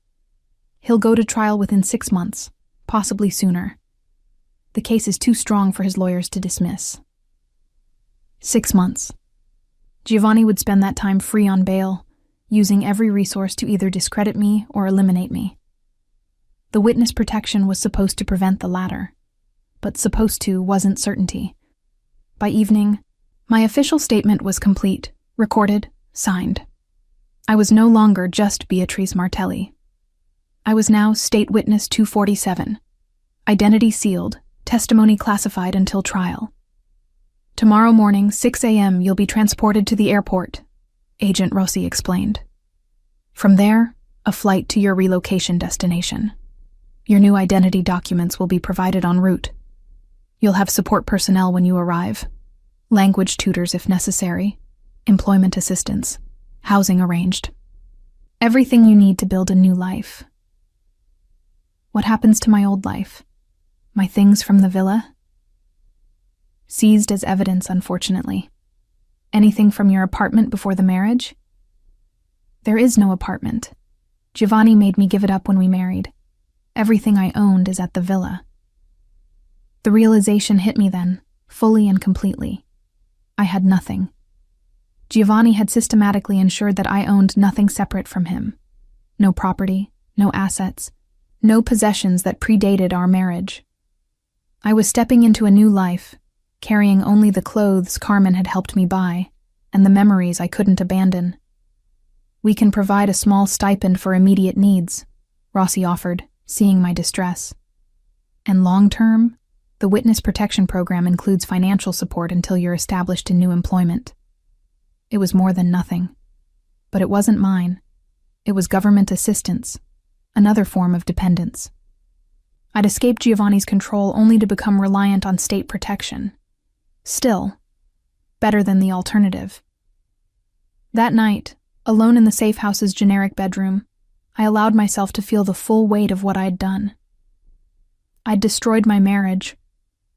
He'll go to trial within 6 months, possibly sooner. The case is too strong for his lawyers to dismiss." 6 months. Giovanni would spend that time free on bail, using every resource to either discredit me or eliminate me. The witness protection was supposed to prevent the latter, but supposed to wasn't certainty. By evening, my official statement was complete, recorded, signed. I was no longer just Beatrice Martelli. I was now State Witness 247, identity sealed, testimony classified until trial. "Tomorrow morning, 6 a.m., you'll be transported to the airport," Agent Rossi explained. "From there, a flight to your relocation destination. Your new identity documents will be provided en route. You'll have support personnel when you arrive, language tutors if necessary, employment assistance, housing arranged. Everything you need to build a new life. What happens to my old life? My things from the villa? Seized as evidence, unfortunately. Anything from your apartment before the marriage? There is no apartment. Giovanni made me give it up when we married. Everything I owned is at the villa. The realization hit me then, fully and completely. I had nothing. Giovanni had systematically ensured that I owned nothing separate from him. No property, no assets, no possessions that predated our marriage. I was stepping into a new life, carrying only the clothes Carmen had helped me buy, and the memories I couldn't abandon. We can provide a small stipend for immediate needs, Rossi offered, seeing my distress. And long-term, the Witness Protection Program includes financial support until you're established in new employment. It was more than nothing. But it wasn't mine. It was government assistance, another form of dependence. I'd escaped Giovanni's control only to become reliant on state protection. Still, better than the alternative. That night, alone in the safe house's generic bedroom, I allowed myself to feel the full weight of what I'd done. I'd destroyed my marriage,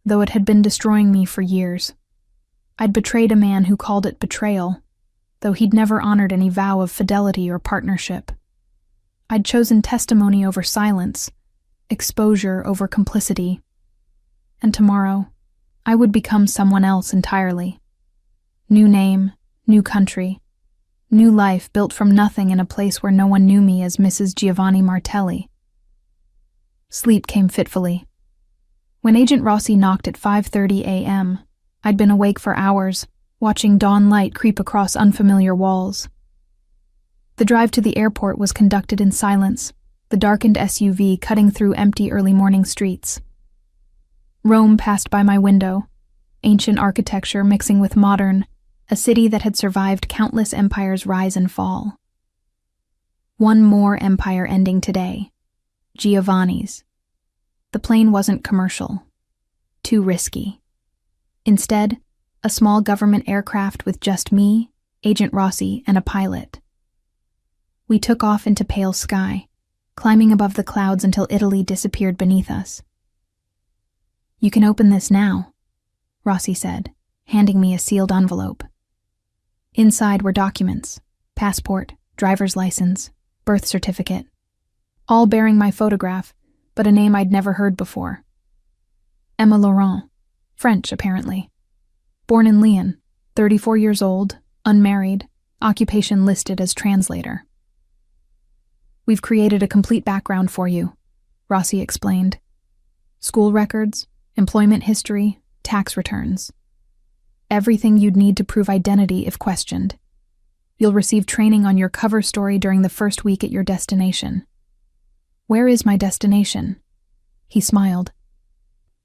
though it had been destroying me for years. I'd betrayed a man who called it betrayal, though he'd never honored any vow of fidelity or partnership. I'd chosen testimony over silence, exposure over complicity. And tomorrow, I would become someone else entirely. New name, new country, new life built from nothing in a place where no one knew me as Mrs. Giovanni Martelli. Sleep came fitfully. When Agent Rossi knocked at 5:30 a.m., I'd been awake for hours, watching dawn light creep across unfamiliar walls. The drive to the airport was conducted in silence, the darkened SUV cutting through empty early morning streets. Rome passed by my window, ancient architecture mixing with modern, a city that had survived countless empires' rise and fall. One more empire ending today, Giovanni's. The plane wasn't commercial. Too risky. Instead, a small government aircraft with just me, Agent Rossi, and a pilot. We took off into pale sky, climbing above the clouds until Italy disappeared beneath us. "You can open this now," Rossi said, handing me a sealed envelope. Inside were documents, passport, driver's license, birth certificate, all bearing my photograph, but a name I'd never heard before. Emma Laurent, French apparently. Born in Lyon, 34 years old, unmarried, occupation listed as translator. "We've created a complete background for you," Rossi explained. "School records, employment history, tax returns. Everything you'd need to prove identity if questioned. You'll receive training on your cover story during the first week at your destination." "Where is my destination?" He smiled.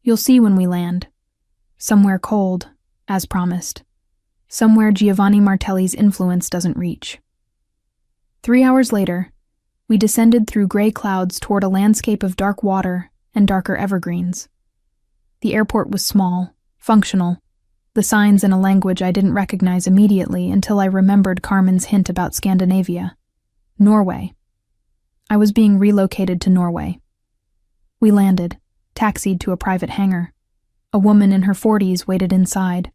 "You'll see when we land. Somewhere cold, as promised. Somewhere Giovanni Martelli's influence doesn't reach." 3 hours later, we descended through gray clouds toward a landscape of dark water and darker evergreens. The airport was small, functional, the signs in a language I didn't recognize immediately until I remembered Carmen's hint about Scandinavia. Norway. I was being relocated to Norway. We landed, taxied to a private hangar. A woman in her 40s waited inside.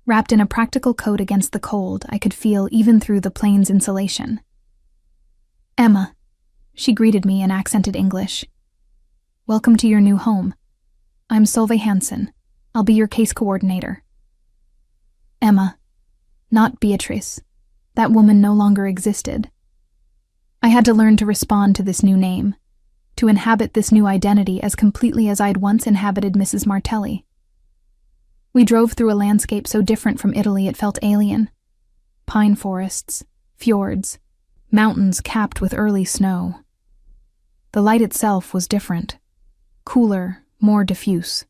Wrapped in a practical coat against the cold, I could feel even through the plane's insulation. "Emma," she greeted me in accented English. "Welcome to your new home. I'm Solveig Hansen. I'll be your case coordinator." Emma, not Beatrice. That woman no longer existed. I had to learn to respond to this new name, to inhabit this new identity as completely as I'd once inhabited Mrs. Martelli. We drove through a landscape so different from Italy it felt alien. Pine forests, fjords, mountains capped with early snow. The light itself was different, cooler, more diffuse.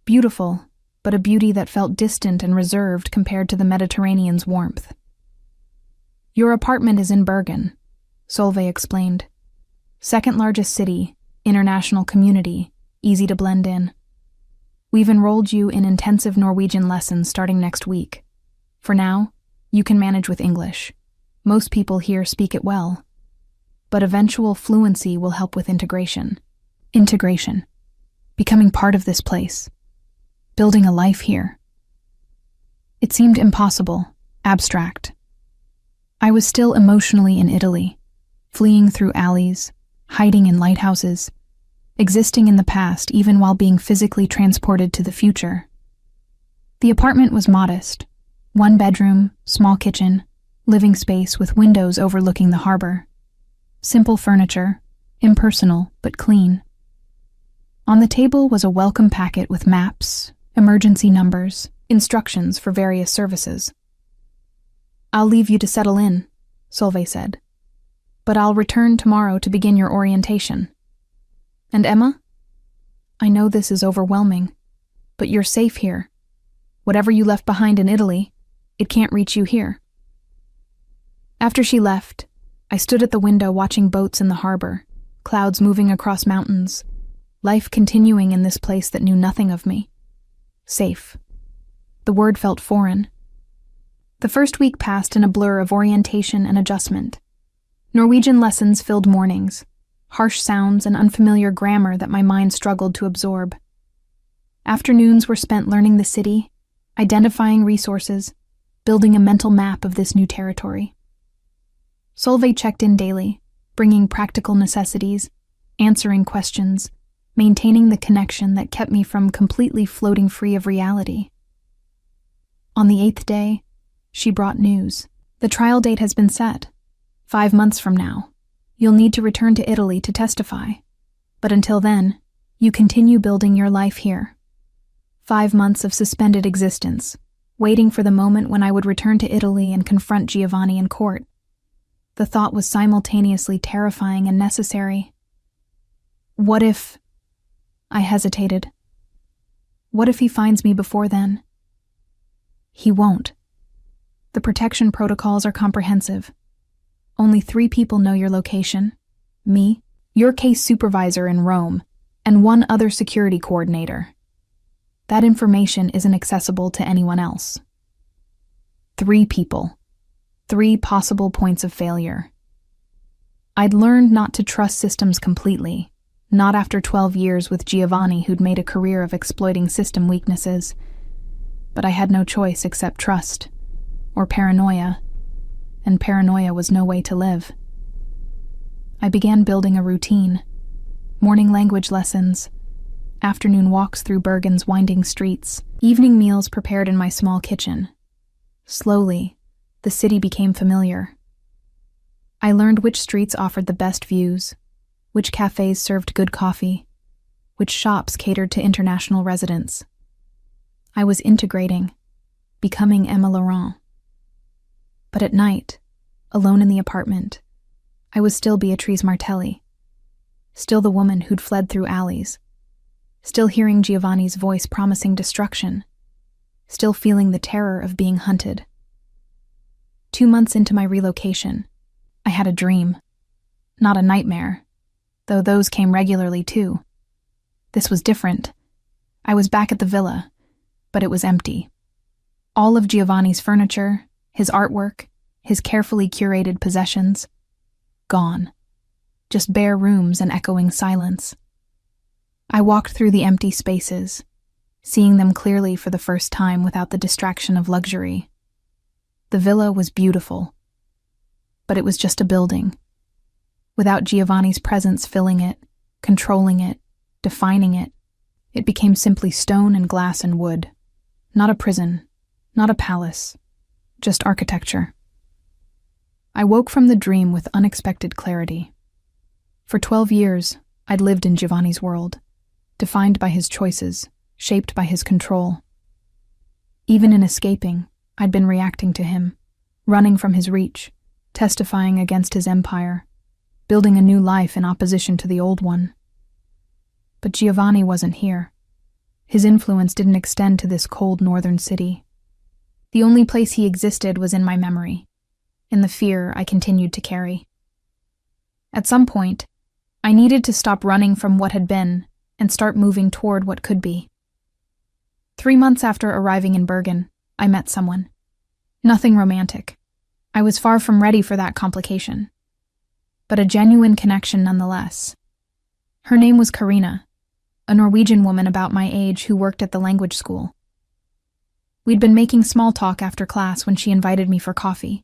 Beautiful, but a beauty that felt distant and reserved compared to the Mediterranean's warmth. "Your apartment is in Bergen," Solveig explained. "Second largest city, international community, easy to blend in. We've enrolled you in intensive Norwegian lessons starting next week. For now, You can manage with English. Most people here speak it well. But eventual fluency will help with integration. Integration. Becoming part of this place. Building a life here. It seemed impossible, abstract. I was still emotionally in Italy, fleeing through alleys, hiding in lighthouses, existing in the past even while being physically transported to the future. The apartment was modest. 1 bedroom, small kitchen, living space with windows overlooking the harbor. Simple furniture, impersonal but clean. On the table was a welcome packet with maps, emergency numbers, instructions for various services. "I'll leave you to settle in," Solveig said. "But I'll return tomorrow to begin your orientation." "And Emma?" "I know this is overwhelming, but you're safe here. Whatever you left behind in Italy, it can't reach you here." After she left, I stood at the window watching boats in the harbor, clouds moving across mountains, life continuing in this place that knew nothing of me. Safe. The word felt foreign. The first week passed in a blur of orientation and adjustment. Norwegian lessons filled mornings, harsh sounds and unfamiliar grammar that my mind struggled to absorb. Afternoons were spent learning the city, identifying resources, building a mental map of this new territory. Solveig checked in daily, bringing practical necessities, answering questions, maintaining the connection that kept me from completely floating free of reality. On the 8th day, she brought news. "The trial date has been set. 5 months from now, you'll need to return to Italy to testify. But until then, you continue building your life here." 5 months of suspended existence, waiting for the moment when I would return to Italy and confront Giovanni in court. The thought was simultaneously terrifying and necessary. What if... I hesitated. What if he finds me before then? He won't. The protection protocols are comprehensive. Only 3 people know your location. Me, your case supervisor in Rome, and 1 other security coordinator. That information isn't accessible to anyone else. 3 people. 3 possible points of failure. I'd learned not to trust systems completely, not after 12 years with Giovanni, who'd made a career of exploiting system weaknesses. But I had no choice except trust, or paranoia, and paranoia was no way to live. I began building a routine. Morning language lessons, afternoon walks through Bergen's winding streets, evening meals prepared in my small kitchen. Slowly, the city became familiar. I learned which streets offered the best views, which cafes served good coffee, which shops catered to international residents. I was integrating, becoming Emma Laurent. But at night, alone in the apartment, I was still Beatrice Martelli, still the woman who'd fled through alleys, still hearing Giovanni's voice promising destruction, still feeling the terror of being hunted. 2 months into my relocation, I had a dream. Not a nightmare, though those came regularly too. This was different. I was back at the villa, but it was empty. All of Giovanni's furniture, his artwork, his carefully curated possessions, gone. Just bare rooms and echoing silence. I walked through the empty spaces, seeing them clearly for the first time without the distraction of luxury. The villa was beautiful, but it was just a building. Without Giovanni's presence filling it, controlling it, defining it, it became simply stone and glass and wood. Not a prison, not a palace, just architecture. I woke from the dream with unexpected clarity. For 12 years, I'd lived in Giovanni's world, defined by his choices, shaped by his control. Even in escaping, I'd been reacting to him, running from his reach, testifying against his empire, building a new life in opposition to the old one. But Giovanni wasn't here. His influence didn't extend to this cold northern city. The only place he existed was in my memory, in the fear I continued to carry. At some point, I needed to stop running from what had been and start moving toward what could be. 3 months after arriving in Bergen, I met someone. Nothing romantic. I was far from ready for that complication. But a genuine connection nonetheless. Her name was Karina, a Norwegian woman about my age who worked at the language school. We'd been making small talk after class when she invited me for coffee.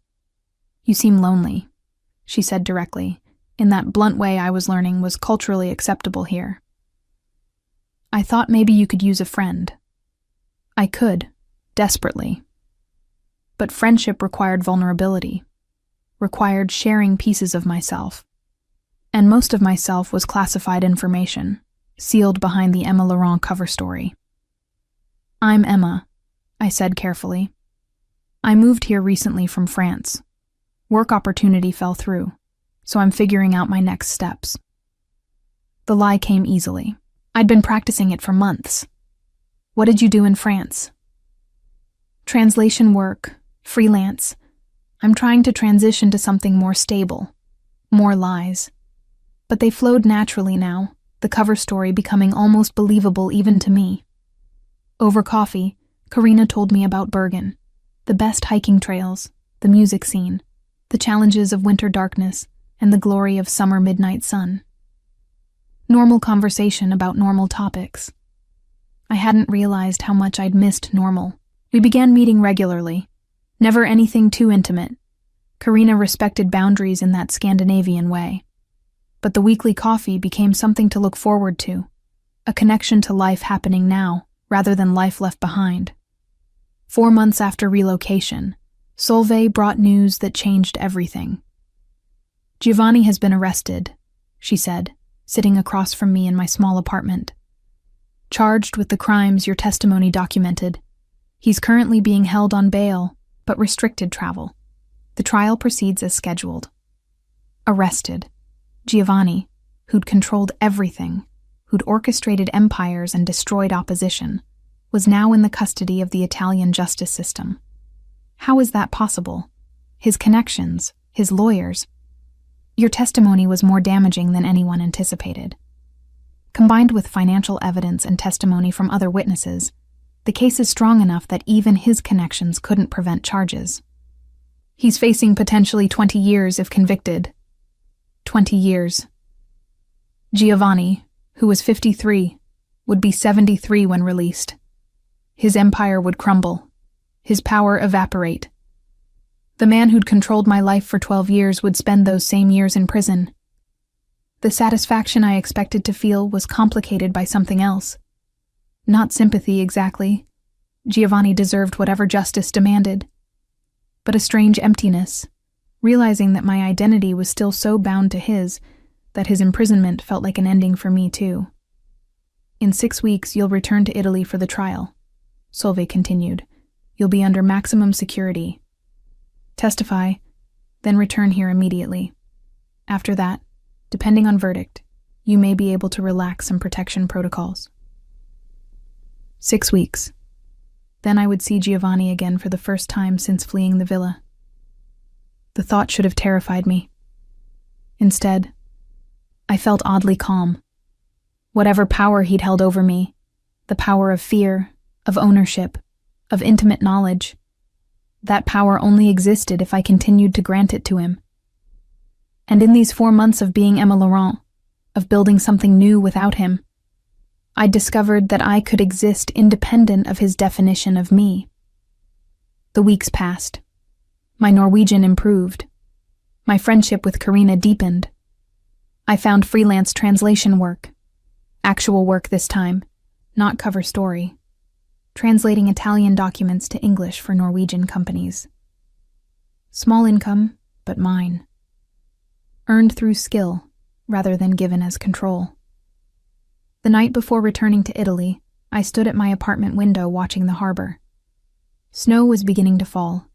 "You seem lonely," she said directly, in that blunt way I was learning was culturally acceptable here. "I thought maybe you could use a friend." I could, desperately. But friendship required vulnerability, required sharing pieces of myself. And most of myself was classified information, sealed behind the Emma Laurent cover story. "I'm Emma," I said carefully. "I moved here recently from France. Work opportunity fell through, so I'm figuring out my next steps." The lie came easily. I'd been practicing it for months. "What did you do in France?" "Translation work, freelance. I'm trying to transition to something more stable, more lies." But they flowed naturally now, the cover story becoming almost believable even to me. Over coffee, Karina told me about Bergen, the best hiking trails, the music scene, the challenges of winter darkness, and the glory of summer midnight sun. Normal conversation about normal topics. I hadn't realized how much I'd missed normal. We began meeting regularly. Never anything too intimate. Karina respected boundaries in that Scandinavian way. But the weekly coffee became something to look forward to, a connection to life happening now, rather than life left behind. 4 months after relocation, Solveig brought news that changed everything. "Giovanni has been arrested," she said, sitting across from me in my small apartment. "Charged with the crimes your testimony documented. He's currently being held on bail, but restricted travel. The trial proceeds as scheduled." Arrested. Giovanni, who'd controlled everything, who'd orchestrated empires and destroyed opposition, was now in the custody of the Italian justice system. How is that possible? His connections, his lawyers. Your testimony was more damaging than anyone anticipated. Combined with financial evidence and testimony from other witnesses, the case is strong enough that even his connections couldn't prevent charges. He's facing potentially 20 years if convicted. 20 years. Giovanni, who was 53, would be 73 when released. His empire would crumble, his power evaporate. The man who'd controlled my life for 12 years would spend those same years in prison. The satisfaction I expected to feel was complicated by something else. Not sympathy exactly. Giovanni deserved whatever justice demanded. But a strange emptiness, realizing that my identity was still so bound to his, that his imprisonment felt like an ending for me too. "In 6 weeks, you'll return to Italy for the trial," Solveig continued. "You'll be under maximum security. Testify, then return here immediately. After that, depending on verdict, you may be able to relax some protection protocols." 6 weeks. Then I would see Giovanni again for the first time since fleeing the villa. The thought should have terrified me. Instead, I felt oddly calm. Whatever power he'd held over me, the power of fear, of ownership, of intimate knowledge, that power only existed if I continued to grant it to him. And in these 4 months of being Emma Laurent, of building something new without him, I discovered that I could exist independent of his definition of me. The weeks passed. My Norwegian improved. My friendship with Karina deepened. I found freelance translation work. Actual work this time, not cover story. Translating Italian documents to English for Norwegian companies. Small income, but mine. Earned through skill, rather than given as control. The night before returning to Italy, I stood at my apartment window watching the harbor. Snow was beginning to fall.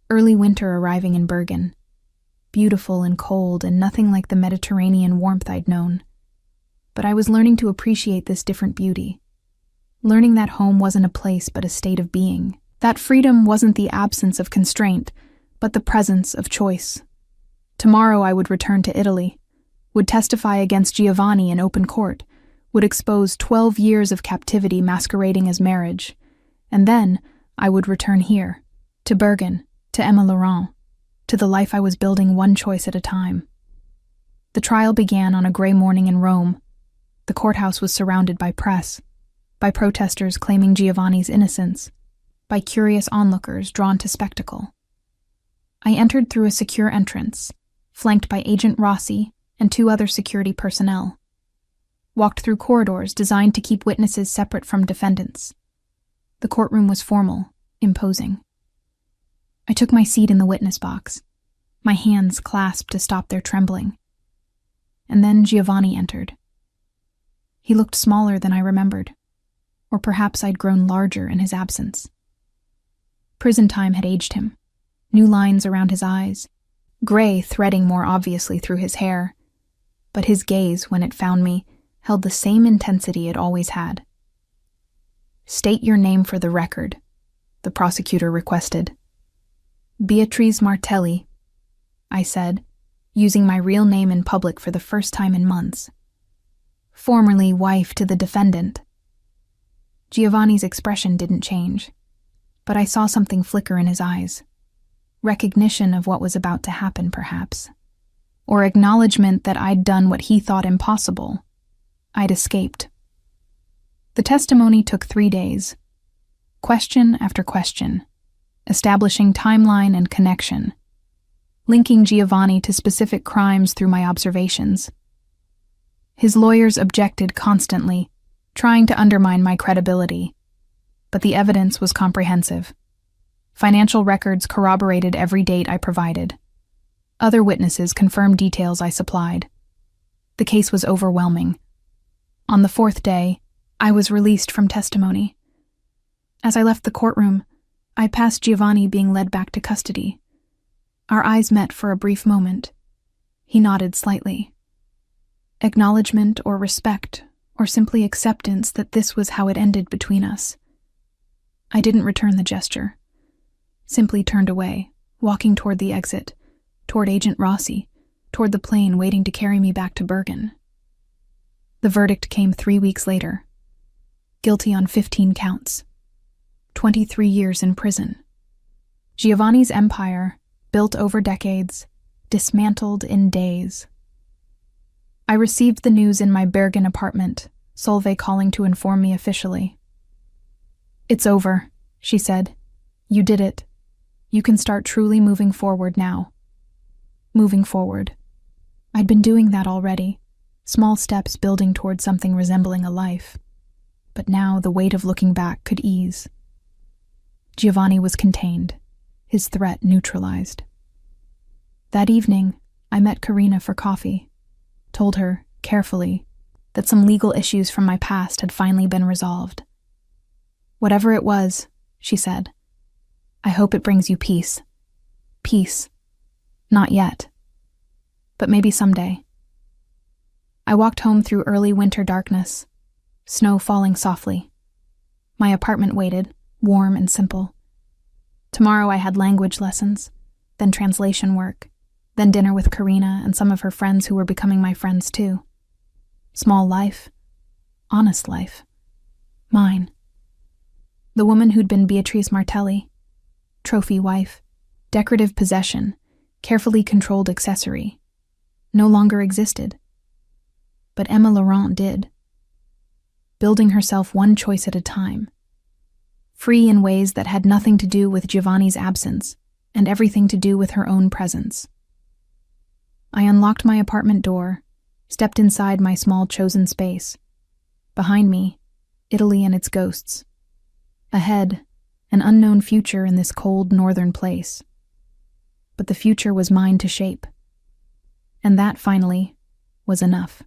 Early winter arriving in Bergen. Beautiful and cold and nothing like the Mediterranean warmth I'd known. But I was learning to appreciate this different beauty. Learning that home wasn't a place but a state of being. That freedom wasn't the absence of constraint, but the presence of choice. Tomorrow I would return to Italy, would testify against Giovanni in open court, would expose 12 years of captivity masquerading as marriage, and then I would return here, to Bergen, to Emma Laurent, to the life I was building one choice at a time. The trial began on a gray morning in Rome. The courthouse was surrounded by press, by protesters claiming Giovanni's innocence, by curious onlookers drawn to spectacle. I entered through a secure entrance, flanked by Agent Rossi and 2 other security personnel. Walked through corridors designed to keep witnesses separate from defendants. The courtroom was formal, imposing. I took my seat in the witness box, my hands clasped to stop their trembling. And then Giovanni entered. He looked smaller than I remembered, or perhaps I'd grown larger in his absence. Prison time had aged him, new lines around his eyes, gray threading more obviously through his hair, but his gaze, when it found me, held the same intensity it always had. "State your name for the record," the prosecutor requested. "Beatrice Martelli," I said, using my real name in public for the first time in months. "Formerly wife to the defendant." Giovanni's expression didn't change, but I saw something flicker in his eyes. Recognition of what was about to happen, perhaps. Or acknowledgement that I'd done what he thought impossible. I'd escaped. The testimony took 3 days. Question after question, establishing timeline and connection, linking Giovanni to specific crimes through my observations. His lawyers objected constantly, trying to undermine my credibility, but the evidence was comprehensive. Financial records corroborated every date I provided. Other witnesses confirmed details I supplied. The case was overwhelming. On the 4th day, I was released from testimony. As I left the courtroom, I passed Giovanni being led back to custody. Our eyes met for a brief moment. He nodded slightly. Acknowledgement or respect, or simply acceptance that this was how it ended between us. I didn't return the gesture. Simply turned away, walking toward the exit, toward Agent Rossi, toward the plane waiting to carry me back to Bergen. The verdict came 3 weeks later. Guilty on 15 counts. 23 years in prison. Giovanni's empire, built over decades, dismantled in days. I received the news in my Bergen apartment, Solveig calling to inform me officially. "It's over," she said. "You did it. You can start truly moving forward now." Moving forward. I'd been doing that already, small steps building toward something resembling a life. But now the weight of looking back could ease. Giovanni was contained, his threat neutralized. That evening, I met Karina for coffee, told her, carefully, that some legal issues from my past had finally been resolved. "Whatever it was," she said, "I hope it brings you peace." Peace. Not yet. But maybe someday. I walked home through early winter darkness, snow falling softly. My apartment waited, warm and simple. Tomorrow I had language lessons, then translation work, then dinner with Karina and some of her friends who were becoming my friends too. Small life. Honest life. Mine. The woman who'd been Beatrice Martelli. Trophy wife. Decorative possession. Carefully controlled accessory. No longer existed. But Emma Laurent did. Building herself one choice at a time. Free in ways that had nothing to do with Giovanni's absence and everything to do with her own presence. I unlocked my apartment door, stepped inside my small chosen space. Behind me, Italy and its ghosts. Ahead, an unknown future in this cold northern place. But the future was mine to shape. And that, finally, was enough.